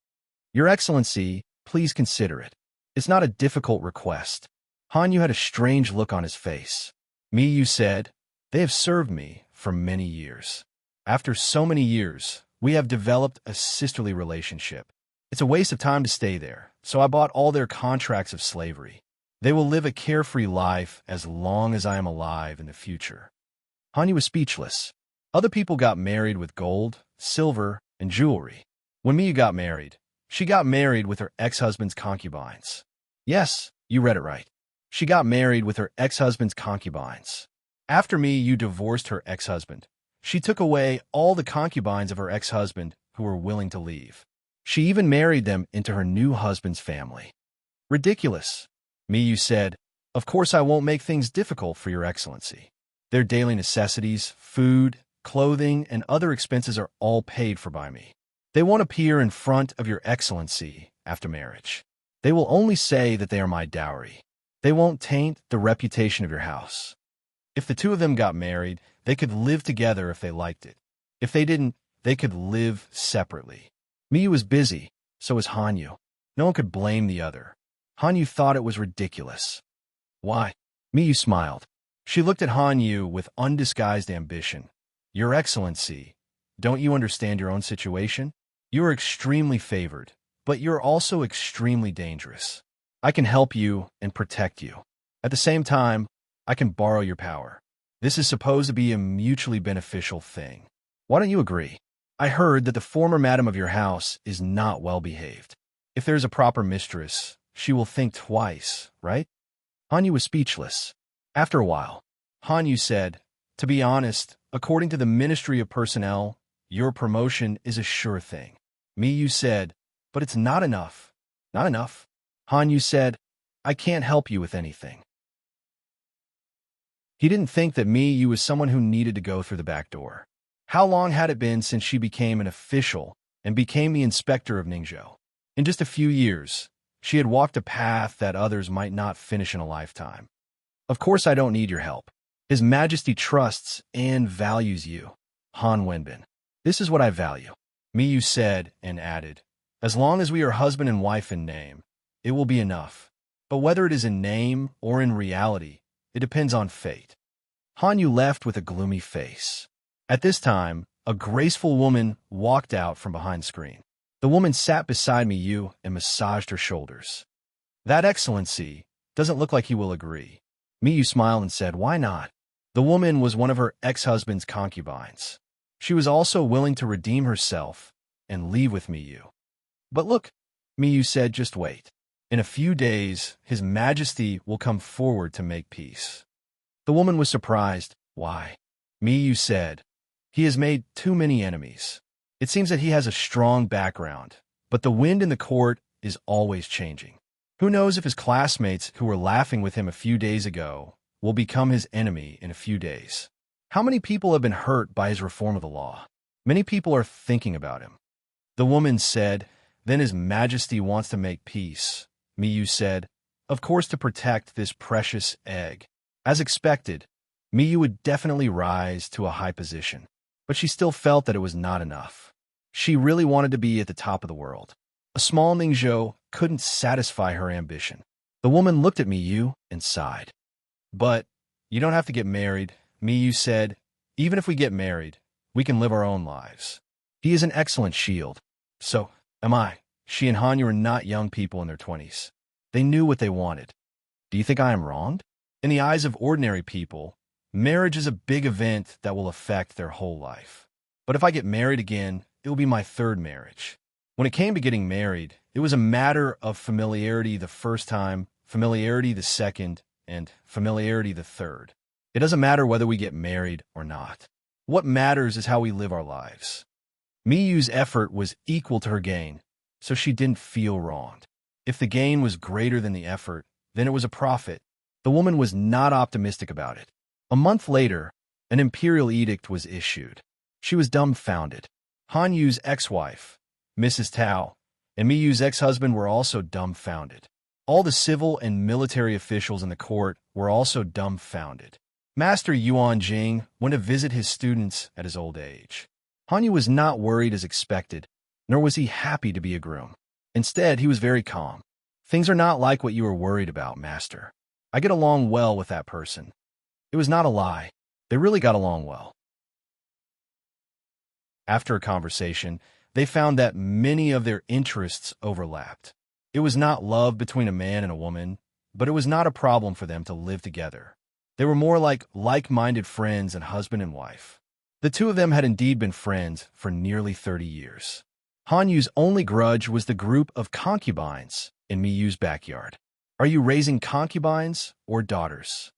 Your Excellency, please consider it. It's not a difficult request. Hanyu had a strange look on his face. Miyu said, They have served me for many years. After so many years, we have developed a sisterly relationship. It's a waste of time to stay there, so I bought all their contracts of slavery. They will live a carefree life as long as I am alive in the future. Hanyu was speechless. Other people got married with gold, silver, and jewelry. When Miyu got married, she got married with her ex-husband's concubines. Yes, you read it right. She got married with her ex-husband's concubines. After Miyu divorced her ex-husband, she took away all the concubines of her ex-husband who were willing to leave. She even married them into her new husband's family. Ridiculous, Miyu said. Of course I won't make things difficult for your excellency. Their daily necessities, food, clothing, and other expenses are all paid for by me. They won't appear in front of your excellency after marriage. They will only say that they are my dowry. They won't taint the reputation of your house. If the two of them got married, they could live together if they liked it. If they didn't, they could live separately. Miyu was busy, so was Hanyu. No one could blame the other. Hanyu thought it was ridiculous. Why? Miyu smiled. She looked at Hanyu with undisguised ambition. Your Excellency, don't you understand your own situation? You are extremely favored, but you're also extremely dangerous. I can help you and protect you. At the same time, I can borrow your power. This is supposed to be a mutually beneficial thing. Why don't you agree? I heard that the former madam of your house is not well behaved. If there's a proper mistress, she will think twice, right? Hanyu was speechless. After a while, Hanyu said, to be honest, according to the Ministry of Personnel, your promotion is a sure thing. Miyu said, but it's not enough. Not enough. Hanyu said, I can't help you with anything. He didn't think that Miyu was someone who needed to go through the back door. How long had it been since she became an official and became the inspector of Ningzhou? In just a few years, she had walked a path that others might not finish in a lifetime. Of course I don't need your help. His Majesty trusts and values you, Han Wenbin. This is what I value. Miyu said and added, as long as we are husband and wife in name, it will be enough. But whether it is in name or in reality, it depends on fate. Hanyu left with a gloomy face. At this time, a graceful woman walked out from behind the screen. The woman sat beside Miyu and massaged her shoulders. That Excellency doesn't look like he will agree. Miyu smiled and said, why not? The woman was one of her ex-husband's concubines. She was also willing to redeem herself and leave with Miyu. But look, Miyu said, just wait. In a few days, His Majesty will come forward to make peace. The woman was surprised. Why? Miyu said, he has made too many enemies. It seems that he has a strong background, but the wind in the court is always changing. Who knows if his classmates who were laughing with him a few days ago will become his enemy in a few days. How many people have been hurt by his reform of the law? Many people are thinking about him. The woman said, then His Majesty wants to make peace. Miyu said, of course to protect this precious egg. As expected, Miyu would definitely rise to a high position, but she still felt that it was not enough. She really wanted to be at the top of the world. A small Ningzhou couldn't satisfy her ambition. The woman looked at Miyu and sighed. But you don't have to get married, Miyu said. Even if we get married, we can live our own lives. He is an excellent shield. So am I. She and Hanyu are not young people in their 20s. They knew what they wanted. Do you think I am wronged? In the eyes of ordinary people, marriage is a big event that will affect their whole life. But if I get married again, it will be my third marriage. When it came to getting married, it was a matter of familiarity the first time, familiarity the second, and familiarity the third. It doesn't matter whether we get married or not. What matters is how we live our lives. Miyu's effort was equal to her gain, so she didn't feel wronged. If the gain was greater than the effort, then it was a profit. The woman was not optimistic about it. A month later, an imperial edict was issued. She was dumbfounded. Hanyu's ex-wife, Mrs. Tao, and Miyu's ex-husband were also dumbfounded. All the civil and military officials in the court were also dumbfounded. Master Yuan Jing went to visit his students at his old age. Hanyu was not worried as expected, nor was he happy to be a groom. Instead, he was very calm. Things are not like what you were worried about, Master. I get along well with that person. It was not a lie. They really got along well. After a conversation, they found that many of their interests overlapped. It was not love between a man and a woman, but it was not a problem for them to live together. They were more like like-minded friends and husband and wife. The two of them had indeed been friends for nearly 30 years. Hanyu's only grudge was the group of concubines in Miyu's backyard. Are you raising concubines or daughters?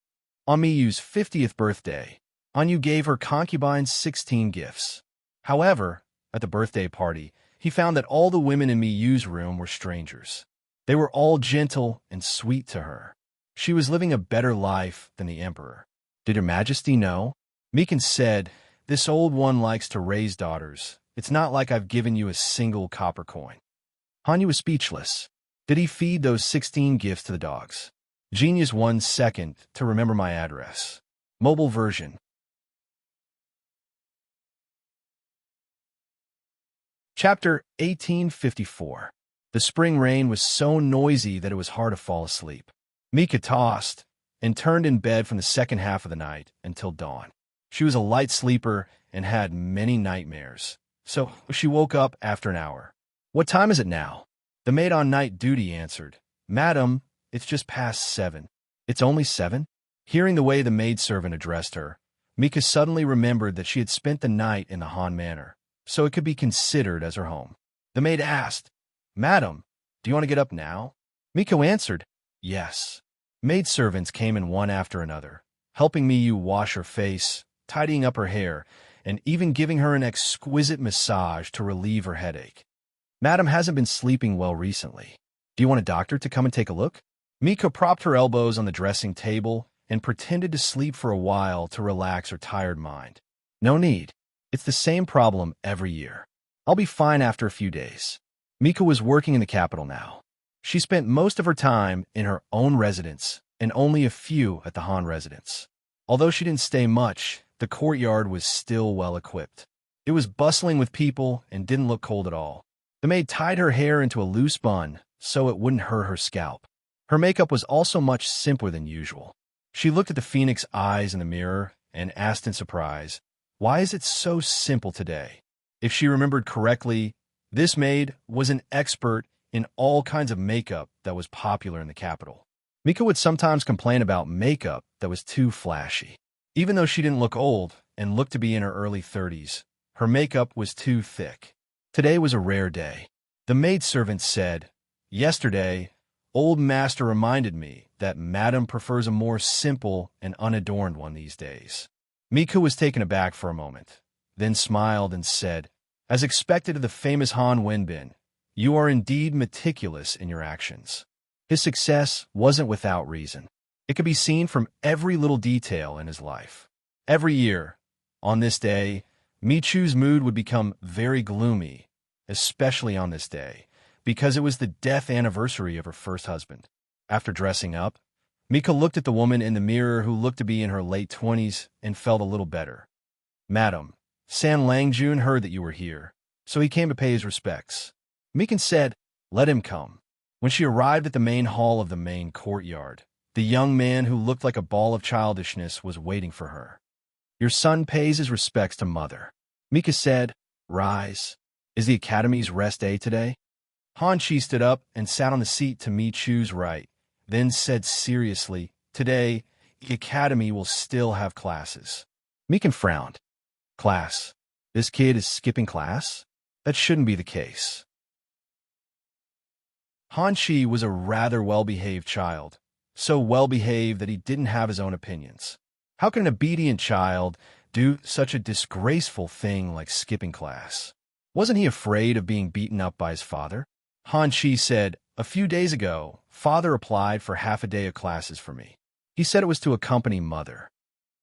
On Miyu's 50th birthday, Hanyu gave her concubines 16 gifts. However, at the birthday party, he found that all the women in Miyu's room were strangers. They were all gentle and sweet to her. She was living a better life than the emperor. Did Her Majesty know? Mikan said, "This old one likes to raise daughters. It's not like I've given you a single copper coin." Hanyu was speechless. Did he feed those 16 gifts to the dogs? Genius 1 second to remember my address. Mobile version. Chapter 1854. The spring rain was so noisy that it was hard to fall asleep. Mika tossed and turned in bed from the second half of the night until dawn. She was a light sleeper and had many nightmares, so she woke up after an hour. "What time is it now?" The maid on night duty answered. "Madam, it's just past 7. "It's only 7? Hearing the way the maidservant addressed her, Mika suddenly remembered that she had spent the night in the Han Manor, so it could be considered as her home. The maid asked, "Madam, do you want to get up now?" Miko answered, "Yes." Maidservants came in one after another, helping Miyu wash her face, tidying up her hair, and even giving her an exquisite massage to relieve her headache. "Madam hasn't been sleeping well recently. Do you want a doctor to come and take a look?" Miko propped her elbows on the dressing table and pretended to sleep for a while to relax her tired mind. "No need. It's the same problem every year. I'll be fine after a few days." Miko was working in the capital now. She spent most of her time in her own residence and only a few at the Han residence. Although she didn't stay much, the courtyard was still well equipped. It was bustling with people and didn't look cold at all. The maid tied her hair into a loose bun so it wouldn't hurt her scalp. Her makeup was also much simpler than usual. She looked at the phoenix eyes in the mirror and asked in surprise, "Why is it so simple today?" If she remembered correctly, this maid was an expert in all kinds of makeup that was popular in the capital. Mika would sometimes complain about makeup that was too flashy. Even though she didn't look old and looked to be in her early 30s, her makeup was too thick. Today was a rare day. The maidservant said, "Yesterday, old master reminded me that Madam prefers a more simple and unadorned one these days." Mika was taken aback for a moment, then smiled and said, "As expected of the famous Han Wenbin, you are indeed meticulous in your actions." His success wasn't without reason. It could be seen from every little detail in his life. Every year, on this day, Michu's mood would become very gloomy, especially on this day, because it was the death anniversary of her first husband. After dressing up, Mika looked at the woman in the mirror who looked to be in her late 20s and felt a little better. "Madam, San Langjun heard that you were here, so he came to pay his respects." Mikan said, "Let him come." When she arrived at the main hall of the main courtyard, the young man who looked like a ball of childishness was waiting for her. "Your son pays his respects to mother." Mika said, "Rise. Is the academy's rest day today?" Han Chi stood up and sat on the seat to Mi Chu's right, then said seriously, "Today, the academy will still have classes." Mikan frowned. "Class? This kid is skipping class? That shouldn't be the case." Han Chi was a rather well-behaved child, so well-behaved that he didn't have his own opinions. How can an obedient child do such a disgraceful thing like skipping class? Wasn't he afraid of being beaten up by his father? Han Chi said, "A few days ago, father applied for half a day of classes for me. He said it was to accompany mother."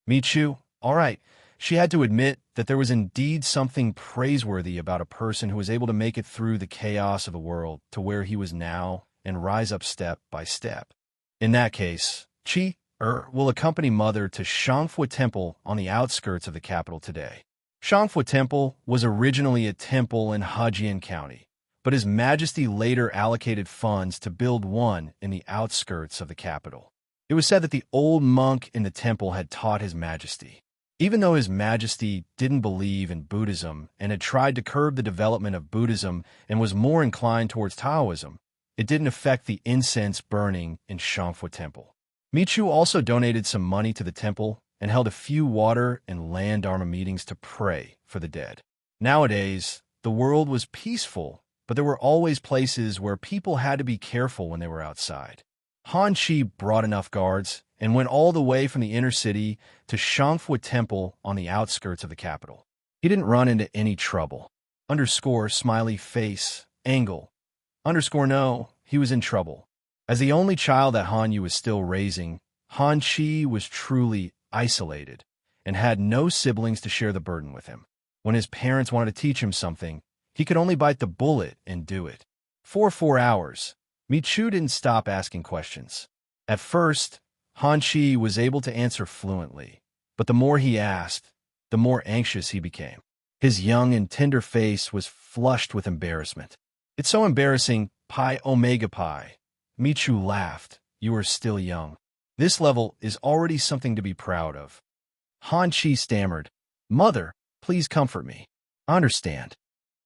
Michu, all right. She had to admit that there was indeed something praiseworthy about a person who was able to make it through the chaos of the world to where he was now and rise up step by step. In that case, Chi will accompany mother to Shangfu Temple on the outskirts of the capital today. Shangfu Temple was originally a temple in Hejian County, but His Majesty later allocated funds to build one in the outskirts of the capital. It was said that the old monk in the temple had taught His Majesty. Even though His Majesty didn't believe in Buddhism and had tried to curb the development of Buddhism and was more inclined towards Taoism, it didn't affect the incense burning in Shangfu Temple. Michu also donated some money to the temple and held a few water and land dharma meetings to pray for the dead. Nowadays, the world was peaceful, but there were always places where people had to be careful when they were outside. Han Chi brought enough guards and went all the way from the inner city to Shangfu Temple on the outskirts of the capital. He didn't run into any trouble. Underscore smiley face, angle. Underscore no, he was in trouble. As the only child that Han Yu was still raising, Han Chi was truly isolated and had no siblings to share the burden with him. When his parents wanted to teach him something, he could only bite the bullet and do it. For 4 hours, Michu didn't stop asking questions. At first, Han Chi was able to answer fluently, but the more he asked, the more anxious he became. His young and tender face was flushed with embarrassment. It's so embarrassing, pi omega pi. Michu laughed. You are still young. This level is already something to be proud of. Han Chi stammered, Mother, please comfort me. I understand.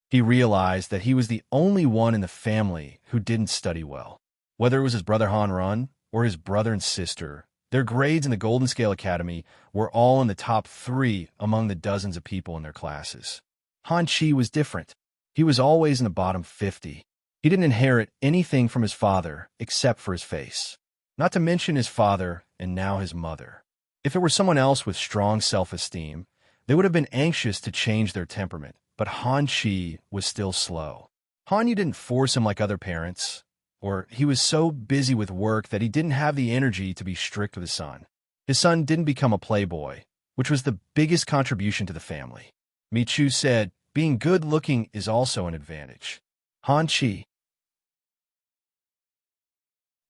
He realized that he was the only one in the family who didn't study well. Whether it was his brother Han Run or his brother and sister, their grades in the Golden Scale Academy were all in the top 3 among the dozens of people in their classes. Han Chi was different. He was always in the bottom 50. He didn't inherit anything from his father except for his face. Not to mention his father and now his mother. If it were someone else with strong self-esteem, they would have been anxious to change their temperament, but Han Chi was still slow. Han Yu didn't force him like other parents, or he was so busy with work that he didn't have the energy to be strict with his son. His son didn't become a playboy, which was the biggest contribution to the family. Michu said, being good-looking is also an advantage. Han Chi.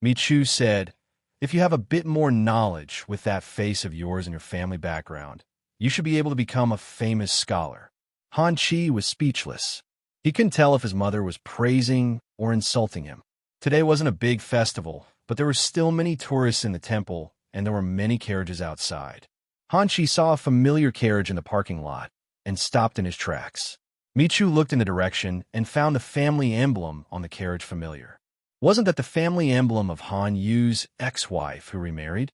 Michu said, if you have a bit more knowledge with that face of yours and your family background, you should be able to become a famous scholar. Han Chi was speechless. He couldn't tell if his mother was praising or insulting him. Today wasn't a big festival, but there were still many tourists in the temple, and there were many carriages outside. Han Chi saw a familiar carriage in the parking lot and stopped in his tracks. Michu looked in the direction and found the family emblem on the carriage familiar. Wasn't that the family emblem of Han Yu's ex-wife who remarried?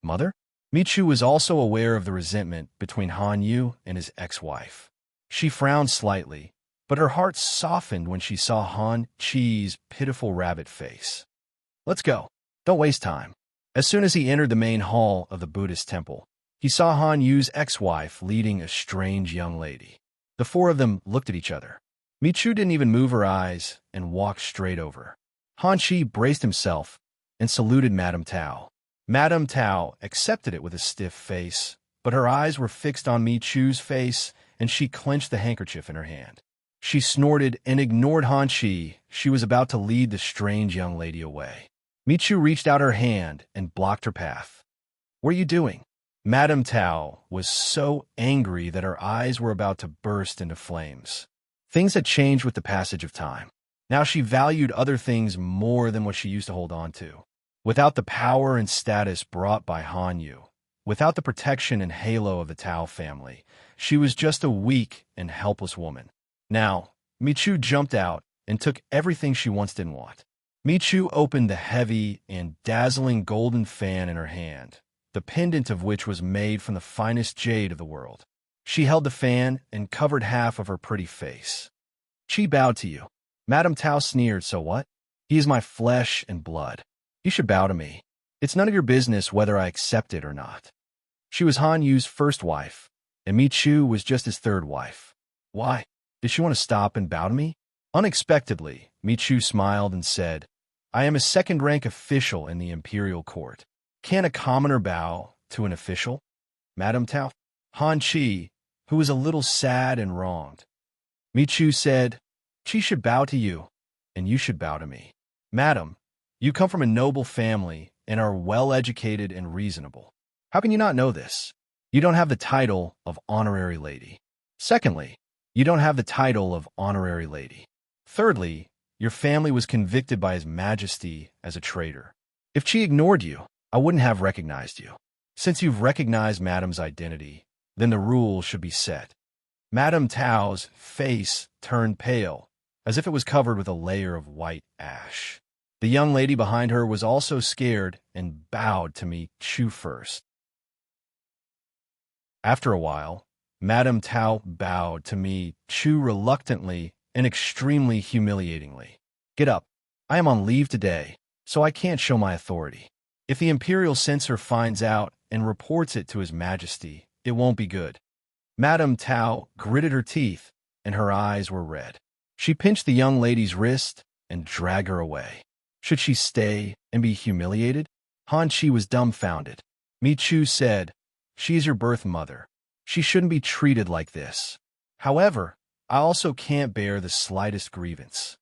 Mother? Michu was also aware of the resentment between Han Yu and his ex-wife. She frowned slightly, but her heart softened when she saw Han Chi's pitiful rabbit face. Let's go. Don't waste time. As soon as he entered the main hall of the Buddhist temple, he saw Han Yu's ex-wife leading a strange young lady. The 4 of them looked at each other. Michu didn't even move her eyes and walked straight over. Han Chi braced himself and saluted Madame Tao. Madame Tao accepted it with a stiff face, but her eyes were fixed on Michu's face, and she clenched the handkerchief in her hand. She snorted and ignored Han Chi. She was about to lead the strange young lady away. Michu reached out her hand and blocked her path. What are you doing? Madame Tao was so angry that her eyes were about to burst into flames. Things had changed with the passage of time. Now she valued other things more than what she used to hold on to. Without the power and status brought by Han Yu, without the protection and halo of the Tao family, she was just a weak and helpless woman. Now, Michu jumped out and took everything she once didn't want. Michu opened the heavy and dazzling golden fan in her hand, the pendant of which was made from the finest jade of the world. She held the fan and covered half of her pretty face. She bowed to you. Madame Tao sneered, so what? He is my flesh and blood. You should bow to me. It's none of your business whether I accept it or not. She was Han Yu's first wife, and Michu was just his 3rd wife. Why? Did she want to stop and bow to me? Unexpectedly, Michu smiled and said, I am a 2nd-rank official in the imperial court. Can a commoner bow to an official? Madame Tao? Han Chi, who was a little sad and wronged. Michu said, She should bow to you, and you should bow to me. Madam, you come from a noble family and are well-educated and reasonable. How can you not know this? You don't have the title of honorary lady. Secondly, you don't have the title of honorary lady. Thirdly, your family was convicted by His Majesty as a traitor. If she ignored you, I wouldn't have recognized you. Since you've recognized Madam's identity, then the rules should be set. Madame Tao's face turned pale, as if it was covered with a layer of white ash. The young lady behind her was also scared and bowed to Michu first. After a while, Madame Tao bowed to Michu reluctantly and extremely humiliatingly. Get up. I am on leave today. so I can't show my authority. If the imperial censor finds out and reports it to His Majesty, it won't be good." Madame Tao gritted her teeth, and her eyes were red. She pinched the young lady's wrist and dragged her away. Should she stay and be humiliated? Han Chi was dumbfounded. Mi Chu said, "She is your birth mother. She shouldn't be treated like this. However, I also can't bear the slightest grievance."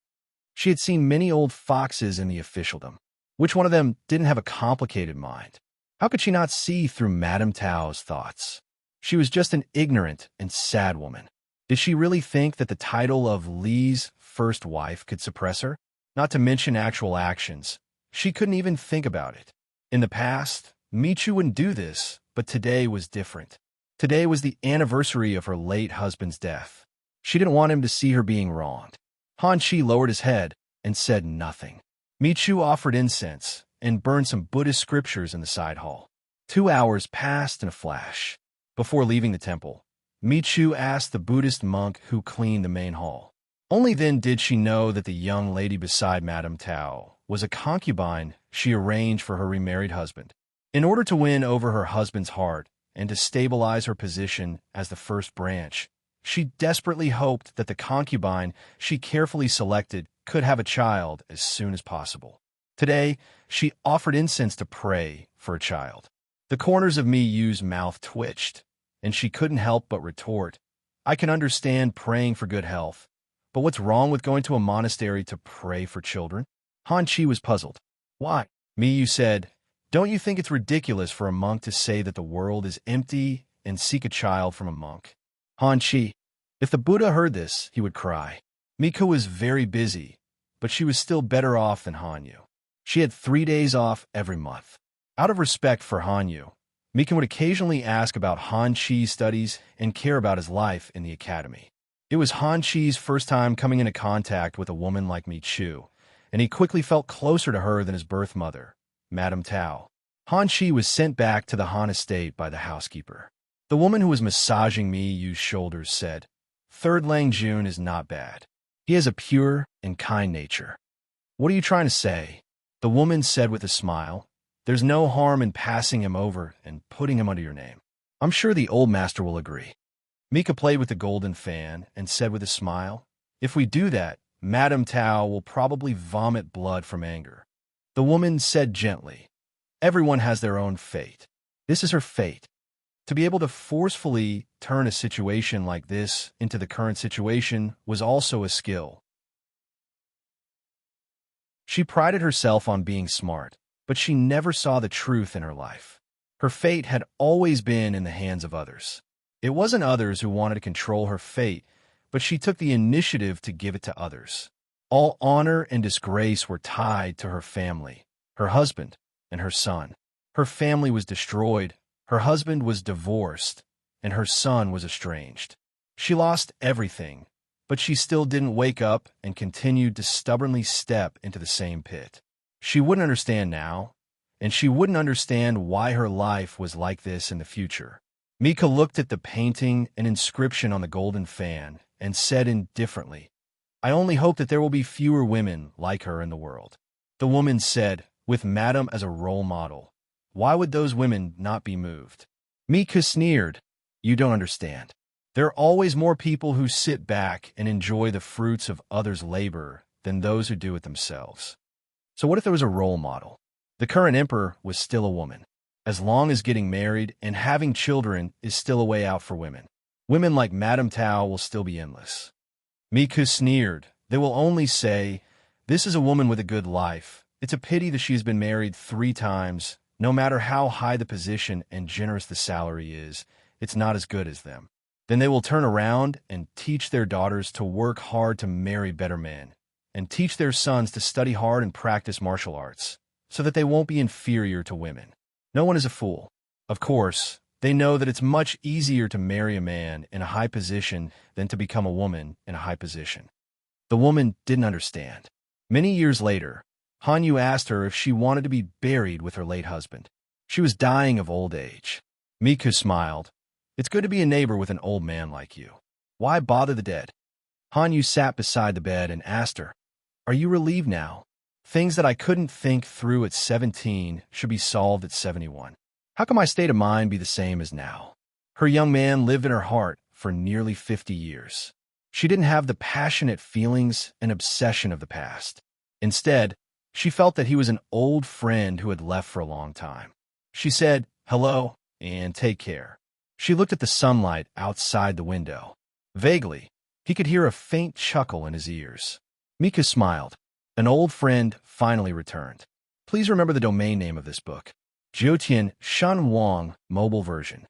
She had seen many old foxes in the officialdom. Which one of them didn't have a complicated mind? How could she not see through Madame Tao's thoughts? She was just an ignorant and sad woman. Did she really think that the title of Li's first wife could suppress her? Not to mention actual actions. She couldn't even think about it. In the past, Michu wouldn't do this, but today was different. Today was the anniversary of her late husband's death. She didn't want him to see her being wronged. Han Chi lowered his head and said nothing. Michu offered incense and burned some Buddhist scriptures in the side hall. 2 hours passed in a flash. Before leaving the temple, Michu asked the Buddhist monk who cleaned the main hall. Only then did she know that the young lady beside Madame Tao was a concubine she arranged for her remarried husband. In order to win over her husband's heart and to stabilize her position as the first branch, she desperately hoped that the concubine she carefully selected could have a child as soon as possible. Today, she offered incense to pray for a child. The corners of Mi Yu's mouth twitched, and she couldn't help but retort, "I can understand praying for good health, but what's wrong with going to a monastery to pray for children?" Han Chi was puzzled. "Why?" Mi Yu said, "Don't you think it's ridiculous for a monk to say that the world is empty and seek a child from a monk?" Han Chi. If the Buddha heard this, he would cry. Mika was very busy, but she was still better off than Han Yu. She had 3 days off every month. Out of respect for Han Yu, Mika would occasionally ask about Han Chi's studies and care about his life in the academy. It was Han Chi's first time coming into contact with a woman like Mi Chu, and he quickly felt closer to her than his birth mother, Madame Tao. Han Chi was sent back to the Han estate by the housekeeper. The woman who was massaging Mi Yu's shoulders said, "Third Lang Jun is not bad. He has a pure and kind nature." "What are you trying to say?" The woman said with a smile. "There's no harm in passing him over and putting him under your name. I'm sure the old master will agree." Mika played with the golden fan and said with a smile, "If we do that, Madame Tao will probably vomit blood from anger." The woman said gently, "Everyone has their own fate. This is her fate. To be able to forcefully turn a situation like this into the current situation was also a skill." She prided herself on being smart, but she never saw the truth in her life. Her fate had always been in the hands of others. It wasn't others who wanted to control her fate, but she took the initiative to give it to others. All honor and disgrace were tied to her family, her husband, and her son. Her family was destroyed, her husband was divorced, and her son was estranged. She lost everything, but she still didn't wake up and continued to stubbornly step into the same pit. She wouldn't understand now, and she wouldn't understand why her life was like this in the future. Mika looked at the painting and inscription on the golden fan and said indifferently, "I only hope that there will be fewer women like her in the world." The woman said, with Madame as a role model, "Why would those women not be moved?" Mika sneered, "You don't understand. There are always more people who sit back and enjoy the fruits of others' labor than those who do it themselves." So what if there was a role model? The current emperor was still a woman. As long as getting married and having children is still a way out for women, women like Madame Tao will still be endless. Miku sneered. They will only say, "This is a woman with a good life. It's a pity that she's been married 3 times. No matter how high the position and generous the salary is, it's not as good as them." Then they will turn around and teach their daughters to work hard to marry better men, and teach their sons to study hard and practice martial arts, so that they won't be inferior to women. No one is a fool. Of course, they know that it's much easier to marry a man in a high position than to become a woman in a high position. The woman didn't understand. Many years later, Han Yu asked her if she wanted to be buried with her late husband. She was dying of old age. Miku smiled. "It's good to be a neighbor with an old man like you. Why bother the dead?" Han Yu sat beside the bed and asked her, "Are you relieved now?" Things that I couldn't think through at 17 should be solved at 71. How can my state of mind be the same as now? Her young man lived in her heart for nearly 50 years. She didn't have the passionate feelings and obsession of the past. Instead, she felt that he was an old friend who had left for a long time. She said, "Hello, and take care." She looked at the sunlight outside the window. Vaguely, he could hear a faint chuckle in his ears. Mika smiled. An old friend finally returned. Please remember the domain name of this book. Jiutian Shan Wang, mobile version.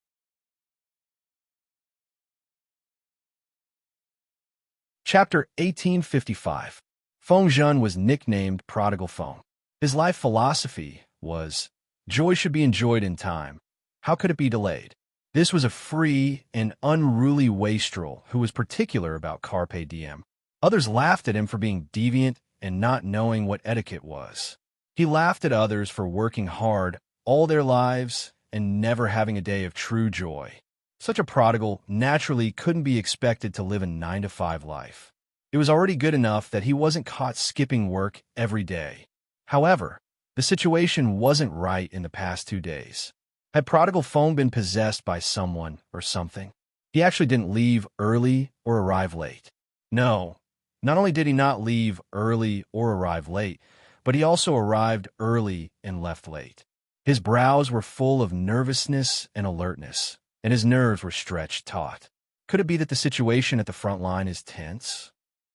Chapter 1855. Feng Zhen was nicknamed Prodigal Feng. His life philosophy was, joy should be enjoyed in time. How could it be delayed? This was a free and unruly wastrel who was particular about carpe diem. Others laughed at him for being deviant and not knowing what etiquette was. He laughed at others for working hard all their lives and never having a day of true joy. Such a prodigal naturally couldn't be expected to live a 9-to-5 life. It was already good enough that he wasn't caught skipping work every day. However, the situation wasn't right in the past 2 days. Had Prodigal Feng been possessed by someone or something? He actually didn't leave early or arrive late. No, not only did he not leave early or arrive late, but he also arrived early and left late. His brows were full of nervousness and alertness, and his nerves were stretched taut. Could it be that the situation at the front line is tense?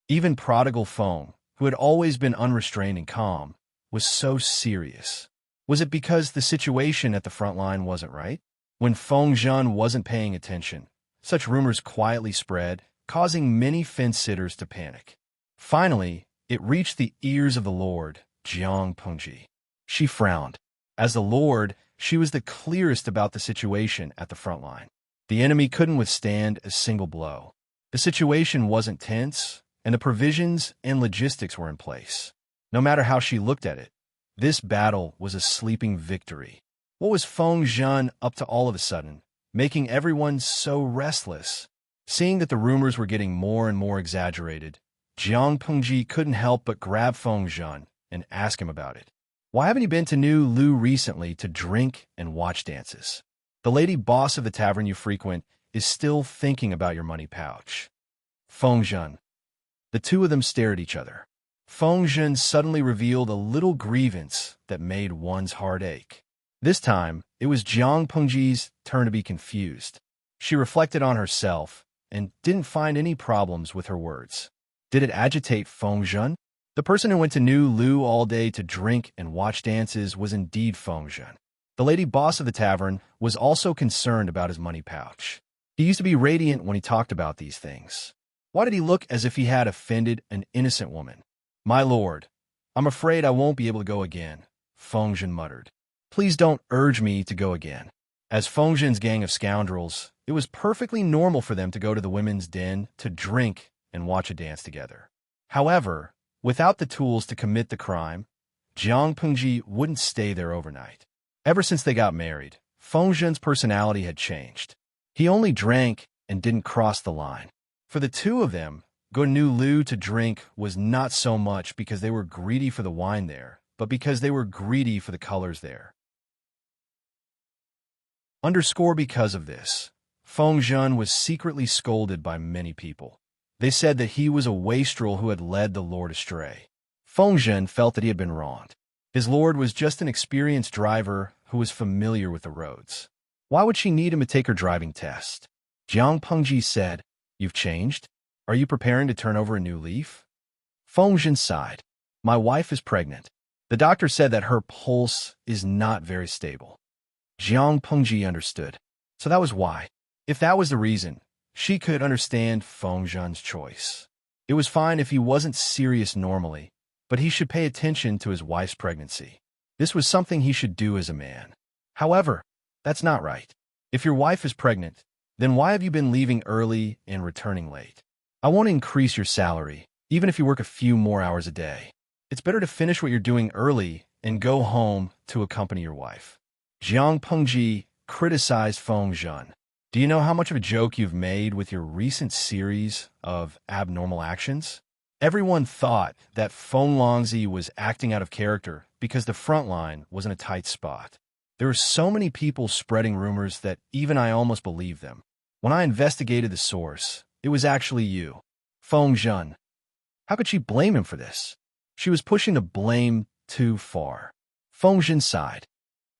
Even Prodigal Feng, who had always been unrestrained and calm, was so serious. Was it because the situation at the front line wasn't right? When Feng Zhen wasn't paying attention, such rumors quietly spread, causing many fence-sitters to panic. Finally, it reached the ears of the Lord, Jiang Pengji. She frowned. As the Lord, she was the clearest about the situation at the front line. The enemy couldn't withstand a single blow. The situation wasn't tense, and the provisions and logistics were in place. No matter how she looked at it, this battle was a sleeping victory. What was Feng Zhen up to all of a sudden, making everyone so restless? Seeing that the rumors were getting more and more exaggerated, Jiang Pengji couldn't help but grab Feng Zhen and ask him about it. Why haven't you been to New Lu recently to drink and watch dances? The lady boss of the tavern you frequent is still thinking about your money pouch. Feng Zhen. The two of them stared at each other. Feng Zhen suddenly revealed a little grievance that made one's heart ache. This time, it was Jiang Pengji's turn to be confused. She reflected on herself and didn't find any problems with her words. Did it agitate Feng Zhen? The person who went to New Lu all day to drink and watch dances was indeed Feng Zhen. The lady boss of the tavern was also concerned about his money pouch. He used to be radiant when he talked about these things. Why did he look as if he had offended an innocent woman? My lord, I'm afraid I won't be able to go again, Feng Zhen muttered. Please don't urge me to go again. As Feng Zhen's gang of scoundrels, it was perfectly normal for them to go to the women's den to drink and watch a dance together. However, without the tools to commit the crime, Jiang Pengji wouldn't stay there overnight. Ever since they got married, Feng Zhen's personality had changed. He only drank and didn't cross the line. For the two of them, go to New Lu to drink was not so much because they were greedy for the wine there, but because they were greedy for the colors there. Because of this, Feng Zhen was secretly scolded by many people. They said that he was a wastrel who had led the lord astray. Feng Zhen felt that he had been wronged. His lord was just an experienced driver who was familiar with the roads. Why would she need him to take her driving test? Jiang Pengji said, "You've changed? Are you preparing to turn over a new leaf?" Feng Zhen sighed. My wife is pregnant. The doctor said that her pulse is not very stable. Jiang Pengji understood. So that was why. If that was the reason, she could understand Feng Zhen's choice. It was fine if he wasn't serious normally, but he should pay attention to his wife's pregnancy. This was something he should do as a man. However, that's not right. If your wife is pregnant, then why have you been leaving early and returning late? I won't increase your salary, even if you work a few more hours a day. It's better to finish what you're doing early and go home to accompany your wife. Jiang Pengji criticized Feng Zhen. Do you know how much of a joke you've made with your recent series of abnormal actions? Everyone thought that Feng Longzi was acting out of character because the front line was in a tight spot. There were so many people spreading rumors that even I almost believed them. When I investigated the source, it was actually you, Feng Zhen. How could she blame him for this? She was pushing the blame too far. Feng Zhen sighed.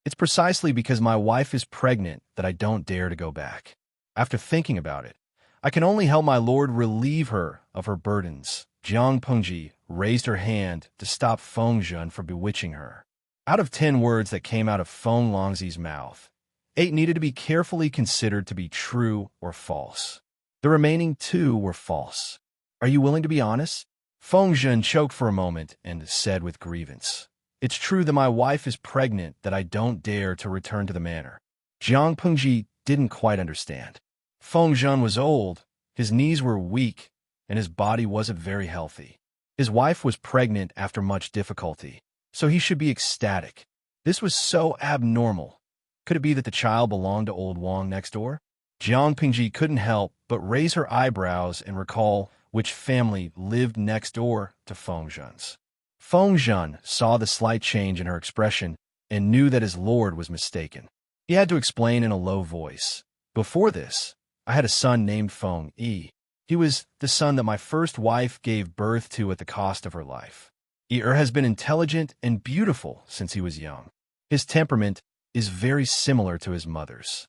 It's precisely because my wife is pregnant that I don't dare to go back. After thinking about it, I can only help my lord relieve her of her burdens. Jiang Pengji raised her hand to stop Feng Zhen from bewitching her. Out of 10 words that came out of Feng Longzi's mouth, 8 needed to be carefully considered to be true or false. The remaining 2 were false. Are you willing to be honest? Feng Zhen choked for a moment and said with grievance, It's true that my wife is pregnant that I don't dare to return to the manor. Jiang Pengji didn't quite understand. Feng Zhen was old, his knees were weak, and his body wasn't very healthy. His wife was pregnant after much difficulty, so he should be ecstatic. This was so abnormal. Could it be that the child belonged to old Wang next door? Jiang Pengji couldn't help but raise her eyebrows and recall which family lived next door to Feng Zhen's. Feng Zhen saw the slight change in her expression and knew that his lord was mistaken. He had to explain in a low voice. Before this, I had a son named Feng Yi. He was the son that my first wife gave birth to at the cost of her life. Yi has been intelligent and beautiful since he was young. His temperament is very similar to his mother's.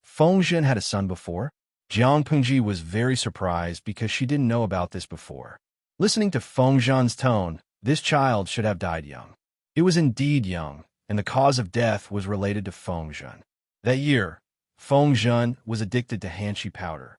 Feng Zhen had a son before. Jiang Pengji was very surprised because she didn't know about this before. Listening to Feng Zhen's tone, this child should have died young. It was indeed young, and the cause of death was related to Feng Zhen. That year, Feng Zhen was addicted to hanshi powder.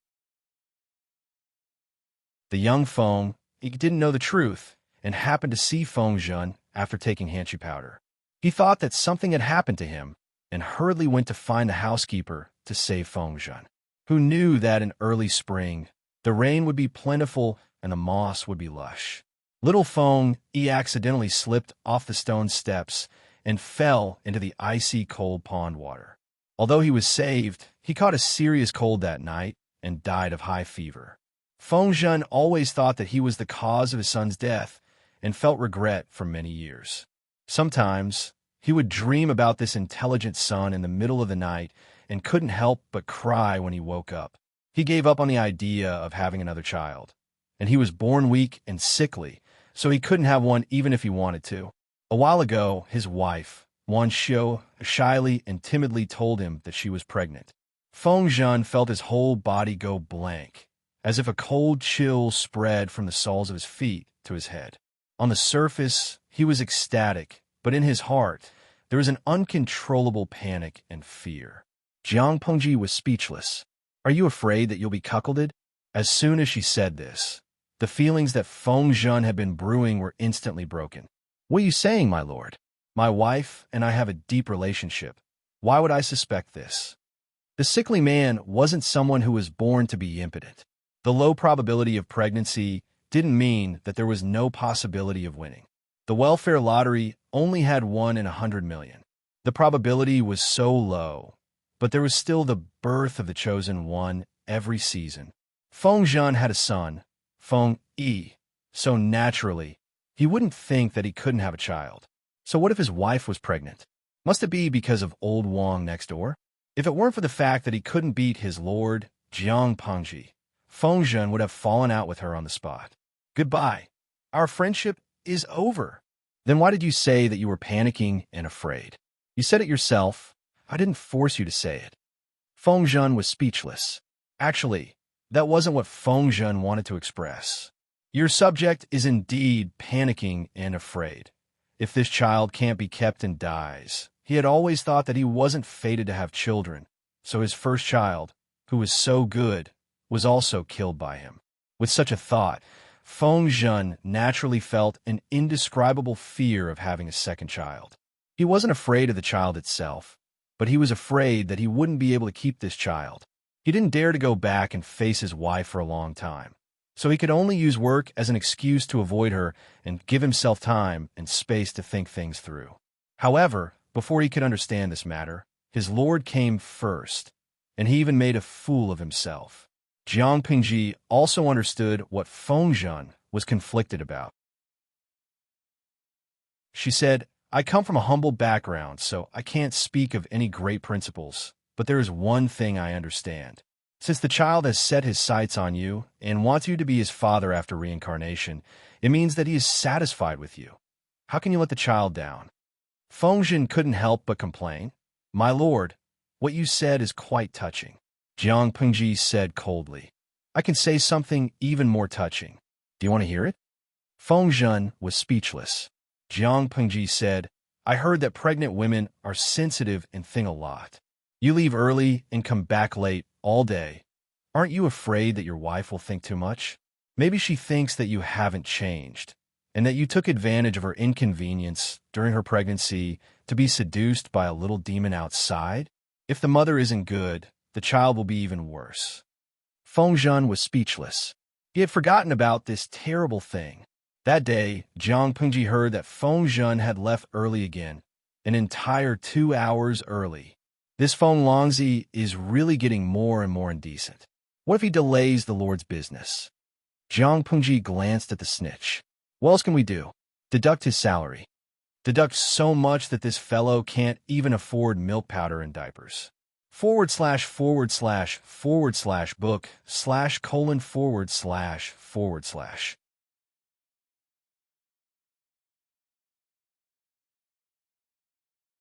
The young Feng, he didn't know the truth and happened to see Feng Zhen after taking hanshi powder. He thought that something had happened to him and hurriedly went to find the housekeeper to save Feng Zhen, who knew that in early spring, the rain would be plentiful and the moss would be lush. Little Feng Yi accidentally slipped off the stone steps and fell into the icy cold pond water. Although he was saved, he caught a serious cold that night and died of high fever. Feng Zhen always thought that he was the cause of his son's death and felt regret for many years. Sometimes, he would dream about this intelligent son in the middle of the night and couldn't help but cry when he woke up. He gave up on the idea of having another child, and he was born weak and sickly, so he couldn't have one even if he wanted to. A while ago, his wife, Wan Xiu, shyly and timidly told him that she was pregnant. Feng Zhen felt his whole body go blank, as if a cold chill spread from the soles of his feet to his head. On the surface, he was ecstatic, but in his heart, there was an uncontrollable panic and fear. Jiang Pengji was speechless. Are you afraid that you'll be cuckolded? As soon as she said this, the feelings that Feng Zhen had been brewing were instantly broken. What are you saying, my lord? My wife and I have a deep relationship. Why would I suspect this? The sickly man wasn't someone who was born to be impotent. The low probability of pregnancy didn't mean that there was no possibility of winning. The welfare lottery only had 1 in 100 million. The probability was so low, but there was still the birth of the chosen one every season. Feng Zhen had a son, Feng Yi, so naturally, he wouldn't think that he couldn't have a child. So what if his wife was pregnant? Must it be because of old Wang next door? If it weren't for the fact that he couldn't beat his lord, Jiang Pengji, Feng Zhen would have fallen out with her on the spot. Goodbye. Our friendship is over. Then why did you say that you were panicking and afraid? You said it yourself. I didn't force you to say it. Feng Zhen was speechless. Actually, that wasn't what Feng Zhen wanted to express. Your subject is indeed panicking and afraid. If this child can't be kept and dies, he had always thought that he wasn't fated to have children, so his first child, who was so good, was also killed by him. With such a thought, Feng Zhen naturally felt an indescribable fear of having a second child. He wasn't afraid of the child itself, but he was afraid that he wouldn't be able to keep this child. He didn't dare to go back and face his wife for a long time, so he could only use work as an excuse to avoid her and give himself time and space to think things through. However, before he could understand this matter, his lord came first, and he even made a fool of himself. Jiang Pengji also understood what Feng Zhen was conflicted about. She said, I come from a humble background, so I can't speak of any great principles, but there is one thing I understand. Since the child has set his sights on you and wants you to be his father after reincarnation, it means that he is satisfied with you. How can you let the child down? Feng couldn't help but complain. My lord, what you said is quite touching. Jiang Pengji said coldly. I can say something even more touching. Do you want to hear it? Feng was speechless. Jiang Pengji said, I heard that pregnant women are sensitive and think a lot. You leave early and come back late all day. Aren't you afraid that your wife will think too much? Maybe she thinks that you haven't changed, and that you took advantage of her inconvenience during her pregnancy to be seduced by a little demon outside? If the mother isn't good, the child will be even worse. Feng was speechless. He had forgotten about this terrible thing. That day, Jiang Pengji heard that Feng had left early again, an entire 2 hours early. This Feng Longzi is really getting more and more indecent. What if he delays the Lord's business? Jiang Pengji glanced at the snitch. What else can we do? Deduct his salary. Deduct so much that this fellow can't even afford milk powder and diapers. / book //.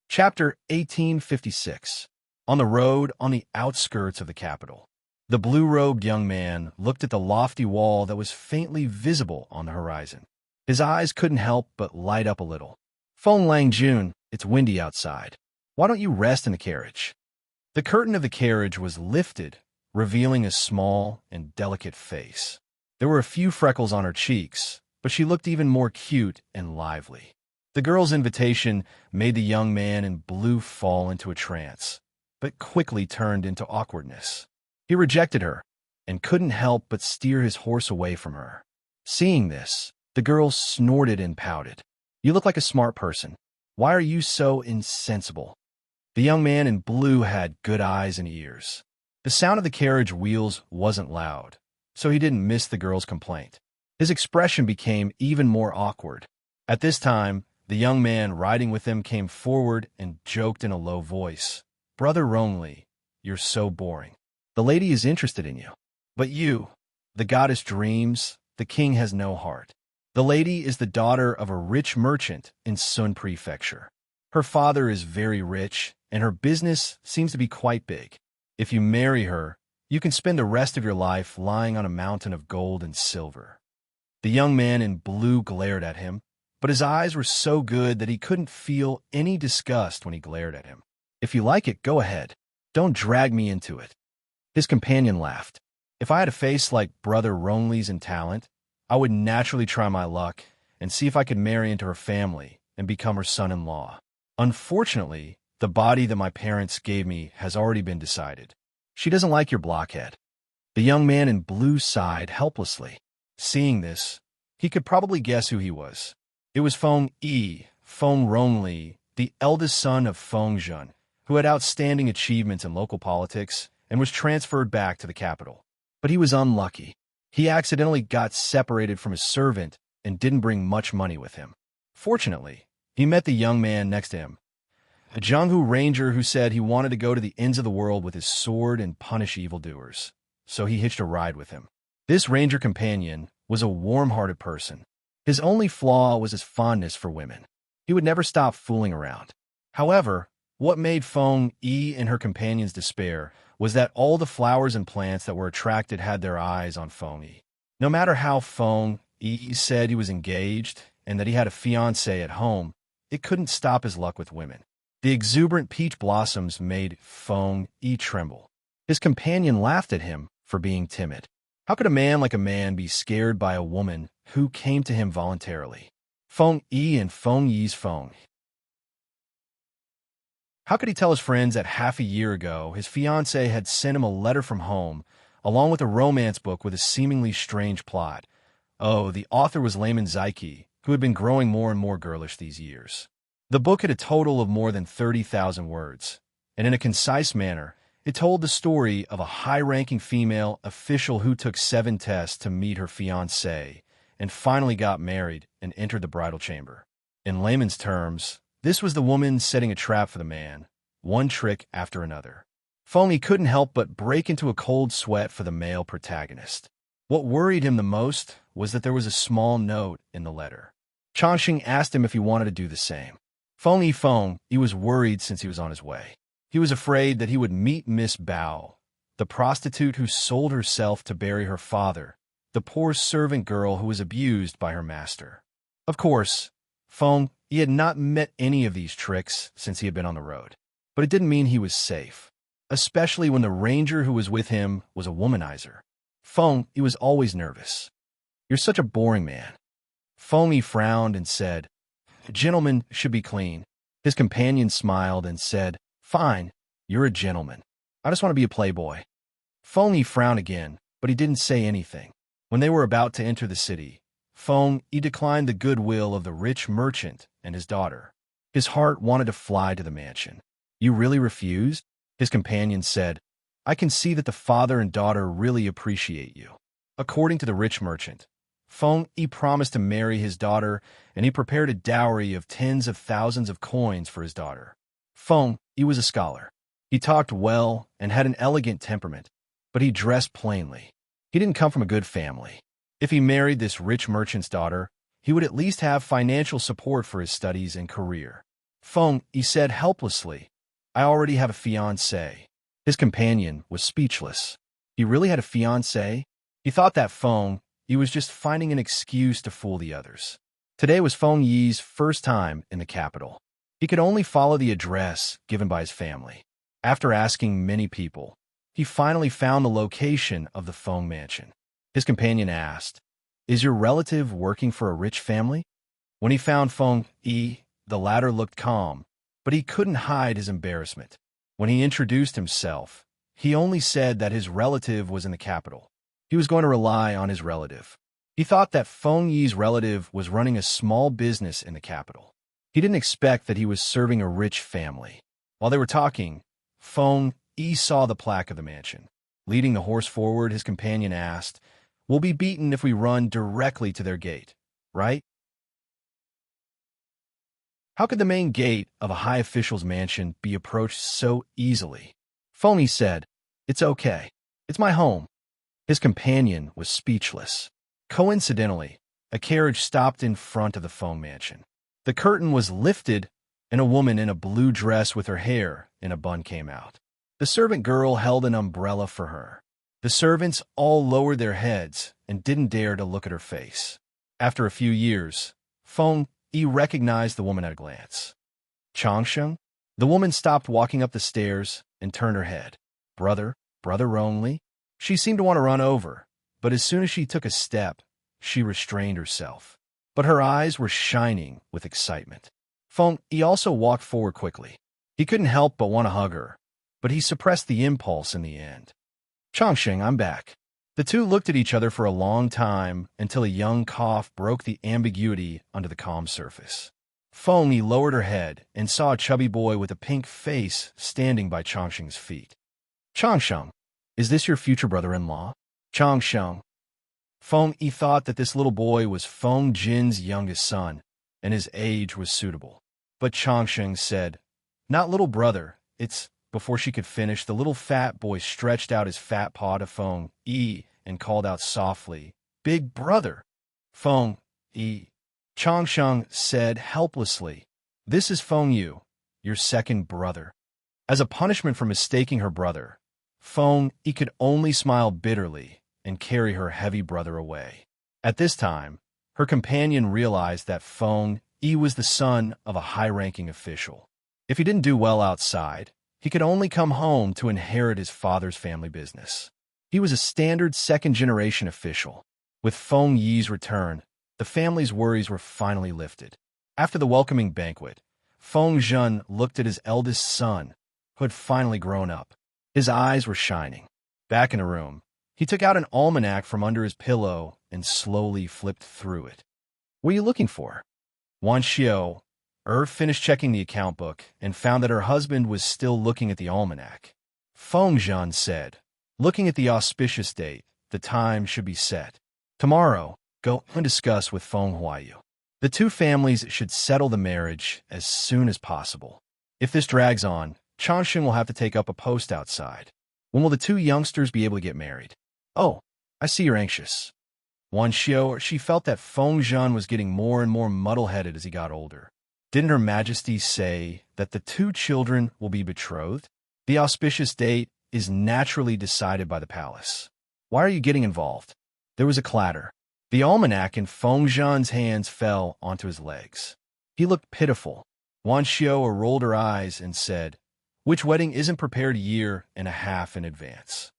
Chapter 1856. On the road on the outskirts of the capital. The blue-robed young man looked at the lofty wall that was faintly visible on the horizon. His eyes couldn't help but light up a little. Feng Langjun, it's windy outside. Why don't you rest in the carriage? The curtain of the carriage was lifted, revealing a small and delicate face. There were a few freckles on her cheeks, but she looked even more cute and lively. The girl's invitation made the young man in blue fall into a trance, but quickly turned into awkwardness. He rejected her and couldn't help but steer his horse away from her. Seeing this, the girl snorted and pouted. You look like a smart person. Why are you so insensible? The young man in blue had good eyes and ears. The sound of the carriage wheels wasn't loud, so he didn't miss the girl's complaint. His expression became even more awkward. At this time, the young man riding with him came forward and joked in a low voice. Brother Rongli, you're so boring. The lady is interested in you. But you, the goddess dreams, the king has no heart. The lady is the daughter of a rich merchant in Sun Prefecture. Her father is very rich, and her business seems to be quite big. If you marry her, you can spend the rest of your life lying on a mountain of gold and silver. The young man in blue glared at him, but his eyes were so good that he couldn't feel any disgust when he glared at him. If you like it, go ahead. Don't drag me into it. His companion laughed. If I had a face like Brother Rongli's in talent, I would naturally try my luck and see if I could marry into her family and become her son-in-law. Unfortunately, the body that my parents gave me has already been decided. She doesn't like your blockhead. The young man in blue sighed helplessly. Seeing this, he could probably guess who he was. It was Feng Rongli, the eldest son of Feng Zhen, who had outstanding achievements in local politics and was transferred back to the capital. But he was unlucky. He accidentally got separated from his servant and didn't bring much money with him. Fortunately, he met the young man next to him, a Jianghu ranger who said he wanted to go to the ends of the world with his sword and punish evildoers, so he hitched a ride with him. This ranger companion was a warm-hearted person. His only flaw was his fondness for women. He would never stop fooling around. However, what made Feng Yi and her companions despair was that all the flowers and plants that were attracted had their eyes on Feng Yi. No matter how Feng Yi said he was engaged and that he had a fiancée at home, it couldn't stop his luck with women. The exuberant peach blossoms made Feng Yi tremble. His companion laughed at him for being timid. How could a man like a man be scared by a woman who came to him voluntarily? Feng Yi and Feng Yi's Feng. How could he tell his friends that half a year ago his fiancée had sent him a letter from home, along with a romance book with a seemingly strange plot? Oh, the author was Layman Zaiki, who had been growing more and more girlish these years. The book had a total of more than 30,000 words, and in a concise manner, it told the story of a high-ranking female official who took 7 tests to meet her fiancé and finally got married and entered the bridal chamber. In layman's terms, this was the woman setting a trap for the man, one trick after another. Feng Yi couldn't help but break into a cold sweat for the male protagonist. What worried him the most was that there was a small note in the letter. Changxing asked him if he wanted to do the same. Feng Yi was worried since he was on his way. He was afraid that he would meet Miss Bao, the prostitute who sold herself to bury her father, the poor servant girl who was abused by her master. Of course, Feng Yi had not met any of these tricks since he had been on the road, but it didn't mean he was safe, especially when the ranger who was with him was a womanizer. Feng Yi was always nervous. "You're such a boring man." Feng Yi frowned and said, "A gentleman should be clean." His companion smiled and said, "Fine, you're a gentleman. I just want to be a playboy." Feng Yi frowned again, but he didn't say anything. When they were about to enter the city, Feng Yi declined the goodwill of the rich merchant and his daughter. His heart wanted to fly to the mansion. "You really refused?" His companion said, "I can see that the father and daughter really appreciate you." According to the rich merchant, Feng Yi promised to marry his daughter, and he prepared a dowry of tens of thousands of coins for his daughter. Feng Yi was a scholar. He talked well and had an elegant temperament, but he dressed plainly. He didn't come from a good family. If he married this rich merchant's daughter, he would at least have financial support for his studies and career. Feng Yi said helplessly, "I already have a fiancé." His companion was speechless. He really had a fiancé? He thought that Feng Yi was just finding an excuse to fool the others. Today was Feng Yi's first time in the capital. He could only follow the address given by his family. After asking many people, he finally found the location of the Feng mansion. His companion asked, "Is your relative working for a rich family?" When he found Feng Yi, the latter looked calm, but he couldn't hide his embarrassment. When he introduced himself, he only said that his relative was in the capital. He was going to rely on his relative. He thought that Feng Yi's relative was running a small business in the capital. He didn't expect that he was serving a rich family. While they were talking, Feng Yi saw the plaque of the mansion. Leading the horse forward, his companion asked, "We'll be beaten if we run directly to their gate, right?" How could the main gate of a high official's mansion be approached so easily? Feng Yi said, "It's okay. It's my home." His companion was speechless. Coincidentally, a carriage stopped in front of the Feng mansion. The curtain was lifted, and a woman in a blue dress with her hair in a bun came out. The servant girl held an umbrella for her. The servants all lowered their heads and didn't dare to look at her face. After a few years, Feng Yi recognized the woman at a glance. "Changsheng?" The woman stopped walking up the stairs and turned her head. Brother only?" She seemed to want to run over, but as soon as she took a step, she restrained herself. But her eyes were shining with excitement. Feng Yi also walked forward quickly. He couldn't help but want to hug her, but he suppressed the impulse in the end. "Changsheng, I'm back." The two looked at each other for a long time until a young cough broke the ambiguity under the calm surface. Feng Yi lowered her head and saw a chubby boy with a pink face standing by Changsheng's feet. "Changsheng, is this your future brother-in-law?" "Changsheng." Feng Yi thought that this little boy was Feng Jin's youngest son, and his age was suitable. But Changsheng said, "Not little brother, it's..." Before she could finish, the little fat boy stretched out his fat paw to Feng Yi and called out softly, "Big brother!" "Feng Yi." Changsheng said helplessly, "This is Feng Yu, your second brother." As a punishment for mistaking her brother, Feng Yi could only smile bitterly and carry her heavy brother away. At this time, her companion realized that Feng Yi was the son of a high-ranking official. If he didn't do well outside, he could only come home to inherit his father's family business. He was a standard second-generation official. With Feng Yi's return, the family's worries were finally lifted. After the welcoming banquet, Feng Zhen looked at his eldest son, who had finally grown up. His eyes were shining. Back in a room, he took out an almanac from under his pillow and slowly flipped through it. "What are you looking for?" Wan Xiao finished checking the account book and found that her husband was still looking at the almanac. Feng Zhen said, "Looking at the auspicious date, the time should be set. Tomorrow, go and discuss with Feng Huayu. The two families should settle the marriage as soon as possible. If this drags on, Changxun will have to take up a post outside. When will the two youngsters be able to get married? Oh, I see you're anxious. Wan Xiao, she felt that Feng Zhan was getting more and more muddle-headed as he got older. Didn't Her Majesty say that the two children will be betrothed? The auspicious date is naturally decided by the palace. Why are you getting involved? There was a clatter. The almanac in Feng Zhan's hands fell onto his legs. He looked pitiful. Wan Xiao rolled her eyes and said, "Which wedding isn't prepared a year and a half in advance?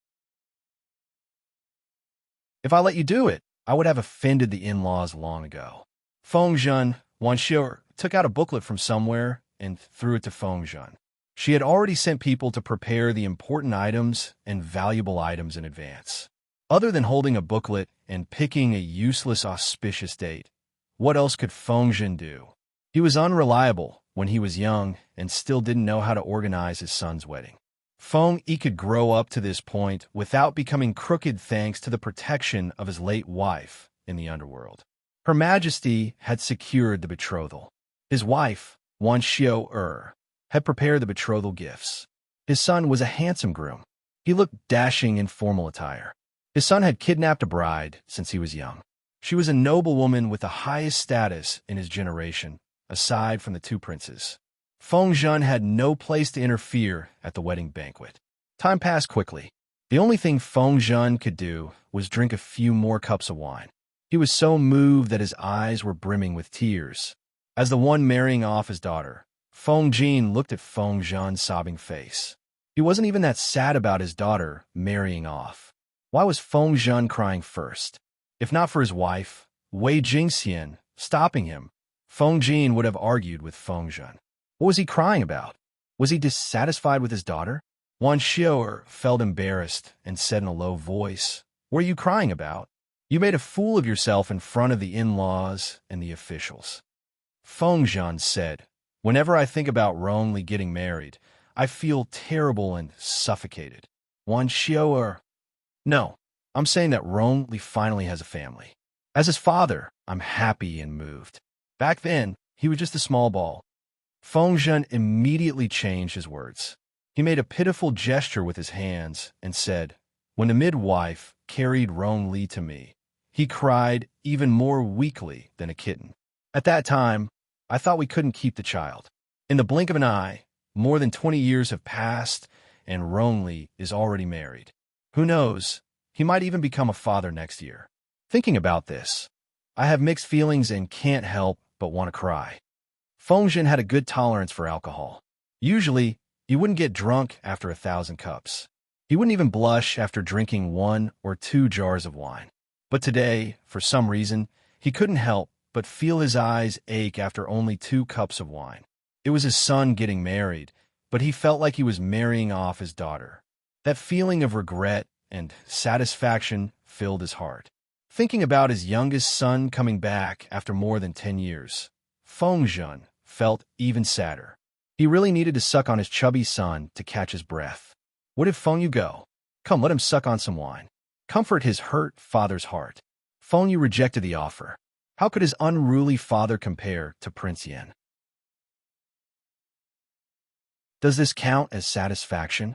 If I let you do it, I would have offended the in-laws long ago." Feng Zhan, Wan Xiao took out a booklet from somewhere and threw it to Feng Zhan. She had already sent people to prepare the important items and valuable items in advance. Other than holding a booklet and picking a useless auspicious date, what else could Feng Zhan do? He was unreliable when he was young and still didn't know how to organize his son's wedding. Feng Yi could grow up to this point without becoming crooked thanks to the protection of his late wife in the underworld. Her Majesty had secured the betrothal. His wife, Wan Xiao had prepared the betrothal gifts. His son was a handsome groom. He looked dashing in formal attire. His son had kidnapped a bride since he was young. She was a noblewoman with the highest status in his generation, aside from the two princes. Feng Zhan had no place to interfere at the wedding banquet. Time passed quickly. The only thing Feng Zhan could do was drink a few more cups of wine. He was so moved that his eyes were brimming with tears. As the one marrying off his daughter, Feng Jin looked at Feng Zhan's sobbing face. He wasn't even that sad about his daughter marrying off. Why was Feng Zhan crying first? If not for his wife, Wei Jingxian, stopping him, Feng Jin would have argued with Feng Zhan. What was he crying about? Was he dissatisfied with his daughter? Wan Xiao felt embarrassed and said in a low voice, "What are you crying about? You made a fool of yourself in front of the in-laws and the officials." Feng Zhan said, "Whenever I think about Rongli getting married, I feel terrible and suffocated." Wan Xiao, "No, I'm saying that Rongli finally has a family. As his father, I'm happy and moved. Back then, he was just a small ball." Feng Zhan immediately changed his words. He made a pitiful gesture with his hands and said, "When the midwife carried Rongli to me, he cried even more weakly than a kitten. At that time, I thought we couldn't keep the child. In the blink of an eye, more than 20 years have passed, and Rongli is already married. Who knows, he might even become a father next year. Thinking about this, I have mixed feelings and can't help but want to cry." Feng Zhan had a good tolerance for alcohol. Usually, he wouldn't get drunk after 1,000 cups. He wouldn't even blush after drinking 1 or 2 jars of wine. But today, for some reason, he couldn't help but feel his eyes ache after only 2 cups of wine. It was his son getting married, but he felt like he was marrying off his daughter. That feeling of regret and satisfaction filled his heart. Thinking about his youngest son coming back after more than 10 years, Feng Zhan felt even sadder. He really needed to suck on his chubby son to catch his breath. What did Feng Yu go? Come, let him suck on some wine. Comfort his hurt father's heart. Feng Yu rejected the offer. How could his unruly father compare to Prince Yan? Does this count as satisfaction?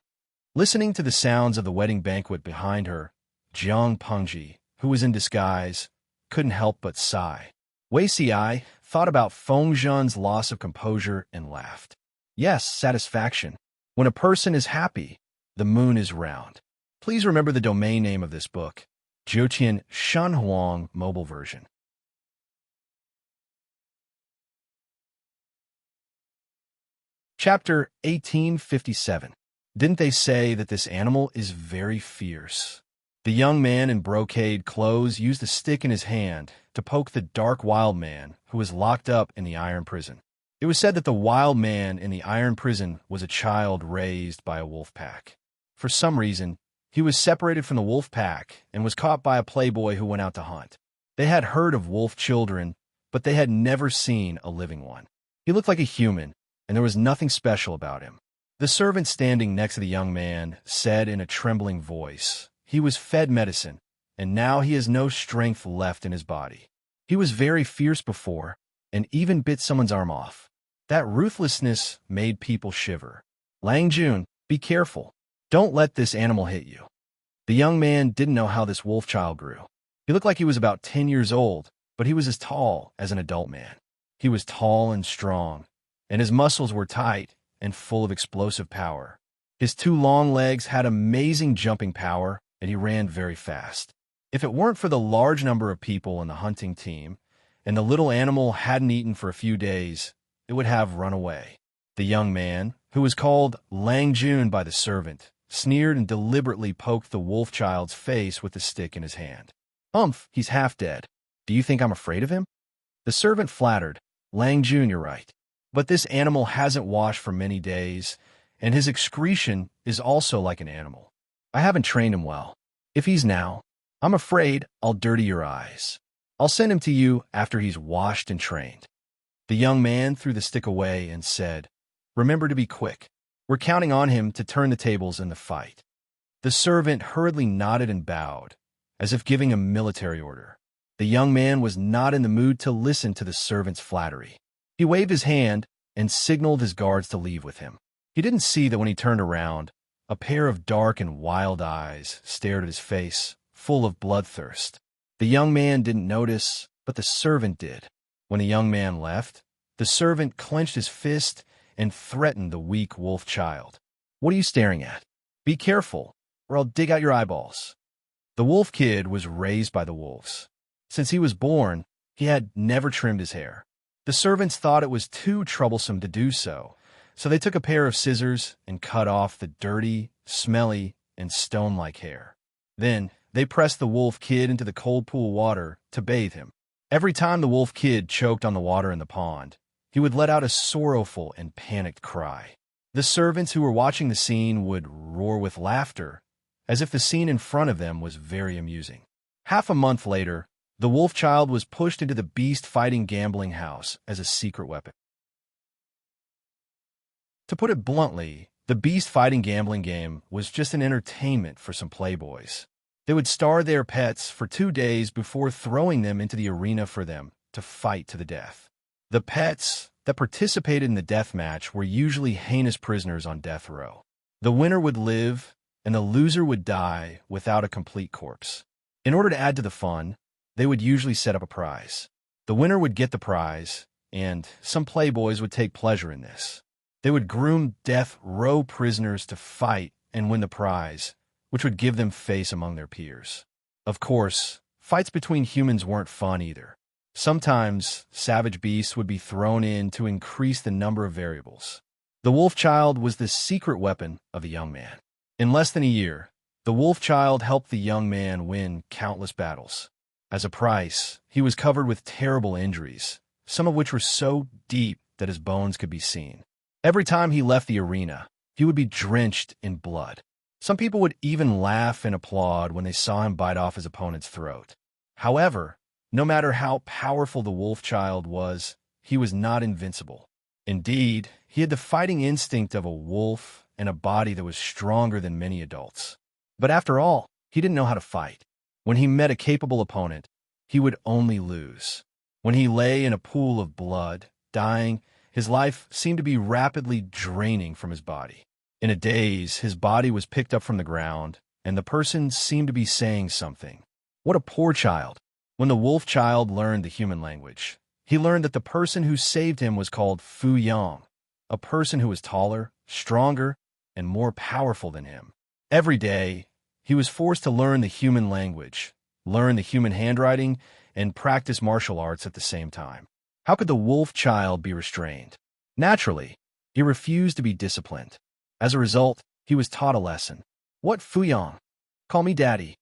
Listening to the sounds of the wedding banquet behind her, Jiang Pengji, who was in disguise, couldn't help but sigh. Wei Xiai thought about Feng Zhan's loss of composure and laughed. Yes, satisfaction. When a person is happy, the moon is round. Please remember the domain name of this book, Jiutian Shanhuang mobile version. Chapter 1857. Didn't they say that this animal is very fierce? The young man in brocade clothes used a stick in his hand to poke the dark wild man who was locked up in the iron prison. It was said that the wild man in the iron prison was a child raised by a wolf pack. For some reason, he was separated from the wolf pack and was caught by a playboy who went out to hunt. They had heard of wolf children, but they had never seen a living one. He looked like a human, and there was nothing special about him. The servant standing next to the young man said in a trembling voice, he was fed medicine, and now he has no strength left in his body. He was very fierce before, and even bit someone's arm off. That ruthlessness made people shiver. Lang Jun, be careful. Don't let this animal hit you. The young man didn't know how this wolf child grew. He looked like he was about 10 years old, but he was as tall as an adult man. He was tall and strong, and his muscles were tight and full of explosive power. His 2 long legs had amazing jumping power, and he ran very fast. If it weren't for the large number of people in the hunting team, and the little animal hadn't eaten for a few days, it would have run away. The young man, who was called Lang Jun by the servant, sneered and deliberately poked the wolf child's face with the stick in his hand. He's half dead. Do you think I'm afraid of him? The servant flattered. Lang Jun, you're right. But this animal hasn't washed for many days, and his excretion is also like an animal. I haven't trained him well. If he's now, I'm afraid I'll dirty your eyes. I'll send him to you after he's washed and trained. The young man threw the stick away and said, Remember to be quick. We're counting on him to turn the tables in the fight. The servant hurriedly nodded and bowed, as if giving a military order. The young man was not in the mood to listen to the servant's flattery. He waved his hand and signaled his guards to leave with him. He didn't see that when he turned around, a pair of dark and wild eyes stared at his face, full of bloodthirst. The young man didn't notice, but the servant did. When the young man left, the servant clenched his fist and threatened the weak wolf child. What are you staring at? Be careful, or I'll dig out your eyeballs. The wolf kid was raised by the wolves. Since he was born, he had never trimmed his hair. The servants thought it was too troublesome to do so, so they took a pair of scissors and cut off the dirty, smelly, and stone-like hair. Then they pressed the wolf kid into the cold pool water to bathe him. Every time the wolf kid choked on the water in the pond, he would let out a sorrowful and panicked cry. The servants who were watching the scene would roar with laughter, as if the scene in front of them was very amusing. Half a month later, the wolf child was pushed into the beast-fighting gambling house as a secret weapon. To put it bluntly, the beast-fighting gambling game was just an entertainment for some playboys. They would starve their pets for 2 days before throwing them into the arena for them to fight to the death. The pets that participated in the death match were usually heinous prisoners on death row. The winner would live, and the loser would die without a complete corpse. In order to add to the fun, they would usually set up a prize. The winner would get the prize, and some playboys would take pleasure in this. They would groom death row prisoners to fight and win the prize, which would give them face among their peers. Of course, fights between humans weren't fun either. Sometimes, savage beasts would be thrown in to increase the number of variables. The wolf child was the secret weapon of the young man. In less than a year, the wolf child helped the young man win countless battles. As a price, he was covered with terrible injuries, some of which were so deep that his bones could be seen. Every time he left the arena, he would be drenched in blood. Some people would even laugh and applaud when they saw him bite off his opponent's throat. However, no matter how powerful the wolf child was, he was not invincible. Indeed, he had the fighting instinct of a wolf and a body that was stronger than many adults. But after all, he didn't know how to fight. When he met a capable opponent, he would only lose. When he lay in a pool of blood, dying, his life seemed to be rapidly draining from his body. In a daze, his body was picked up from the ground, and the person seemed to be saying something. What a poor child. When the wolf child learned the human language, he learned that the person who saved him was called Fu Yang, a person who was taller, stronger, and more powerful than him. Every day, he was forced to learn the human language, learn the human handwriting, and practice martial arts at the same time. How could the wolf child be restrained? Naturally, he refused to be disciplined. As a result, he was taught a lesson. What, Fu Yang? Call me Daddy.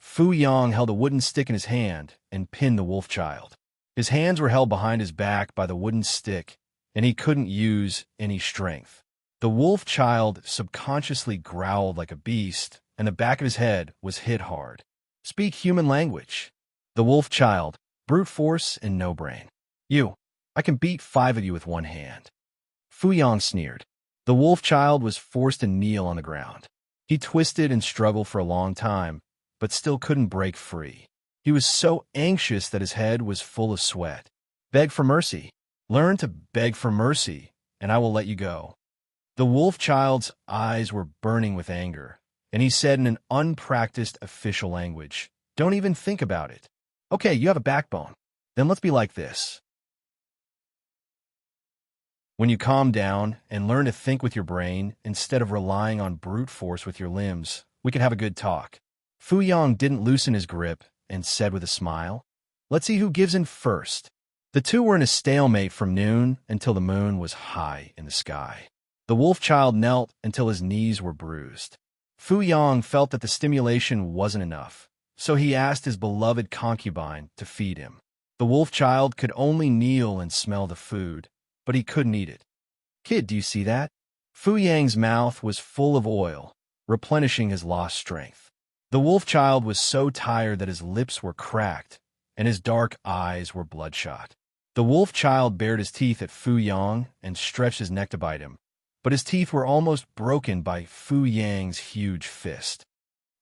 Fu Yang held a wooden stick in his hand and pinned the wolf child. His hands were held behind his back by the wooden stick, and he couldn't use any strength. The wolf child subconsciously growled like a beast, and the back of his head was hit hard. Speak human language. The wolf child, brute force and no brain. I can beat 5 of you with one hand. Fu Yang sneered. The wolf child was forced to kneel on the ground. He twisted and struggled for a long time, but still couldn't break free. He was so anxious that his head was full of sweat. Beg for mercy. Learn to beg for mercy, and I will let you go. The wolf child's eyes were burning with anger, and he said in an unpracticed official language, "Don't even think about it. Okay, you have a backbone. Then let's be like this. When you calm down and learn to think with your brain instead of relying on brute force with your limbs, we can have a good talk." Fu Yang didn't loosen his grip and said with a smile, "Let's see who gives in first." The two were in a stalemate from noon until the moon was high in the sky. The wolf child knelt until his knees were bruised. Fu Yang felt that the stimulation wasn't enough, so he asked his beloved concubine to feed him. The wolf child could only kneel and smell the food, but he couldn't eat it. "Kid, do you see that?" Fu Yang's mouth was full of oil, replenishing his lost strength. The wolf child was so tired that his lips were cracked, and his dark eyes were bloodshot. The wolf child bared his teeth at Fu Yang and stretched his neck to bite him, but his teeth were almost broken by Fu Yang's huge fist.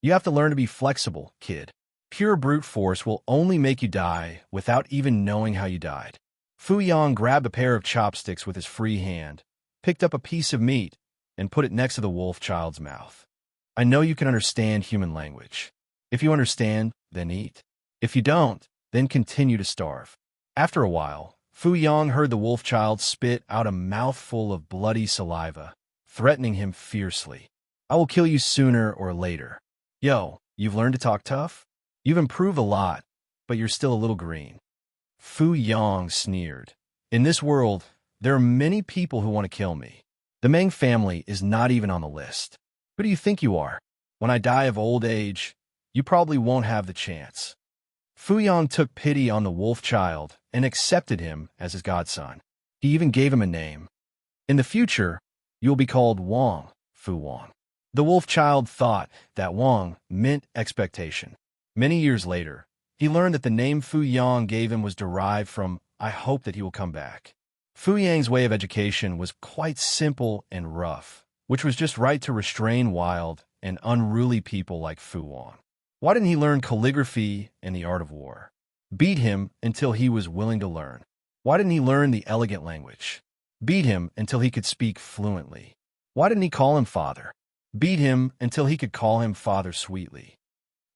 "You have to learn to be flexible, kid. Pure brute force will only make you die without even knowing how you died." Fu Yang grabbed a pair of chopsticks with his free hand, picked up a piece of meat, and put it next to the wolf child's mouth. "I know you can understand human language. If you understand, then eat. If you don't, then continue to starve." After a while, Fu Yang heard the wolf child spit out a mouthful of bloody saliva, threatening him fiercely. "I will kill you sooner or later. Yo, you've learned to talk tough? You've improved a lot, but you're still a little green." Fu Yang sneered. "In this world, there are many people who want to kill me. The Meng family is not even on the list. Who do you think you are? When I die of old age, you probably won't have the chance." Fu Yang took pity on the wolf child and accepted him as his godson. He even gave him a name. "In the future, you will be called Wang, Fu Wang." The wolf child thought that Wang meant expectation. Many years later, he learned that the name Fu Yang gave him was derived from "I hope that he will come back." Fu Yang's way of education was quite simple and rough, which was just right to restrain wild and unruly people like Fu Wang. Why didn't he learn calligraphy and the art of war? Beat him until he was willing to learn. Why didn't he learn the elegant language? Beat him until he could speak fluently. Why didn't he call him father? Beat him until he could call him father sweetly.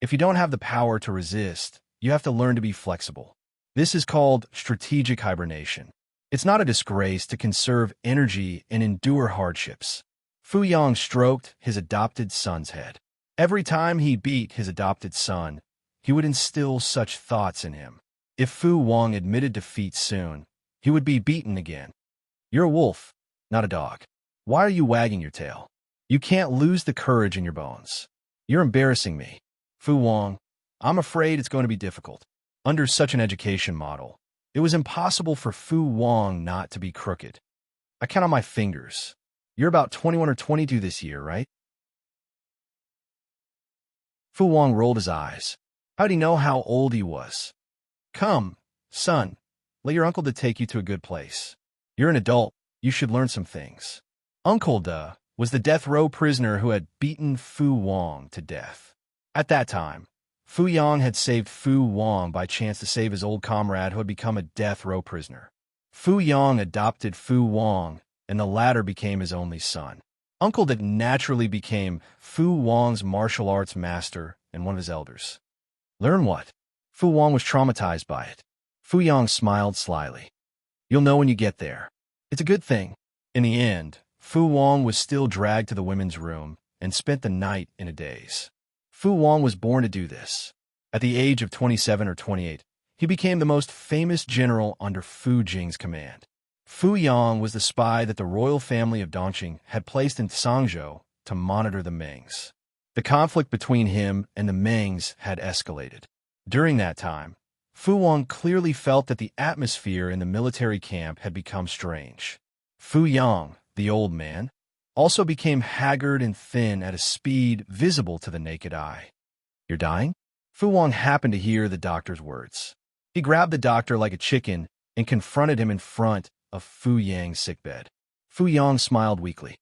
If you don't have the power to resist, you have to learn to be flexible. This is called strategic hibernation. It's not a disgrace to conserve energy and endure hardships. Fu Yang stroked his adopted son's head. Every time he beat his adopted son, he would instill such thoughts in him. If Fu Wang admitted defeat soon, he would be beaten again. "You're a wolf, not a dog. Why are you wagging your tail? You can't lose the courage in your bones. You're embarrassing me. Fu Wang, I'm afraid it's going to be difficult." Under such an education model, it was impossible for Fu Wang not to be crooked. "I count on my fingers. You're about 21 or 22 this year, right?" Fu Wang rolled his eyes. How'd he know how old he was? "Come, son, let your uncle take you to a good place. You're an adult. You should learn some things." Uncle Da was the death row prisoner who had beaten Fu Wang to death. At that time, Fu Yang had saved Fu Wang by chance to save his old comrade who had become a death row prisoner. Fu Yang adopted Fu Wang, and the latter became his only son. Uncle Da naturally became Fu Wang's martial arts master and one of his elders. "Learn what?" Fu Wang was traumatized by it. Fu Yang smiled slyly. "You'll know when you get there. It's a good thing." In the end, Fu Wang was still dragged to the women's room and spent the night in a daze. Fu Wang was born to do this. At the age of 27 or 28, he became the most famous general under Fu Jing's command. Fu Yang was the spy that the royal family of Dongqing had placed in Sangzhou to monitor the Mengs. The conflict between him and the Mengs had escalated. During that time, Fu Wang clearly felt that the atmosphere in the military camp had become strange. Fu Yang, the old man, also became haggard and thin at a speed visible to the naked eye. "You're dying?" Fu Wang happened to hear the doctor's words. He grabbed the doctor like a chicken and confronted him in front of Fu Yang's sickbed. Fu Yang smiled weakly.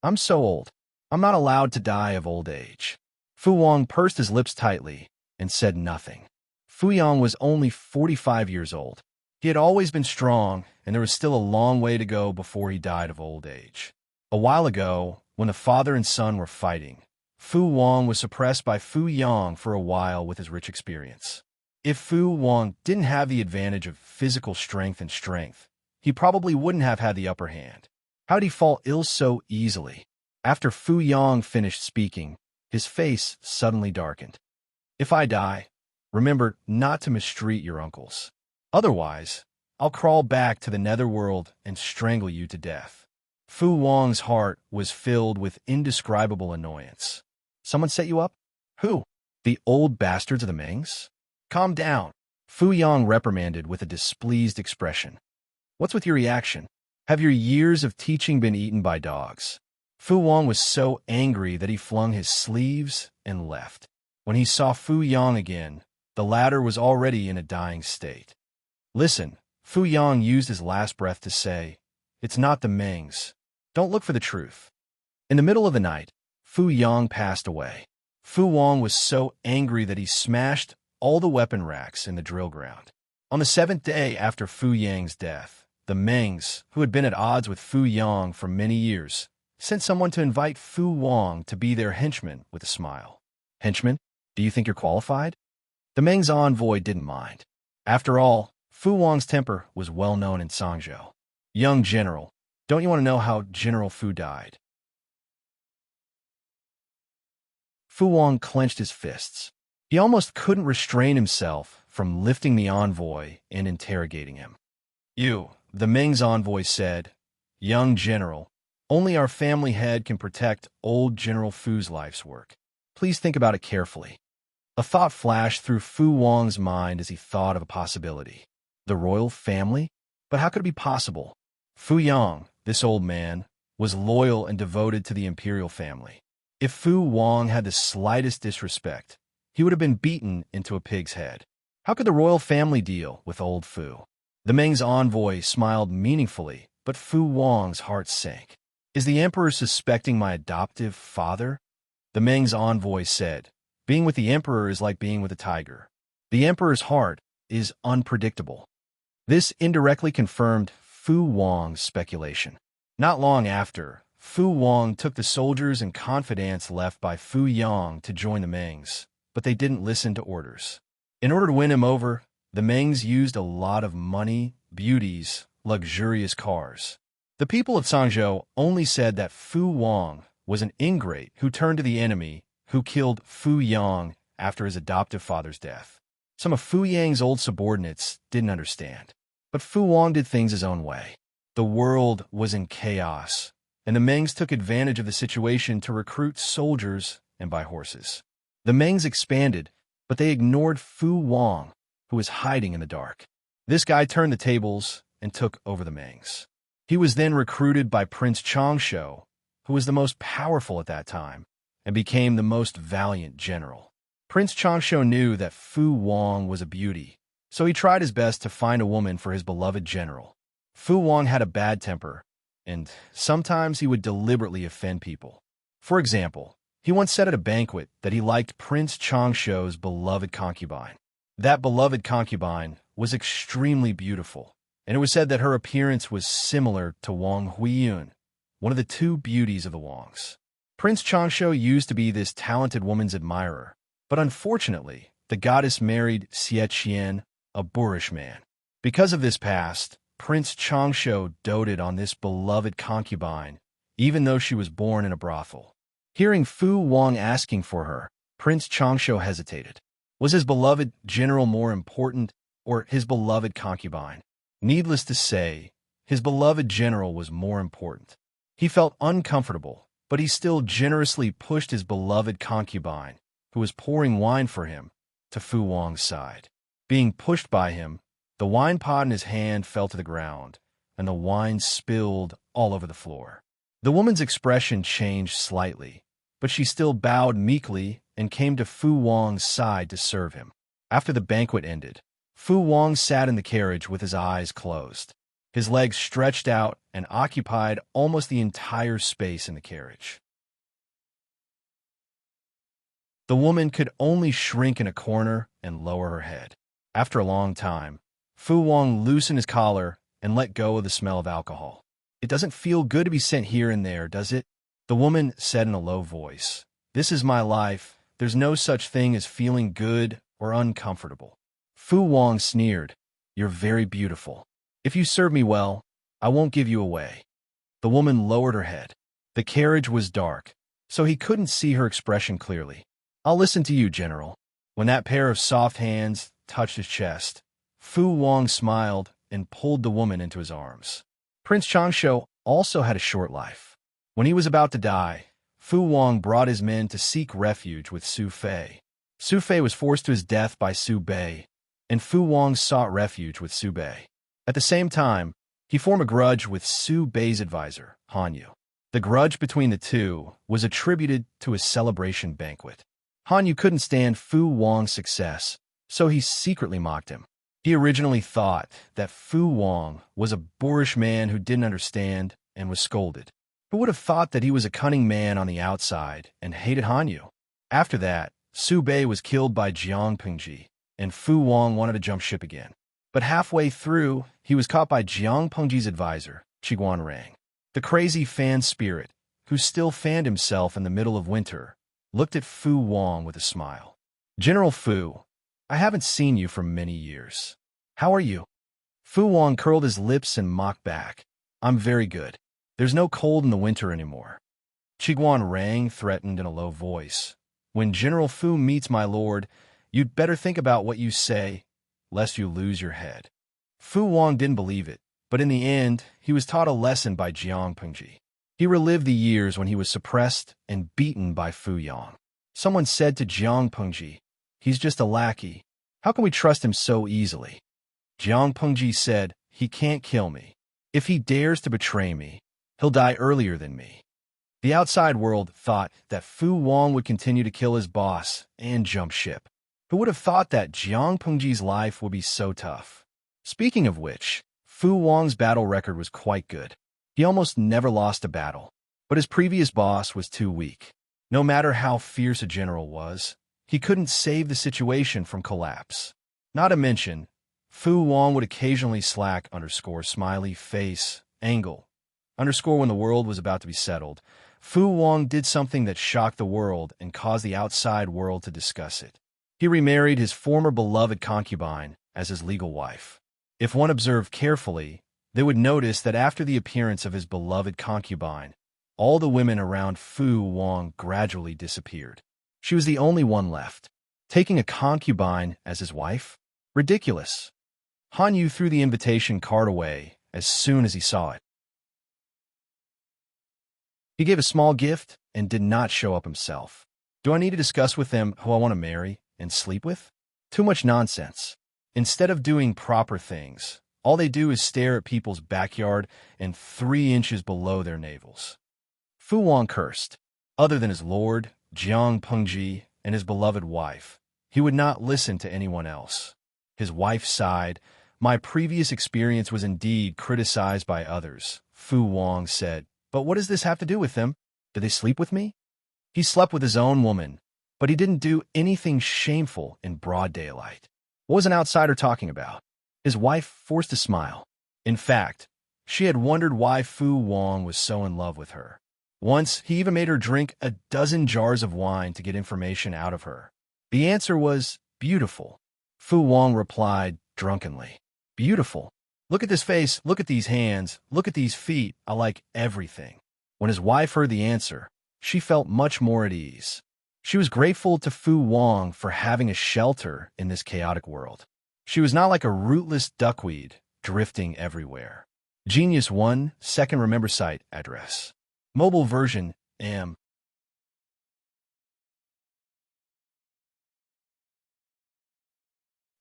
"I'm so old. I'm not allowed to die of old age." Fu Wang pursed his lips tightly and said nothing. Fu Yang was only 45 years old. He had always been strong, and there was still a long way to go before he died of old age. A while ago, when the father and son were fighting, Fu Wang was suppressed by Fu Yang for a while with his rich experience. If Fu Wang didn't have the advantage of physical strength, he probably wouldn't have had the upper hand. How did he fall ill so easily? After Fu Yang finished speaking, his face suddenly darkened. If I die, remember not to mistreat your uncles. Otherwise, I'll crawl back to the netherworld and strangle you to death. Fu Wang's heart was filled with indescribable annoyance. Someone set you up? Who? The old bastards of the Mings? Calm down. Fu Yang reprimanded with a displeased expression. What's with your reaction? Have your years of teaching been eaten by dogs? Fu Wang was so angry that he flung his sleeves and left. When he saw Fu Yang again, the latter was already in a dying state. Listen, Fu Yang used his last breath to say, it's not the Mings. Don't look for the truth. In the middle of the night, Fu Yang passed away. Fu Wang was so angry that he smashed all the weapon racks in the drill ground. On the 7th day after Fu Yang's death, the Mings, who had been at odds with Fu Yang for many years, sent someone to invite Fu Wang to be their henchman with a smile. Henchman, do you think you're qualified? The Ming's envoy didn't mind. After all, Fu Wang's temper was well known in Sangzhou. Young general, don't you want to know how General Fu died? Fu Wang clenched his fists. He almost couldn't restrain himself from lifting the envoy and interrogating him. You, the Ming's envoy said, young general, only our family head can protect old General Fu's life's work. Please think about it carefully. A thought flashed through Fu Wang's mind as he thought of a possibility. The royal family? But how could it be possible? Fu Yang, this old man, was loyal and devoted to the imperial family. If Fu Wang had the slightest disrespect, he would have been beaten into a pig's head. How could the royal family deal with old Fu? The Ming's envoy smiled meaningfully, but Fu Wang's heart sank. Is the emperor suspecting my adoptive father? The Ming's envoy said, being with the emperor is like being with a tiger. The emperor's heart is unpredictable. This indirectly confirmed Fu Wang's speculation. Not long after, Fu Wang took the soldiers and confidants left by Fu Yang to join the Mings, but they didn't listen to orders. In order to win him over, the Mings used a lot of money, beauties, luxurious cars. The people of Sangzhou only said that Fu Wang was an ingrate who turned to the enemy, who killed Fu Yang after his adoptive father's death. Some of Fu Yang's old subordinates didn't understand, but Fu Wang did things his own way. The world was in chaos, and the Mings took advantage of the situation to recruit soldiers and buy horses. The Mings expanded, but they ignored Fu Wang, who was hiding in the dark. This guy turned the tables and took over the Mings. He was then recruited by Prince Changshu, who was the most powerful at that time, and became the most valiant general. Prince Changshu knew that Fu Wang was a beauty, so he tried his best to find a woman for his beloved general. Fu Wang had a bad temper, and sometimes he would deliberately offend people. For example, he once said at a banquet that he liked Prince Changshu's beloved concubine. That beloved concubine was extremely beautiful, and it was said that her appearance was similar to Wang Huiyun, one of the two beauties of the Wangs. Prince Changshu used to be this talented woman's admirer, but unfortunately, the goddess married Xie Qian, a boorish man. Because of this past, Prince Changshu doted on this beloved concubine, even though she was born in a brothel. Hearing Fu Wang asking for her, Prince Changshu hesitated. Was his beloved general more important, or his beloved concubine? Needless to say, his beloved general was more important. He felt uncomfortable, but he still generously pushed his beloved concubine, who was pouring wine for him, to Fu Wang's side. Being pushed by him, the wine pot in his hand fell to the ground, and the wine spilled all over the floor. The woman's expression changed slightly, but she still bowed meekly and came to Fu Wang's side to serve him. After the banquet ended, Fu Wang sat in the carriage with his eyes closed. His legs stretched out and occupied almost the entire space in the carriage. The woman could only shrink in a corner and lower her head. After a long time, Fu Wang loosened his collar and let go of the smell of alcohol. "It doesn't feel good to be sent here and there, does it?" The woman said in a low voice. "This is my life. There's no such thing as feeling good or uncomfortable." Fu Wang sneered. "You're very beautiful. If you serve me well, I won't give you away." The woman lowered her head. The carriage was dark, so he couldn't see her expression clearly. "I'll listen to you, General." When that pair of soft hands touched his chest, Fu Wang smiled and pulled the woman into his arms. Prince Changsho also had a short life. When he was about to die, Fu Wang brought his men to seek refuge with Su Fei. Su Fei was forced to his death by Su Bei, and Fu Wang sought refuge with Su Bei. At the same time, he formed a grudge with Su Bei's advisor, Han Yu. The grudge between the two was attributed to a celebration banquet. Han Yu couldn't stand Fu Wang's success, so he secretly mocked him. He originally thought that Fu Wang was a boorish man who didn't understand and was scolded. Who would have thought that he was a cunning man on the outside and hated Han Yu? After that, Su Bei was killed by Jiang Pengji, and Fu Wang wanted to jump ship again. But halfway through, he was caught by Jiang Pengji's advisor, Qiguan Rang. The crazy fan spirit, who still fanned himself in the middle of winter, looked at Fu Wang with a smile. "General Fu, I haven't seen you for many years. How are you?" Fu Wang curled his lips and mocked back. "I'm very good. There's no cold in the winter anymore." Qiguan Rang threatened in a low voice. "When General Fu meets my lord, you'd better think about what you say, lest you lose your head." Fu Wang didn't believe it, but in the end, he was taught a lesson by Jiang Pengji. He relived the years when he was suppressed and beaten by Fu Yang. Someone said to Jiang Pengji, "He's just a lackey. How can we trust him so easily?" Jiang Pengji said, "He can't kill me. If he dares to betray me, he'll die earlier than me." The outside world thought that Fu Wang would continue to kill his boss and jump ship. Who would have thought that Jiang Pengji's life would be so tough? Speaking of which, Fu Wang's battle record was quite good. He almost never lost a battle, but his previous boss was too weak. No matter how fierce a general was, he couldn't save the situation from collapse. Not to mention, Fu Wang would occasionally slack _smiley face angle _ when the world was about to be settled. Fu Wang did something that shocked the world and caused the outside world to discuss it. He remarried his former beloved concubine as his legal wife. If one observed carefully, they would notice that after the appearance of his beloved concubine, all the women around Fu Wang gradually disappeared. She was the only one left. Taking a concubine as his wife? Ridiculous. Han Yu threw the invitation card away as soon as he saw it. He gave a small gift and did not show up himself. Do I need to discuss with them who I want to marry and sleep with? Too much nonsense. Instead of doing proper things, all they do is stare at people's backyard and 3 inches below their navels. Fu Wang cursed. Other than his lord, Jiang Pengji, and his beloved wife, he would not listen to anyone else. His wife sighed. "My previous experience was indeed criticized by others," Fu Wang said. "But what does this have to do with them? Do they sleep with me?" He slept with his own woman, but he didn't do anything shameful in broad daylight. What was an outsider talking about? His wife forced a smile. In fact, she had wondered why Fu Wang was so in love with her. Once, he even made her drink a dozen jars of wine to get information out of her. The answer was beautiful. Fu Wang replied drunkenly, "Beautiful. Look at this face, look at these hands, look at these feet, I like everything." When his wife heard the answer, she felt much more at ease. She was grateful to Fu Wang for having a shelter in this chaotic world. She was not like a rootless duckweed drifting everywhere. Genius 1, second remember site address. Mobile version, M.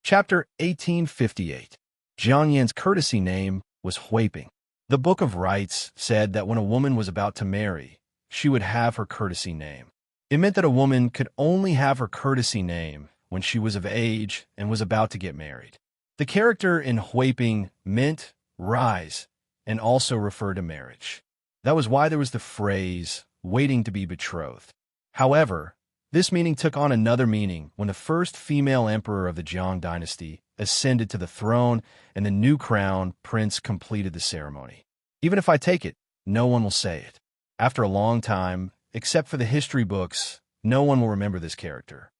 Chapter 1858. Jiang Yan's courtesy name was Huiping. The Book of Rites said that when a woman was about to marry, she would have her courtesy name. It meant that a woman could only have her courtesy name when she was of age and was about to get married. The character in Huiping meant rise and also referred to marriage. That was why there was the phrase, waiting to be betrothed. However, This meaning took on another meaning when the first female emperor of the Jiang dynasty ascended to the throne and the new crown prince completed the ceremony. Even if I take it, no one will say it. After a long time, except for the history books, no one will remember this character.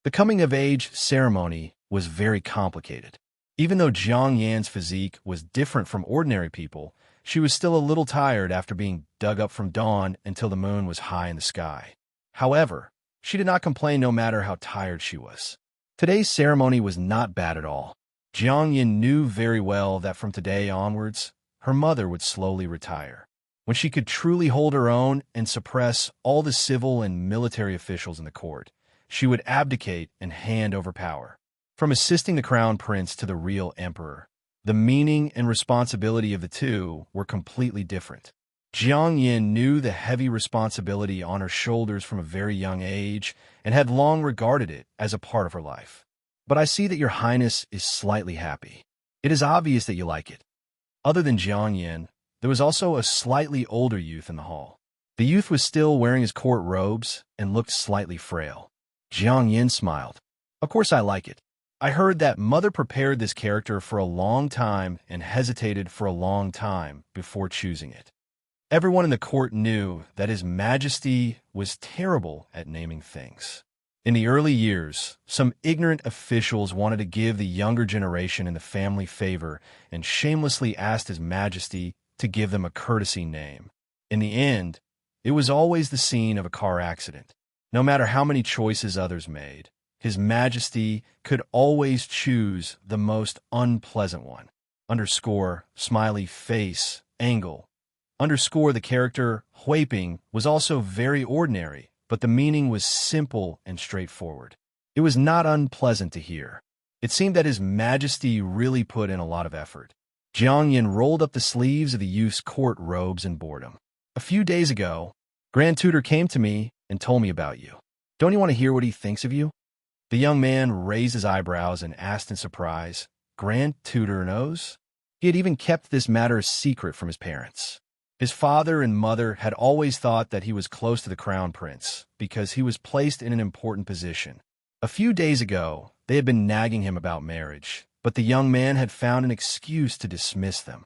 The coming-of-age ceremony was very complicated. Even though Jiang Yan's physique was different from ordinary people, she was still a little tired after being dug up from dawn until the moon was high in the sky. However, she did not complain no matter how tired she was. Today's ceremony was not bad at all. Jiang Yan knew very well that from today onwards, her mother would slowly retire. When she could truly hold her own and suppress all the civil and military officials in the court, she would abdicate and hand over power. From assisting the crown prince to the real emperor, the meaning and responsibility of the two were completely different. Jiang Yan knew the heavy responsibility on her shoulders from a very young age and had long regarded it as a part of her life. But I see that your highness is slightly happy. It is obvious that you like it. Other than Jiang Yan, there was also a slightly older youth in the hall. The youth was still wearing his court robes and looked slightly frail. Jiang Yan smiled. Of course I like it. I heard that Mother prepared this character for a long time and hesitated for a long time before choosing it. Everyone in the court knew that His Majesty was terrible at naming things. In the early years, some ignorant officials wanted to give the younger generation in the family favor and shamelessly asked His Majesty to give them a courtesy name. In the end, it was always the scene of a car accident. No matter how many choices others made, His Majesty could always choose the most unpleasant one. Underscore, smiley face, angle. Underscore, the character, Huiping, was also very ordinary, but the meaning was simple and straightforward. It was not unpleasant to hear. It seemed that His Majesty really put in a lot of effort. Jiang Yan rolled up the sleeves of the youth's court robes in boredom. A few days ago, Grand Tutor came to me and told me about you. Don't you want to hear what he thinks of you? The young man raised his eyebrows and asked in surprise, Grand Tutor knows? He had even kept this matter a secret from his parents. His father and mother had always thought that he was close to the crown prince because he was placed in an important position. A few days ago, they had been nagging him about marriage, but the young man had found an excuse to dismiss them.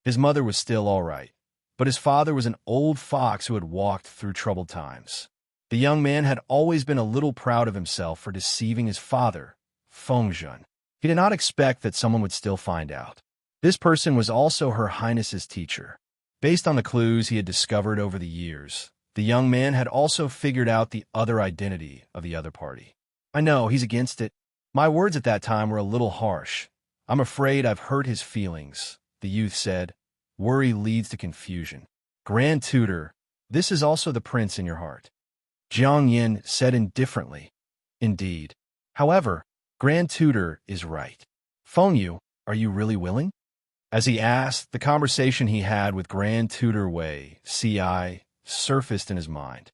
His mother was still all right, but his father was an old fox who had walked through troubled times. The young man had always been a little proud of himself for deceiving his father, Fengjun. He did not expect that someone would still find out. This person was also Her Highness's teacher. Based on the clues he had discovered over the years, the young man had also figured out the other identity of the other party. I know, he's against it. My words at that time were a little harsh. I'm afraid I've hurt his feelings, the youth said. Worry leads to confusion. Grand Tutor, this is also the prince in your heart. Jiang Yan said indifferently. Indeed. However, Grand Tutor is right. Fengyu, are you really willing? As he asked, the conversation he had with Grand Tutor Wei, CI, surfaced in his mind.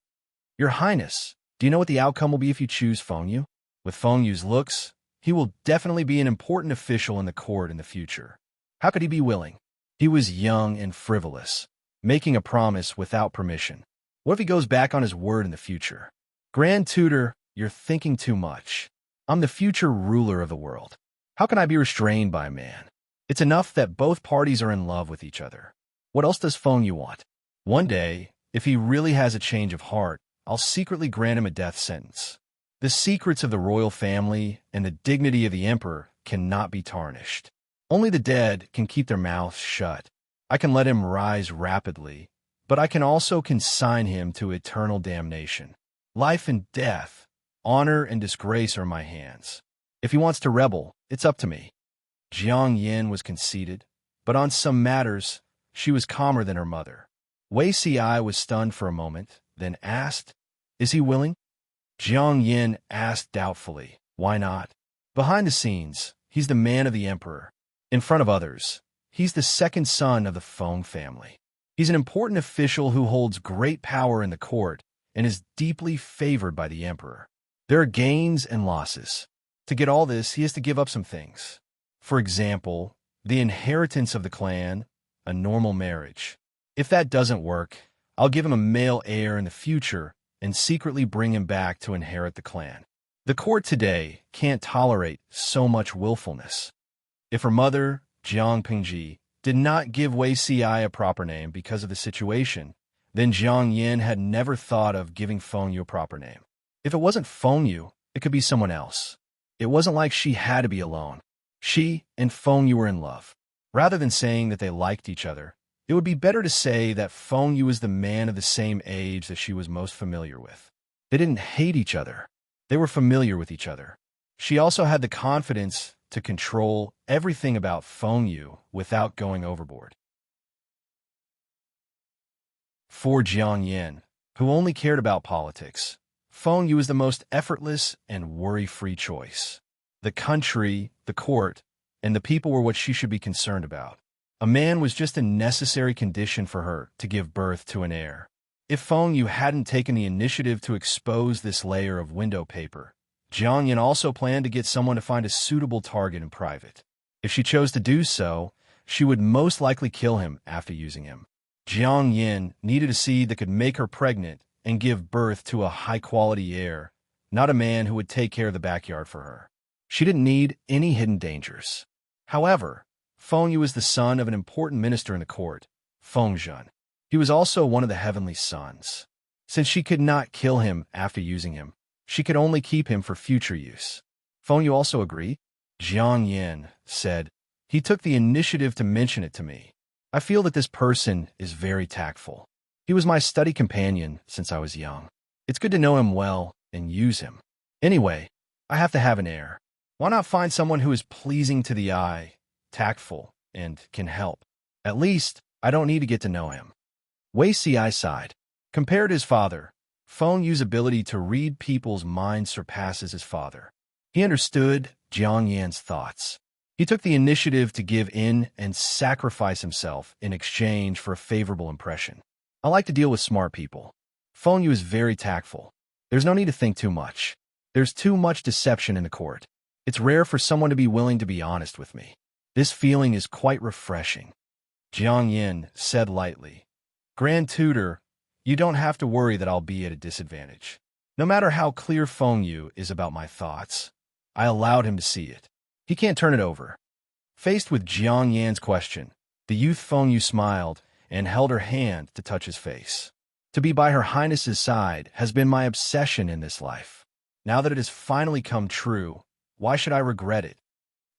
Your Highness, do you know what the outcome will be if you choose Fengyu? With Fengyu's looks, he will definitely be an important official in the court in the future. How could he be willing? He was young and frivolous, making a promise without permission. What if he goes back on his word in the future? Grand Tutor, you're thinking too much. I'm the future ruler of the world. How can I be restrained by a man? It's enough that both parties are in love with each other. What else does Fengyu want? One day, if he really has a change of heart, I'll secretly grant him a death sentence. The secrets of the royal family and the dignity of the emperor cannot be tarnished. Only the dead can keep their mouths shut. I can let him rise rapidly, but I can also consign him to eternal damnation. Life and death, honor and disgrace are in my hands. If he wants to rebel, it's up to me. Jiang Yan was conceited, but on some matters, she was calmer than her mother. Wei Ci was stunned for a moment, then asked, Is he willing? Jiang Yan asked doubtfully, Why not? Behind the scenes, he's the man of the emperor. In front of others, he's the second son of the Feng family. He's an important official who holds great power in the court and is deeply favored by the emperor. There are gains and losses. To get all this, he has to give up some things. For example, the inheritance of the clan, a normal marriage. If that doesn't work, I'll give him a male heir in the future and secretly bring him back to inherit the clan. The court today can't tolerate so much willfulness. If her mother, Jiang Pingji, did not give Wei Xi a proper name because of the situation, then Jiang Yin had never thought of giving Feng Yu a proper name. If it wasn't Feng Yu, it could be someone else. It wasn't like she had to be alone. She and Feng Yu were in love. Rather than saying that they liked each other, it would be better to say that Feng Yu was the man of the same age that she was most familiar with. They didn't hate each other. They were familiar with each other. She also had the confidence to control everything about Feng Yu without going overboard. For Jiang Yin, who only cared about politics, Feng Yu was the most effortless and worry-free choice. The country, the court, and the people were what she should be concerned about. A man was just a necessary condition for her to give birth to an heir. If Feng Yu hadn't taken the initiative to expose this layer of window paper, Jiang Yin also planned to get someone to find a suitable target in private. If she chose to do so, she would most likely kill him after using him. Jiang Yin needed a seed that could make her pregnant and give birth to a high-quality heir, not a man who would take care of the backyard for her. She didn't need any hidden dangers. However, Feng Yu was the son of an important minister in the court, Feng Zhen. He was also one of the heavenly sons. Since she could not kill him after using him, she could only keep him for future use. Feng Yu also agreed. Jiang Yin said, "He took the initiative to mention it to me. I feel that this person is very tactful. He was my study companion since I was young. It's good to know him well and use him. Anyway, I have to have an heir. Why not find someone who is pleasing to the eye, tactful, and can help? At least, I don't need to get to know him." Wei Xi sighed. Compared to his father, Feng Yu's ability to read people's minds surpasses his father. He understood Jiang Yan's thoughts. He took the initiative to give in and sacrifice himself in exchange for a favorable impression. I like to deal with smart people. Feng Yu is very tactful. There's no need to think too much. There's too much deception in the court. It's rare for someone to be willing to be honest with me. This feeling is quite refreshing. Jiang Yin said lightly, "Grand Tutor, you don't have to worry that I'll be at a disadvantage. No matter how clear Feng Yu is about my thoughts, I allowed him to see it. He can't turn it over." Faced with Jiang Yan's question, the youth Feng Yu smiled and held her hand to touch his face. To be by Her Highness's side has been my obsession in this life. Now that it has finally come true, why should I regret it?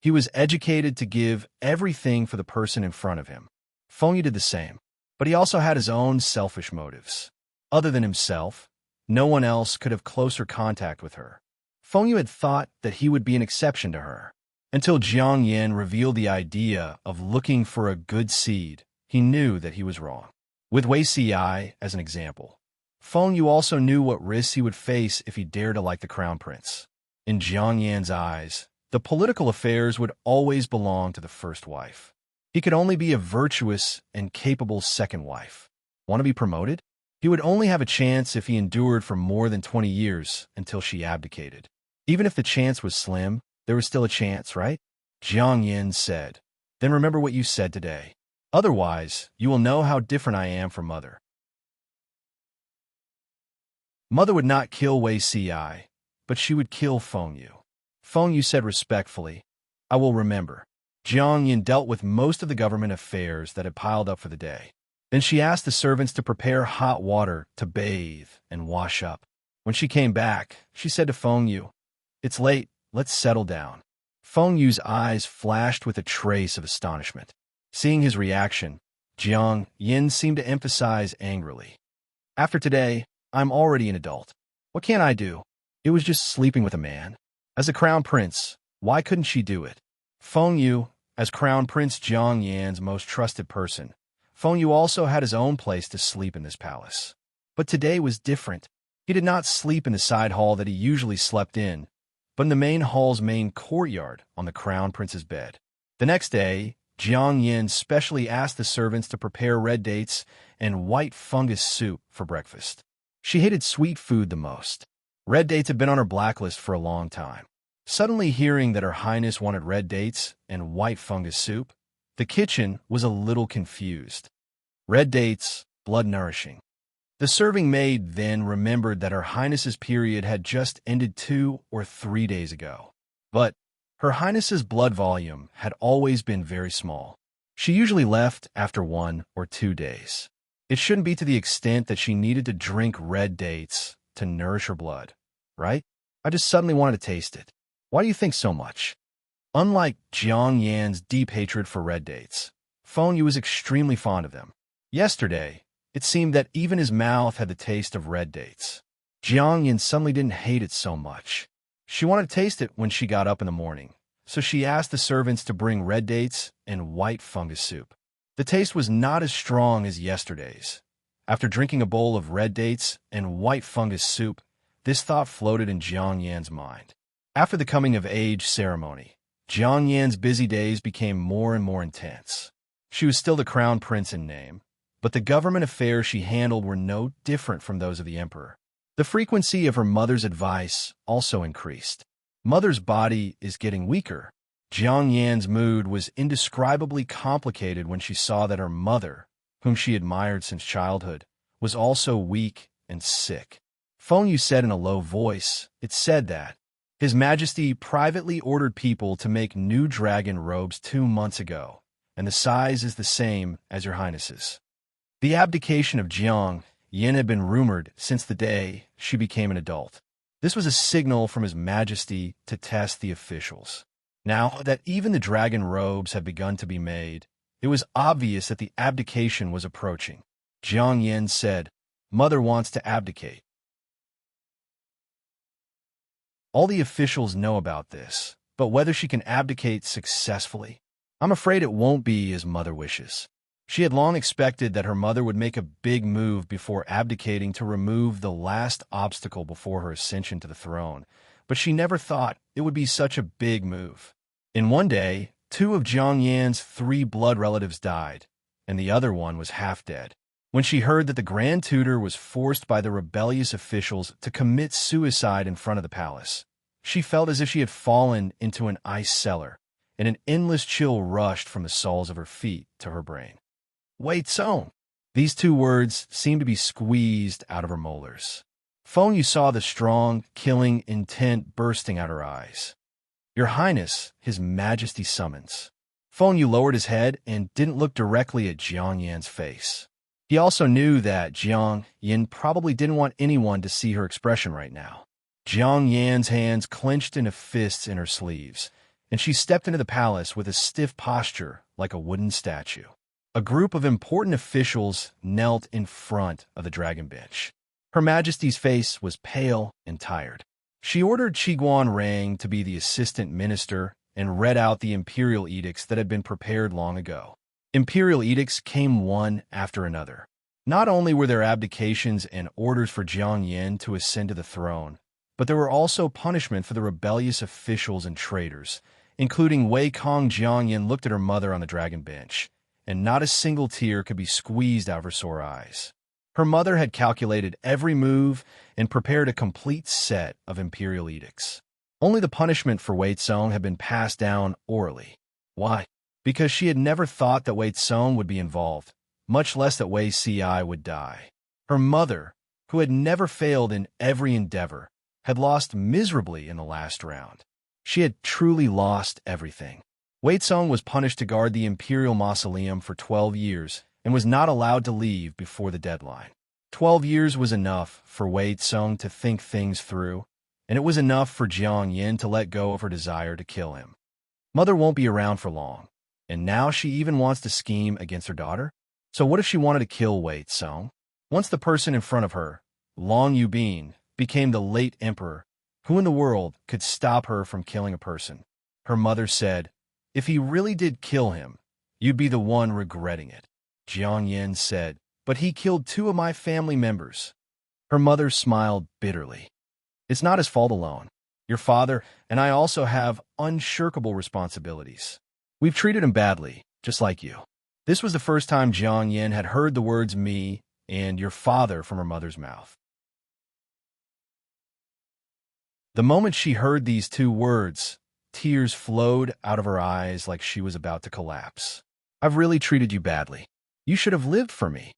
He was educated to give everything for the person in front of him. Feng Yu did the same, but he also had his own selfish motives. Other than himself, no one else could have closer contact with her. Feng Yu had thought that he would be an exception to her. Until Jiang Yin revealed the idea of looking for a good seed, he knew that he was wrong. With Wei Xi as an example, Feng Yu also knew what risks he would face if he dared to like the crown prince. In Jiang Yan's eyes, the political affairs would always belong to the first wife. He could only be a virtuous and capable second wife. Want to be promoted? He would only have a chance if he endured for more than 20 years until she abdicated. Even if the chance was slim, there was still a chance, right? Jiang Yin said, "Then remember what you said today. Otherwise, you will know how different I am from Mother." Mother would not kill Wei Xi, but she would kill Feng Yu. Feng Yu said respectfully, "I will remember." Jiang Yin dealt with most of the government affairs that had piled up for the day. Then she asked the servants to prepare hot water to bathe and wash up. When she came back, she said to Feng Yu, "It's late. Let's settle down." Feng Yu's eyes flashed with a trace of astonishment. Seeing his reaction, Jiang Yin seemed to emphasize angrily, "After today, I'm already an adult. What can I do? It was just sleeping with a man. As a crown prince, why couldn't she do it?" Feng Yu, as Crown Prince Jiang Yan's most trusted person, Feng Yu also had his own place to sleep in this palace. But today was different. He did not sleep in the side hall that he usually slept in, but in the main hall's main courtyard on the crown prince's bed. The next day, Jiang Yin specially asked the servants to prepare red dates and white fungus soup for breakfast. She hated sweet food the most. Red dates had been on her blacklist for a long time. Suddenly hearing that Her Highness wanted red dates and white fungus soup, the kitchen was a little confused. Red dates, blood-nourishing. The serving maid then remembered that Her Highness's period had just ended 2 or 3 days ago. But Her Highness's blood volume had always been very small. She usually left after 1 or 2 days. It shouldn't be to the extent that she needed to drink red dates to nourish her blood, right? I just suddenly wanted to taste it. Why do you think so much? Unlike Jiang Yan's deep hatred for red dates, Feng Yu was extremely fond of them. Yesterday, it seemed that even his mouth had the taste of red dates. Jiang Yan suddenly didn't hate it so much. She wanted to taste it when she got up in the morning, so she asked the servants to bring red dates and white fungus soup. The taste was not as strong as yesterday's. After drinking a bowl of red dates and white fungus soup, this thought floated in Jiang Yan's mind. After the coming-of-age ceremony, Jiang Yan's busy days became more and more intense. She was still the crown prince in name, but the government affairs she handled were no different from those of the emperor. The frequency of her mother's advice also increased. Mother's body is getting weaker. Jiang Yan's mood was indescribably complicated when she saw that her mother, whom she admired since childhood, was also weak and sick. Feng Yu said in a low voice, it said that His Majesty privately ordered people to make new dragon robes 2 months ago, and the size is the same as Your Highness's. The abdication of Jiang Yan had been rumored since the day she became an adult. This was a signal from His Majesty to test the officials. Now that even the dragon robes had begun to be made, it was obvious that the abdication was approaching. Jiang Yan said, Mother wants to abdicate. All the officials know about this, but whether she can abdicate successfully, I'm afraid it won't be as Mother wishes. She had long expected that her mother would make a big move before abdicating to remove the last obstacle before her ascension to the throne, but she never thought it would be such a big move. In one day, 2 of Jiang Yan's 3 blood relatives died, and the other one was half dead. When she heard that the Grand Tutor was forced by the rebellious officials to commit suicide in front of the palace, she felt as if she had fallen into an ice cellar, and an endless chill rushed from the soles of her feet to her brain. Wait, so? These 2 words seemed to be squeezed out of her molars. Feng Yu saw the strong, killing intent bursting out her eyes. Your Highness, His Majesty summons. Feng Yu lowered his head and didn't look directly at Jiang Yan's face. He also knew that Jiang Yan probably didn't want anyone to see her expression right now. Jiang Yan's hands clenched into fists in her sleeves, and she stepped into the palace with a stiff posture like a wooden statue. A group of important officials knelt in front of the dragon bench. Her Majesty's face was pale and tired. She ordered Qiguan Rang to be the assistant minister and read out the imperial edicts that had been prepared long ago. Imperial edicts came one after another. Not only were there abdications and orders for Jiang Yan to ascend to the throne, but there were also punishment for the rebellious officials and traitors, including Wei Kong. Jiang Yan looked at her mother on the dragon bench, and not a single tear could be squeezed out of her sore eyes. Her mother had calculated every move and prepared a complete set of imperial edicts. Only the punishment for Wei Tsong had been passed down orally. Why? Because she had never thought that Wei Tsong would be involved, much less that Wei Ci would die. Her mother, who had never failed in every endeavor, had lost miserably in the last round. She had truly lost everything. Wei Tsong was punished to guard the imperial mausoleum for 12 years and was not allowed to leave before the deadline. 12 years was enough for Wei Tsong to think things through, and it was enough for Jiang Yan to let go of her desire to kill him. Mother won't be around for long, and now she even wants to scheme against her daughter? So what if she wanted to kill Wei Tsong? Once the person in front of her, Long Yubin, became the late emperor, who in the world could stop her from killing a person? Her mother said, if he really did kill him, you'd be the one regretting it. Jiang Yan said, but he killed 2 of my family members. Her mother smiled bitterly. It's not his fault alone. Your father and I also have unshirkable responsibilities. We've treated him badly, just like you. This was the first time Jiang Yan had heard the words me and your father from her mother's mouth. The moment she heard these 2 words, tears flowed out of her eyes like she was about to collapse. I've really treated you badly. You should have lived for me.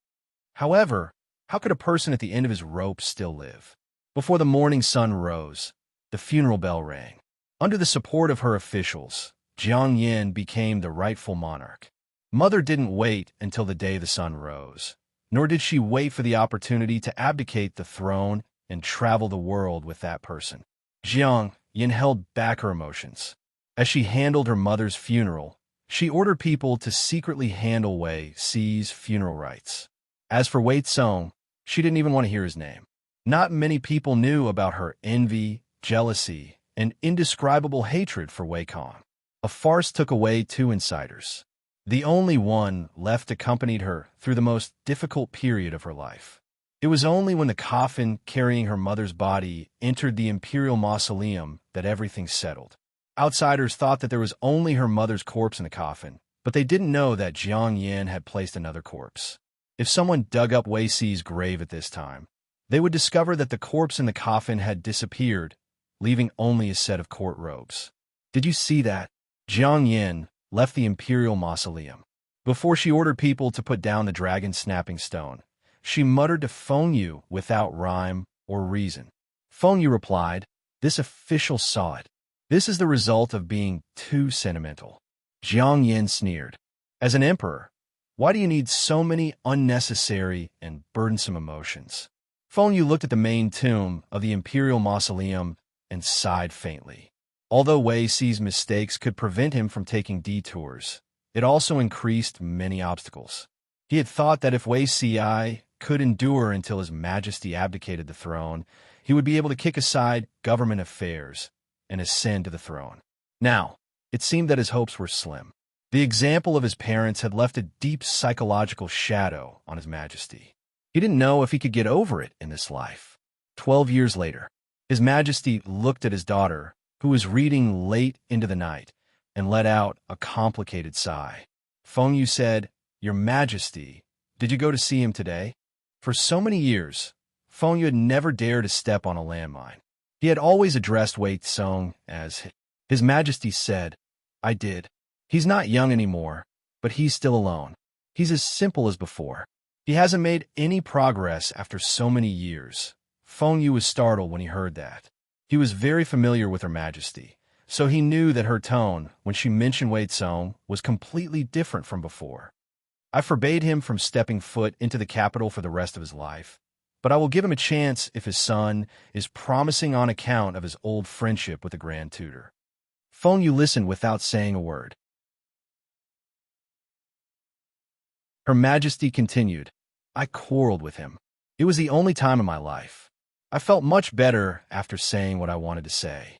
However, How could a person at the end of his rope still live? Before the morning sun rose, the funeral bell rang. Under the support of her officials, Jiang Yin became the rightful monarch. Mother didn't wait until the day the sun rose, nor did she wait for the opportunity to abdicate the throne and travel the world with that person. Jiang Yin held back her emotions. As she handled her mother's funeral, she ordered people to secretly handle Wei Si's funeral rites. As for Wei Tsong, she didn't even want to hear his name. Not many people knew about her envy, jealousy, and indescribable hatred for Wei Kong. A farce took away 2 insiders. The only one left accompanied her through the most difficult period of her life. It was only when the coffin carrying her mother's body entered the imperial mausoleum that everything settled. Outsiders thought that there was only her mother's corpse in the coffin, but they didn't know that Jiang Yin had placed another corpse. If someone dug up Wei Si's grave at this time, they would discover that the corpse in the coffin had disappeared, leaving only a set of court robes. Did you see that? Jiang Yin left the imperial mausoleum. Before she ordered people to put down the dragon-snapping stone, she muttered to Feng Yu without rhyme or reason. Feng Yu replied, "This official saw it. This is the result of being too sentimental." Jiang Yin sneered. As an emperor, why do you need so many unnecessary and burdensome emotions? Feng Yu looked at the main tomb of the imperial mausoleum and sighed faintly. Although Wei Si's mistakes could prevent him from taking detours, it also increased many obstacles. He had thought that if Wei Si could endure until His Majesty abdicated the throne, he would be able to kick aside government affairs and ascend to the throne. Now, it seemed that his hopes were slim. The example of his parents had left a deep psychological shadow on His Majesty. He didn't know if he could get over it in this life. 12 years later, His Majesty looked at his daughter, who was reading late into the night, and let out a complicated sigh. Feng Yu said, "Your Majesty, did you go to see him today?" For so many years, Feng Yu had never dared to step on a landmine. He had always addressed Wei Tsong as His Majesty said, "I did. He's not young anymore, but he's still alone. He's as simple as before. He hasn't made any progress after so many years." Feng Yu was startled when he heard that. He was very familiar with Her Majesty, so he knew that her tone, when she mentioned Wei Tsong, was completely different from before. "I forbade him from stepping foot into the capital for the rest of his life, but I will give him a chance if his son is promising on account of his old friendship with the Grand Tutor." Feng Yu listened without saying a word. Her Majesty continued, "I quarreled with him. It was the only time in my life. I felt much better after saying what I wanted to say."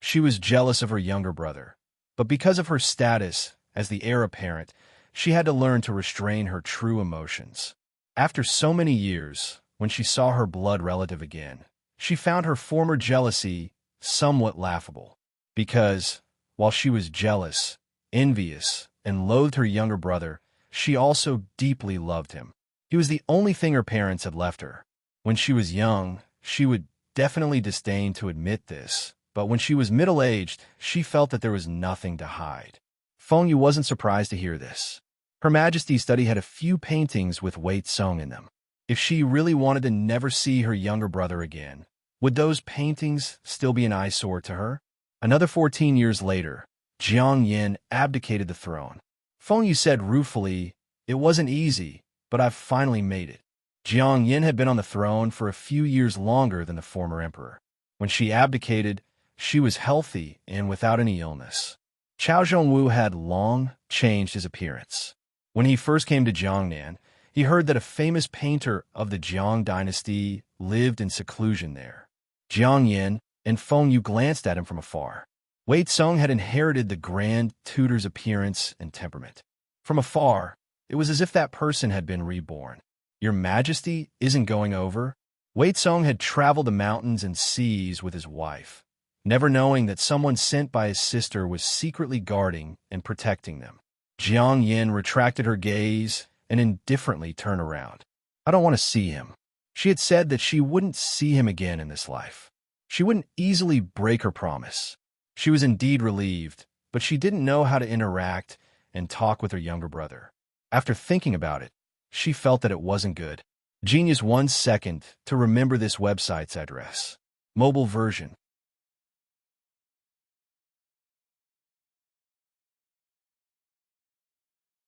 She was jealous of her younger brother, but because of her status as the heir apparent, she had to learn to restrain her true emotions. After so many years, when she saw her blood relative again, she found her former jealousy somewhat laughable, because, while she was jealous, envious, and loathed her younger brother, she also deeply loved him. He was the only thing her parents had left her. When she was young, she would definitely disdain to admit this, but when she was middle-aged, she felt that there was nothing to hide. Feng Yu wasn't surprised to hear this. Her Majesty's study had a few paintings with Wei Tsong in them. If she really wanted to never see her younger brother again, would those paintings still be an eyesore to her? Another 14 years later, Jiang Yin abdicated the throne. Feng Yu said ruefully, "It wasn't easy, but I've finally made it." Jiang Yin had been on the throne for a few years longer than the former emperor. When she abdicated, she was healthy and without any illness. Cao Zhongwu had long changed his appearance. When he first came to Jiangnan, he heard that a famous painter of the Jiang dynasty lived in seclusion there. Jiang Yin and Feng Yu glanced at him from afar. Wei Tsong had inherited the Grand Tutor's appearance and temperament. From afar, it was as if that person had been reborn. "Your Majesty isn't going over?" Wei Tsong had traveled the mountains and seas with his wife, never knowing that someone sent by his sister was secretly guarding and protecting them. Jiang Yin retracted her gaze and indifferently turned around. "I don't want to see him." She had said that she wouldn't see him again in this life. She wouldn't easily break her promise. She was indeed relieved, but she didn't know how to interact and talk with her younger brother. After thinking about it, she felt that it wasn't good. Genius 1 second to remember this website's address. Mobile version.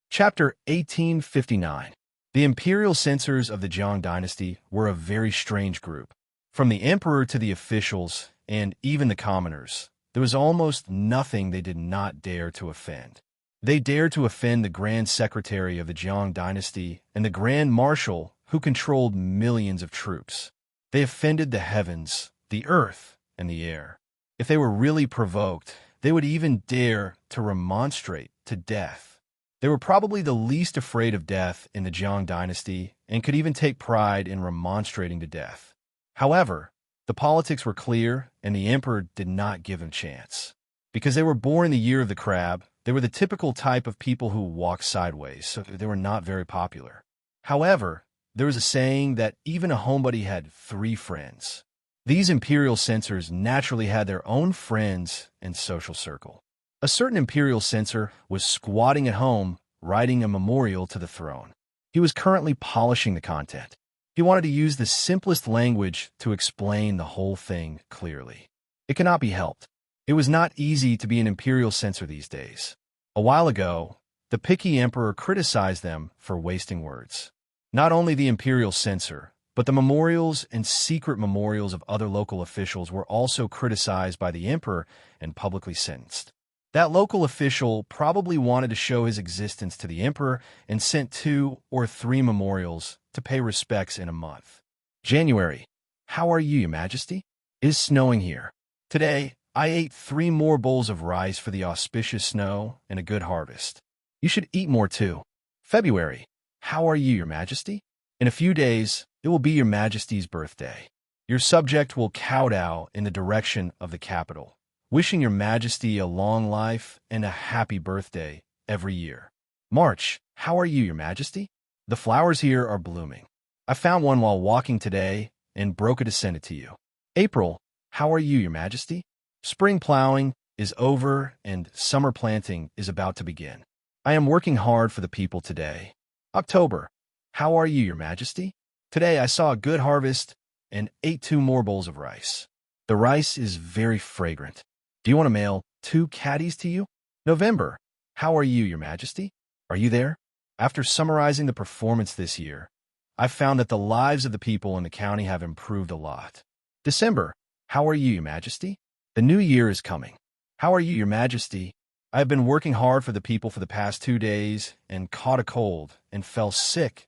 Chapter 1859. The imperial censors of the Zhang dynasty were a very strange group. From the emperor to the officials, and even the commoners, there was almost nothing they did not dare to offend. They dared to offend the Grand Secretary of the Zhang dynasty and the Grand Marshal who controlled millions of troops. They offended the heavens, the earth, and the air. If they were really provoked, they would even dare to remonstrate to death. They were probably the least afraid of death in the Zhang dynasty and could even take pride in remonstrating to death. However, the politics were clear and the emperor did not give them a chance. Because they were born in the year of the crab, they were the typical type of people who walk sideways, so they were not very popular. However, there was a saying that even a homebody had 3 friends. These imperial censors naturally had their own friends and social circle. A certain imperial censor was squatting at home, writing a memorial to the throne. He was currently polishing the content. He wanted to use the simplest language to explain the whole thing clearly. It cannot be helped. It was not easy to be an imperial censor these days. A while ago, the picky emperor criticized them for wasting words. Not only the imperial censor, but the memorials and secret memorials of other local officials were also criticized by the emperor and publicly sentenced. That local official probably wanted to show his existence to the emperor and sent 2 or 3 memorials to pay respects in a month. January. How are you, Your Majesty? It is snowing here. Today, I ate 3 more bowls of rice for the auspicious snow and a good harvest. You should eat more too. February. How are you, Your Majesty? In a few days, it will be Your Majesty's birthday. Your subject will kowtow in the direction of the capital, wishing Your Majesty a long life and a happy birthday every year. March. How are you, Your Majesty? The flowers here are blooming. I found one while walking today and broke it to send it to you. April. How are you, Your Majesty? Spring plowing is over and summer planting is about to begin. I am working hard for the people today. October. How are you, Your Majesty? Today I saw a good harvest and ate 2 more bowls of rice. The rice is very fragrant. Do you want to mail 2 caddies to you? November. How are you, Your Majesty? Are you there? After summarizing the performance this year, I've found that the lives of the people in the county have improved a lot. December. How are you, Your Majesty? The new year is coming. How are you, Your Majesty? I have been working hard for the people for the past 2 days and caught a cold and fell sick.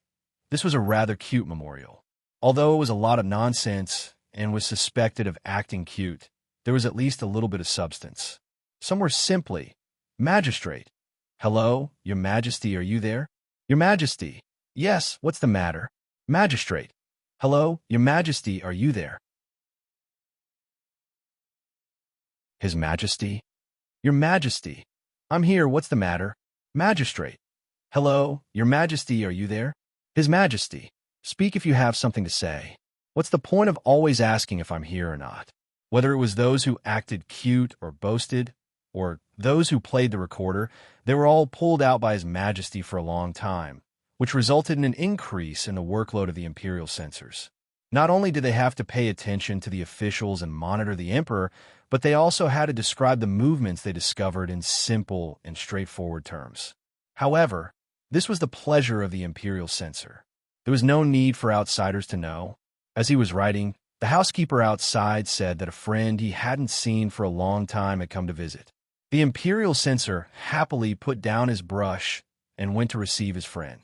This was a rather cute memorial. Although it was a lot of nonsense and was suspected of acting cute, there was at least a little bit of substance. Some were simply, Magistrate. Hello, Your Majesty, are you there? Your Majesty. Yes, what's the matter? Magistrate. Hello, Your Majesty, are you there? His Majesty. Your Majesty. I'm here, what's the matter? Magistrate. Hello, Your Majesty, are you there? His Majesty. Speak if you have something to say. What's the point of always asking if I'm here or not? Whether it was those who acted cute or boasted, or those who played the recorder, they were all pulled out by His Majesty for a long time, which resulted in an increase in the workload of the imperial censors. Not only did they have to pay attention to the officials and monitor the emperor, but they also had to describe the movements they discovered in simple and straightforward terms. However, this was the pleasure of the imperial censor. There was no need for outsiders to know. As he was writing, the housekeeper outside said that a friend he hadn't seen for a long time had come to visit. The imperial censor happily put down his brush and went to receive his friend.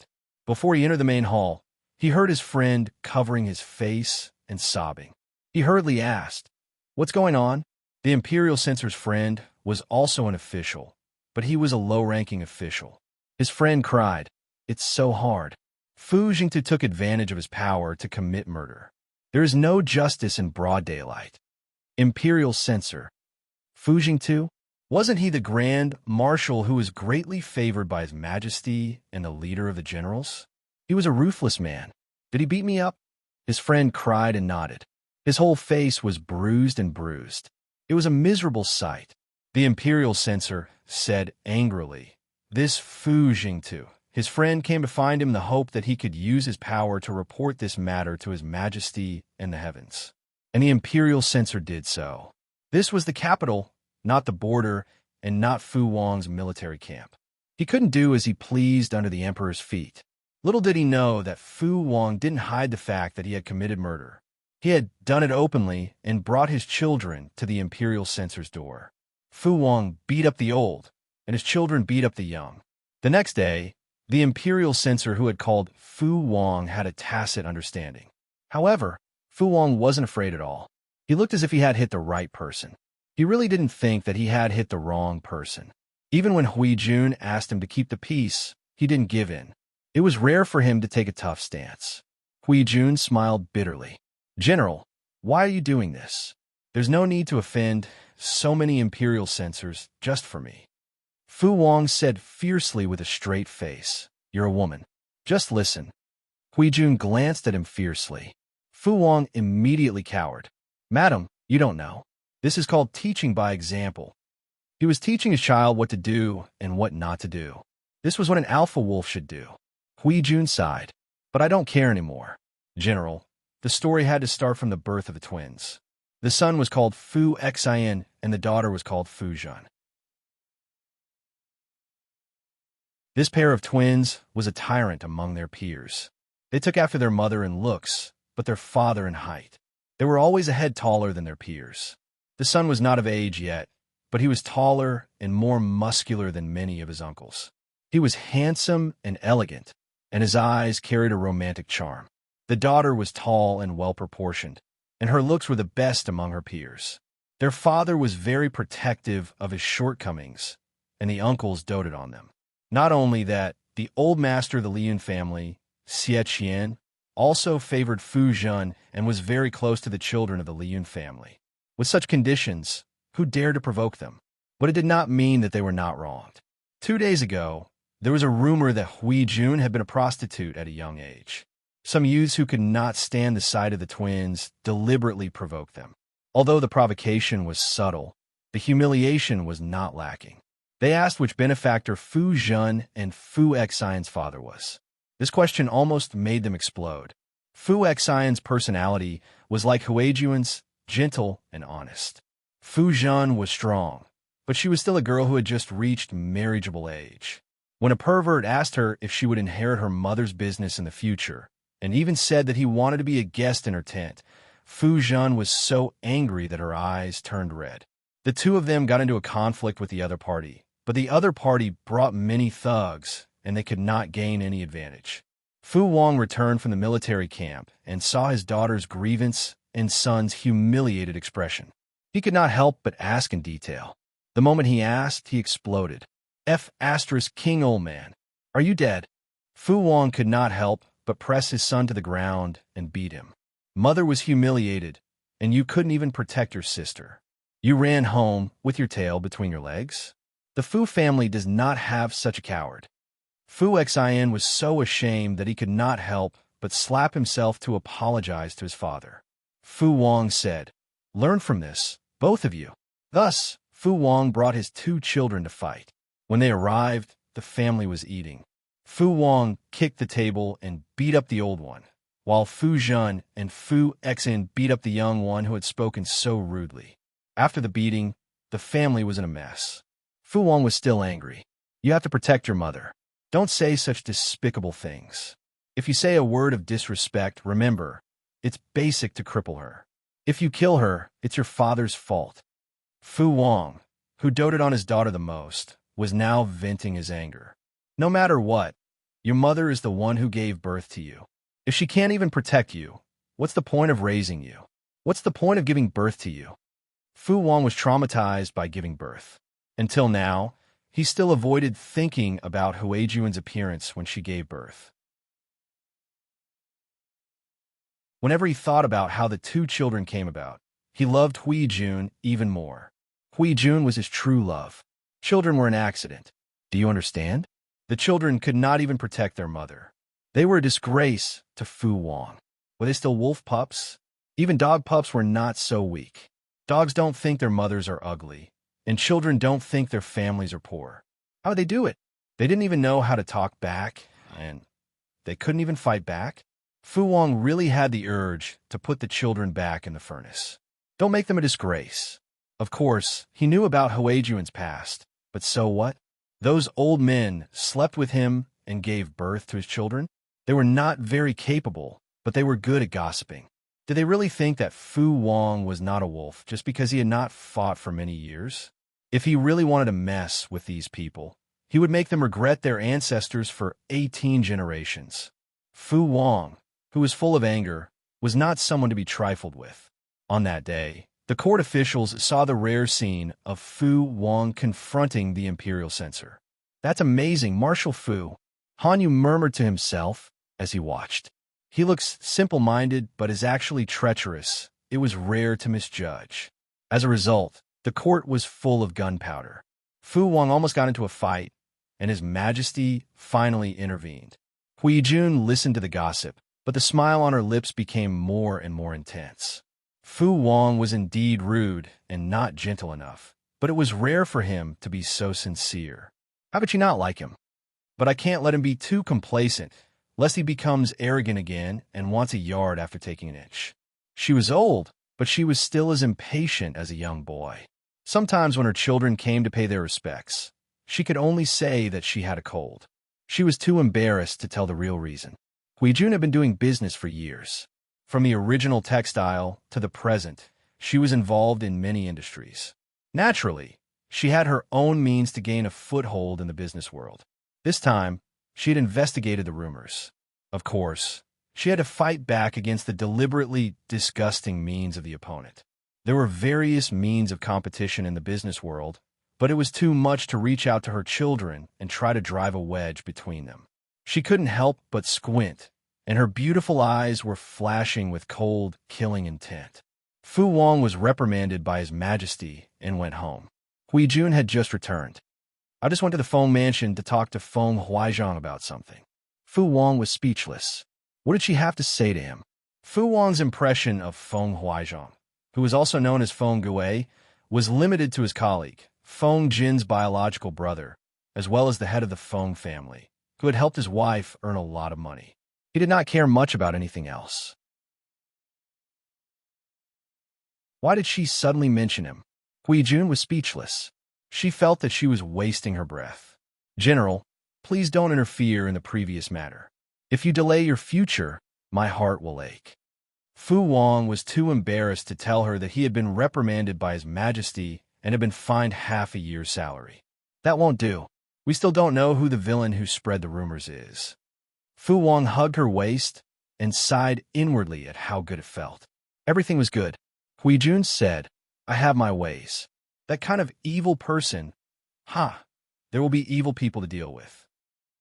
Before he entered the main hall, he heard his friend covering his face and sobbing. He hurriedly asked, "What's going on?" The imperial censor's friend was also an official, but he was a low-ranking official. His friend cried, "It's so hard." Fu Jingtu took advantage of his power to commit murder. There is no justice in broad daylight. Imperial censor. Fu Jingtu? Wasn't he the Grand Marshal who was greatly favored by His Majesty and the leader of the generals? He was a ruthless man. Did he beat me up? His friend cried and nodded. His whole face was bruised and bruised. It was a miserable sight. The imperial censor said angrily, "This Fu Jingtu his friend came to find him in the hope that he could use his power to report this matter to His Majesty in the heavens. And the imperial censor did so. This was the capital, not the border, and not Fu Wang's military camp. He couldn't do as he pleased under the emperor's feet. Little did he know that Fu Wang didn't hide the fact that he had committed murder. He had done it openly and brought his children to the imperial censor's door. Fu Wang beat up the old, and his children beat up the young. The next day, the imperial censor who had called Fu Wang had a tacit understanding. However, Fu Wang wasn't afraid at all. He looked as if he had hit the right person. He really didn't think that he had hit the wrong person. Even when Hui Jun asked him to keep the peace, he didn't give in. It was rare for him to take a tough stance. Hui Jun smiled bitterly. "General, why are you doing this? There's no need to offend so many imperial censors just for me." Fu Wang said fiercely with a straight face, "You're a woman. Just listen." Hui Jun glanced at him fiercely. Fu Wang immediately cowered. "Madam, you don't know. This is called teaching by example." He was teaching his child what to do and what not to do. This was what an alpha wolf should do. Hui Jun sighed. "But I don't care anymore. General, the story had to start from the birth of the twins. The son was called Fu Xian and the daughter was called Fu Jun. This pair of twins was a tyrant among their peers. They took after their mother in looks, but their father in height. They were always a head taller than their peers. The son was not of age yet, but he was taller and more muscular than many of his uncles. He was handsome and elegant, and his eyes carried a romantic charm. The daughter was tall and well-proportioned, and her looks were the best among her peers. Their father was very protective of his shortcomings, and the uncles doted on them. Not only that, the old master of the Lian family, Xie Qian, also favored Fu Jun and was very close to the children of the Lian family. With such conditions, who dared to provoke them? But it did not mean that they were not wronged. 2 days ago, there was a rumor that Hui Jun had been a prostitute at a young age. Some youths who could not stand the sight of the twins deliberately provoked them. Although the provocation was subtle, the humiliation was not lacking. They asked which benefactor Fu Jun and Fu Xian's father was. This question almost made them explode. Fu Xian's personality was like Huijuan's, gentle and honest. Fu Jun was strong, but she was still a girl who had just reached marriageable age. When a pervert asked her if she would inherit her mother's business in the future, and even said that he wanted to be a guest in her tent, Fu Jun was so angry that her eyes turned red. The two of them got into a conflict with the other party, but the other party brought many thugs, and they could not gain any advantage. Fu Wang returned from the military camp and saw his daughter's grievance and son's humiliated expression. He could not help but ask in detail. The moment he asked, he exploded. King old man, are you dead? Fu Wang could not help but press his son to the ground and beat him. Mother was humiliated, and you couldn't even protect your sister. You ran home with your tail between your legs? The Fu family does not have such a coward. Fu Xian was so ashamed that he could not help but slap himself to apologize to his father. Fu Wang said, "Learn from this, both of you." Thus, Fu Wang brought his 2 children to fight. When they arrived, the family was eating. Fu Wang kicked the table and beat up the old one, while Fu Jun and Fu Xian beat up the young one who had spoken so rudely. After the beating, the family was in a mess. Fu Wang was still angry. "You have to protect your mother. Don't say such despicable things. If you say a word of disrespect, remember, it's basic to cripple her. If you kill her, it's your father's fault." Fu Wang, who doted on his daughter the most, was now venting his anger. "No matter what, your mother is the one who gave birth to you. If she can't even protect you, what's the point of raising you? What's the point of giving birth to you?" Fu Wang was traumatized by giving birth. Until now, he still avoided thinking about Huijuan's appearance when she gave birth. Whenever he thought about how the 2 children came about, he loved Huijun even more. Huijun was his true love. Children were an accident. Do you understand? The children could not even protect their mother. They were a disgrace to Fu Wang. Were they still wolf pups? Even dog pups were not so weak. Dogs don't think their mothers are ugly, and children don't think their families are poor. How would they do it? They didn't even know how to talk back, and they couldn't even fight back. Fu Wang really had the urge to put the children back in the furnace. Don't make them a disgrace. Of course, he knew about Huajuan's past, but so what? Those old men slept with him and gave birth to his children. They were not very capable, but they were good at gossiping. Did they really think that Fu Wang was not a wolf just because he had not fought for many years? If he really wanted to mess with these people, he would make them regret their ancestors for 18 generations. Fu Wang, who was full of anger, was not someone to be trifled with. On that day, the court officials saw the rare scene of Fu Wang confronting the imperial censor. "That's amazing, Marshal Fu," Han Yu murmured to himself as he watched. "He looks simple-minded, but is actually treacherous. It was rare to misjudge." As a result, the court was full of gunpowder. Fu Wang almost got into a fight, and His Majesty finally intervened. Huijun listened to the gossip, but the smile on her lips became more and more intense. Fu Wang was indeed rude and not gentle enough, but it was rare for him to be so sincere. How could she not like him? But I can't let him be too complacent, lest he becomes arrogant again and wants a yard after taking an inch. She was old, but she was still as impatient as a young boy. Sometimes when her children came to pay their respects, she could only say that she had a cold. She was too embarrassed to tell the real reason. Huijun had been doing business for years. From the original textile to the present, she was involved in many industries. Naturally, she had her own means to gain a foothold in the business world. This time, she had investigated the rumors. Of course, she had to fight back against the deliberately disgusting means of the opponent. There were various means of competition in the business world, but it was too much to reach out to her children and try to drive a wedge between them. She couldn't help but squint, and her beautiful eyes were flashing with cold, killing intent. Fu Wang was reprimanded by His Majesty and went home. Huijun had just returned. "I just went to the Feng mansion to talk to Feng Huaizhang about something." Fu Wang was speechless. What did she have to say to him? Fu Wang's impression of Feng Huaizhang, who was also known as Feng Gui, was limited to his colleague, Feng Jin's biological brother, as well as the head of the Feng family, who had helped his wife earn a lot of money. He did not care much about anything else. Why did she suddenly mention him? Huijun was speechless. She felt that she was wasting her breath. "General, please don't interfere in the previous matter. If you delay your future, my heart will ache." Fu Wang was too embarrassed to tell her that he had been reprimanded by His Majesty and had been fined half a year's salary. "That won't do. We still don't know who the villain who spread the rumors is." Fu Wang hugged her waist and sighed inwardly at how good it felt. Everything was good. Huijun said, "I have my ways. That kind of evil person, there will be evil people to deal with."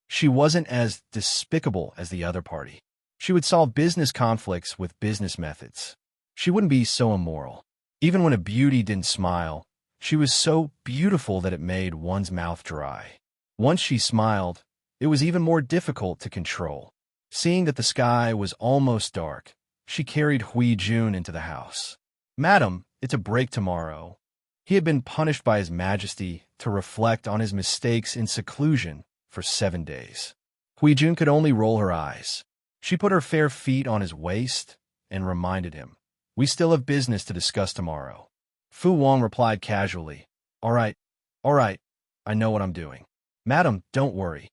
She wasn't as despicable as the other party. She would solve business conflicts with business methods. She wouldn't be so immoral. Even when a beauty didn't smile, she was so beautiful that it made one's mouth dry. Once she smiled, it was even more difficult to control. Seeing that the sky was almost dark, she carried Huijun into the house. "Madam, it's a break tomorrow." He had been punished by His Majesty to reflect on his mistakes in seclusion for 7 days. Huijun could only roll her eyes. She put her fair feet on his waist and reminded him, "We still have business to discuss tomorrow." Fu Wang replied casually, all right, I know what I'm doing." "Madam, don't worry."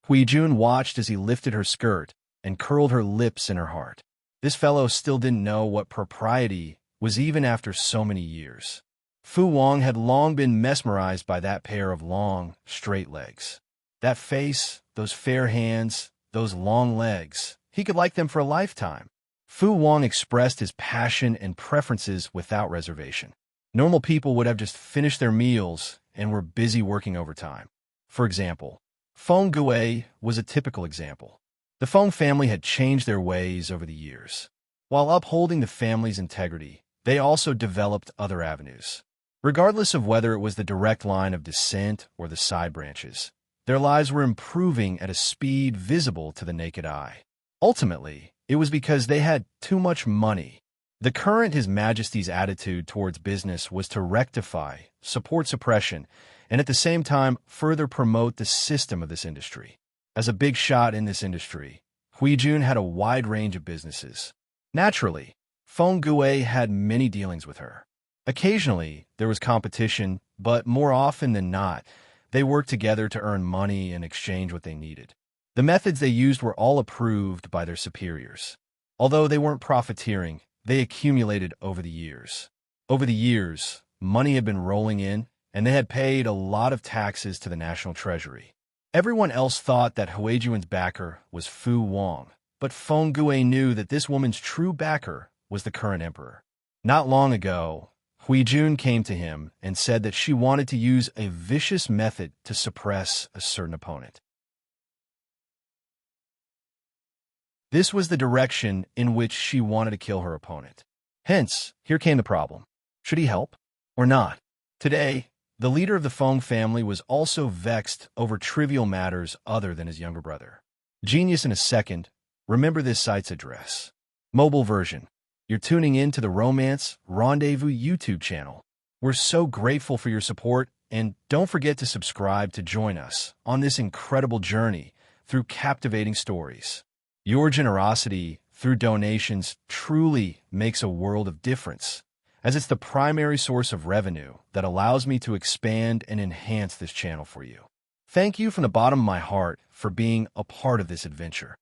Huijun watched as he lifted her skirt and curled her lips in her heart. This fellow still didn't know what propriety was even after so many years. Fu Wang had long been mesmerized by that pair of long, straight legs. That face, those fair hands, those long legs, he could like them for a lifetime. Fu Wang expressed his passion and preferences without reservation. Normal people would have just finished their meals and were busy working overtime. For example, Feng Gui was a typical example. The Feng family had changed their ways over the years. While upholding the family's integrity, they also developed other avenues. Regardless of whether it was the direct line of descent or the side branches, their lives were improving at a speed visible to the naked eye. Ultimately, it was because they had too much money. The current His Majesty's attitude towards business was to rectify, support suppression, and at the same time further promote the system of this industry. As a big shot in this industry, Huijun had a wide range of businesses. Naturally, Feng Gui had many dealings with her. Occasionally, there was competition, but more often than not, they worked together to earn money and exchange what they needed. The methods they used were all approved by their superiors. Although they weren't profiteering, they accumulated over the years. Over the years, money had been rolling in, and they had paid a lot of taxes to the national treasury. Everyone else thought that Huijuan's backer was Fu Wang, but Feng Gui knew that this woman's true backer was the current emperor. Not long ago, Huijun came to him and said that she wanted to use a vicious method to suppress a certain opponent. This was the direction in which she wanted to kill her opponent. Hence, here came the problem. Should he help or not? Today, the leader of the Feng family was also vexed over trivial matters other than his younger brother. Genius in a second, remember this site's address. Mobile version. You're tuning in to the Romance Rendezvous YouTube channel. We're so grateful for your support, and don't forget to subscribe to join us on this incredible journey through captivating stories. Your generosity through donations truly makes a world of difference, as it's the primary source of revenue that allows me to expand and enhance this channel for you. Thank you from the bottom of my heart for being a part of this adventure.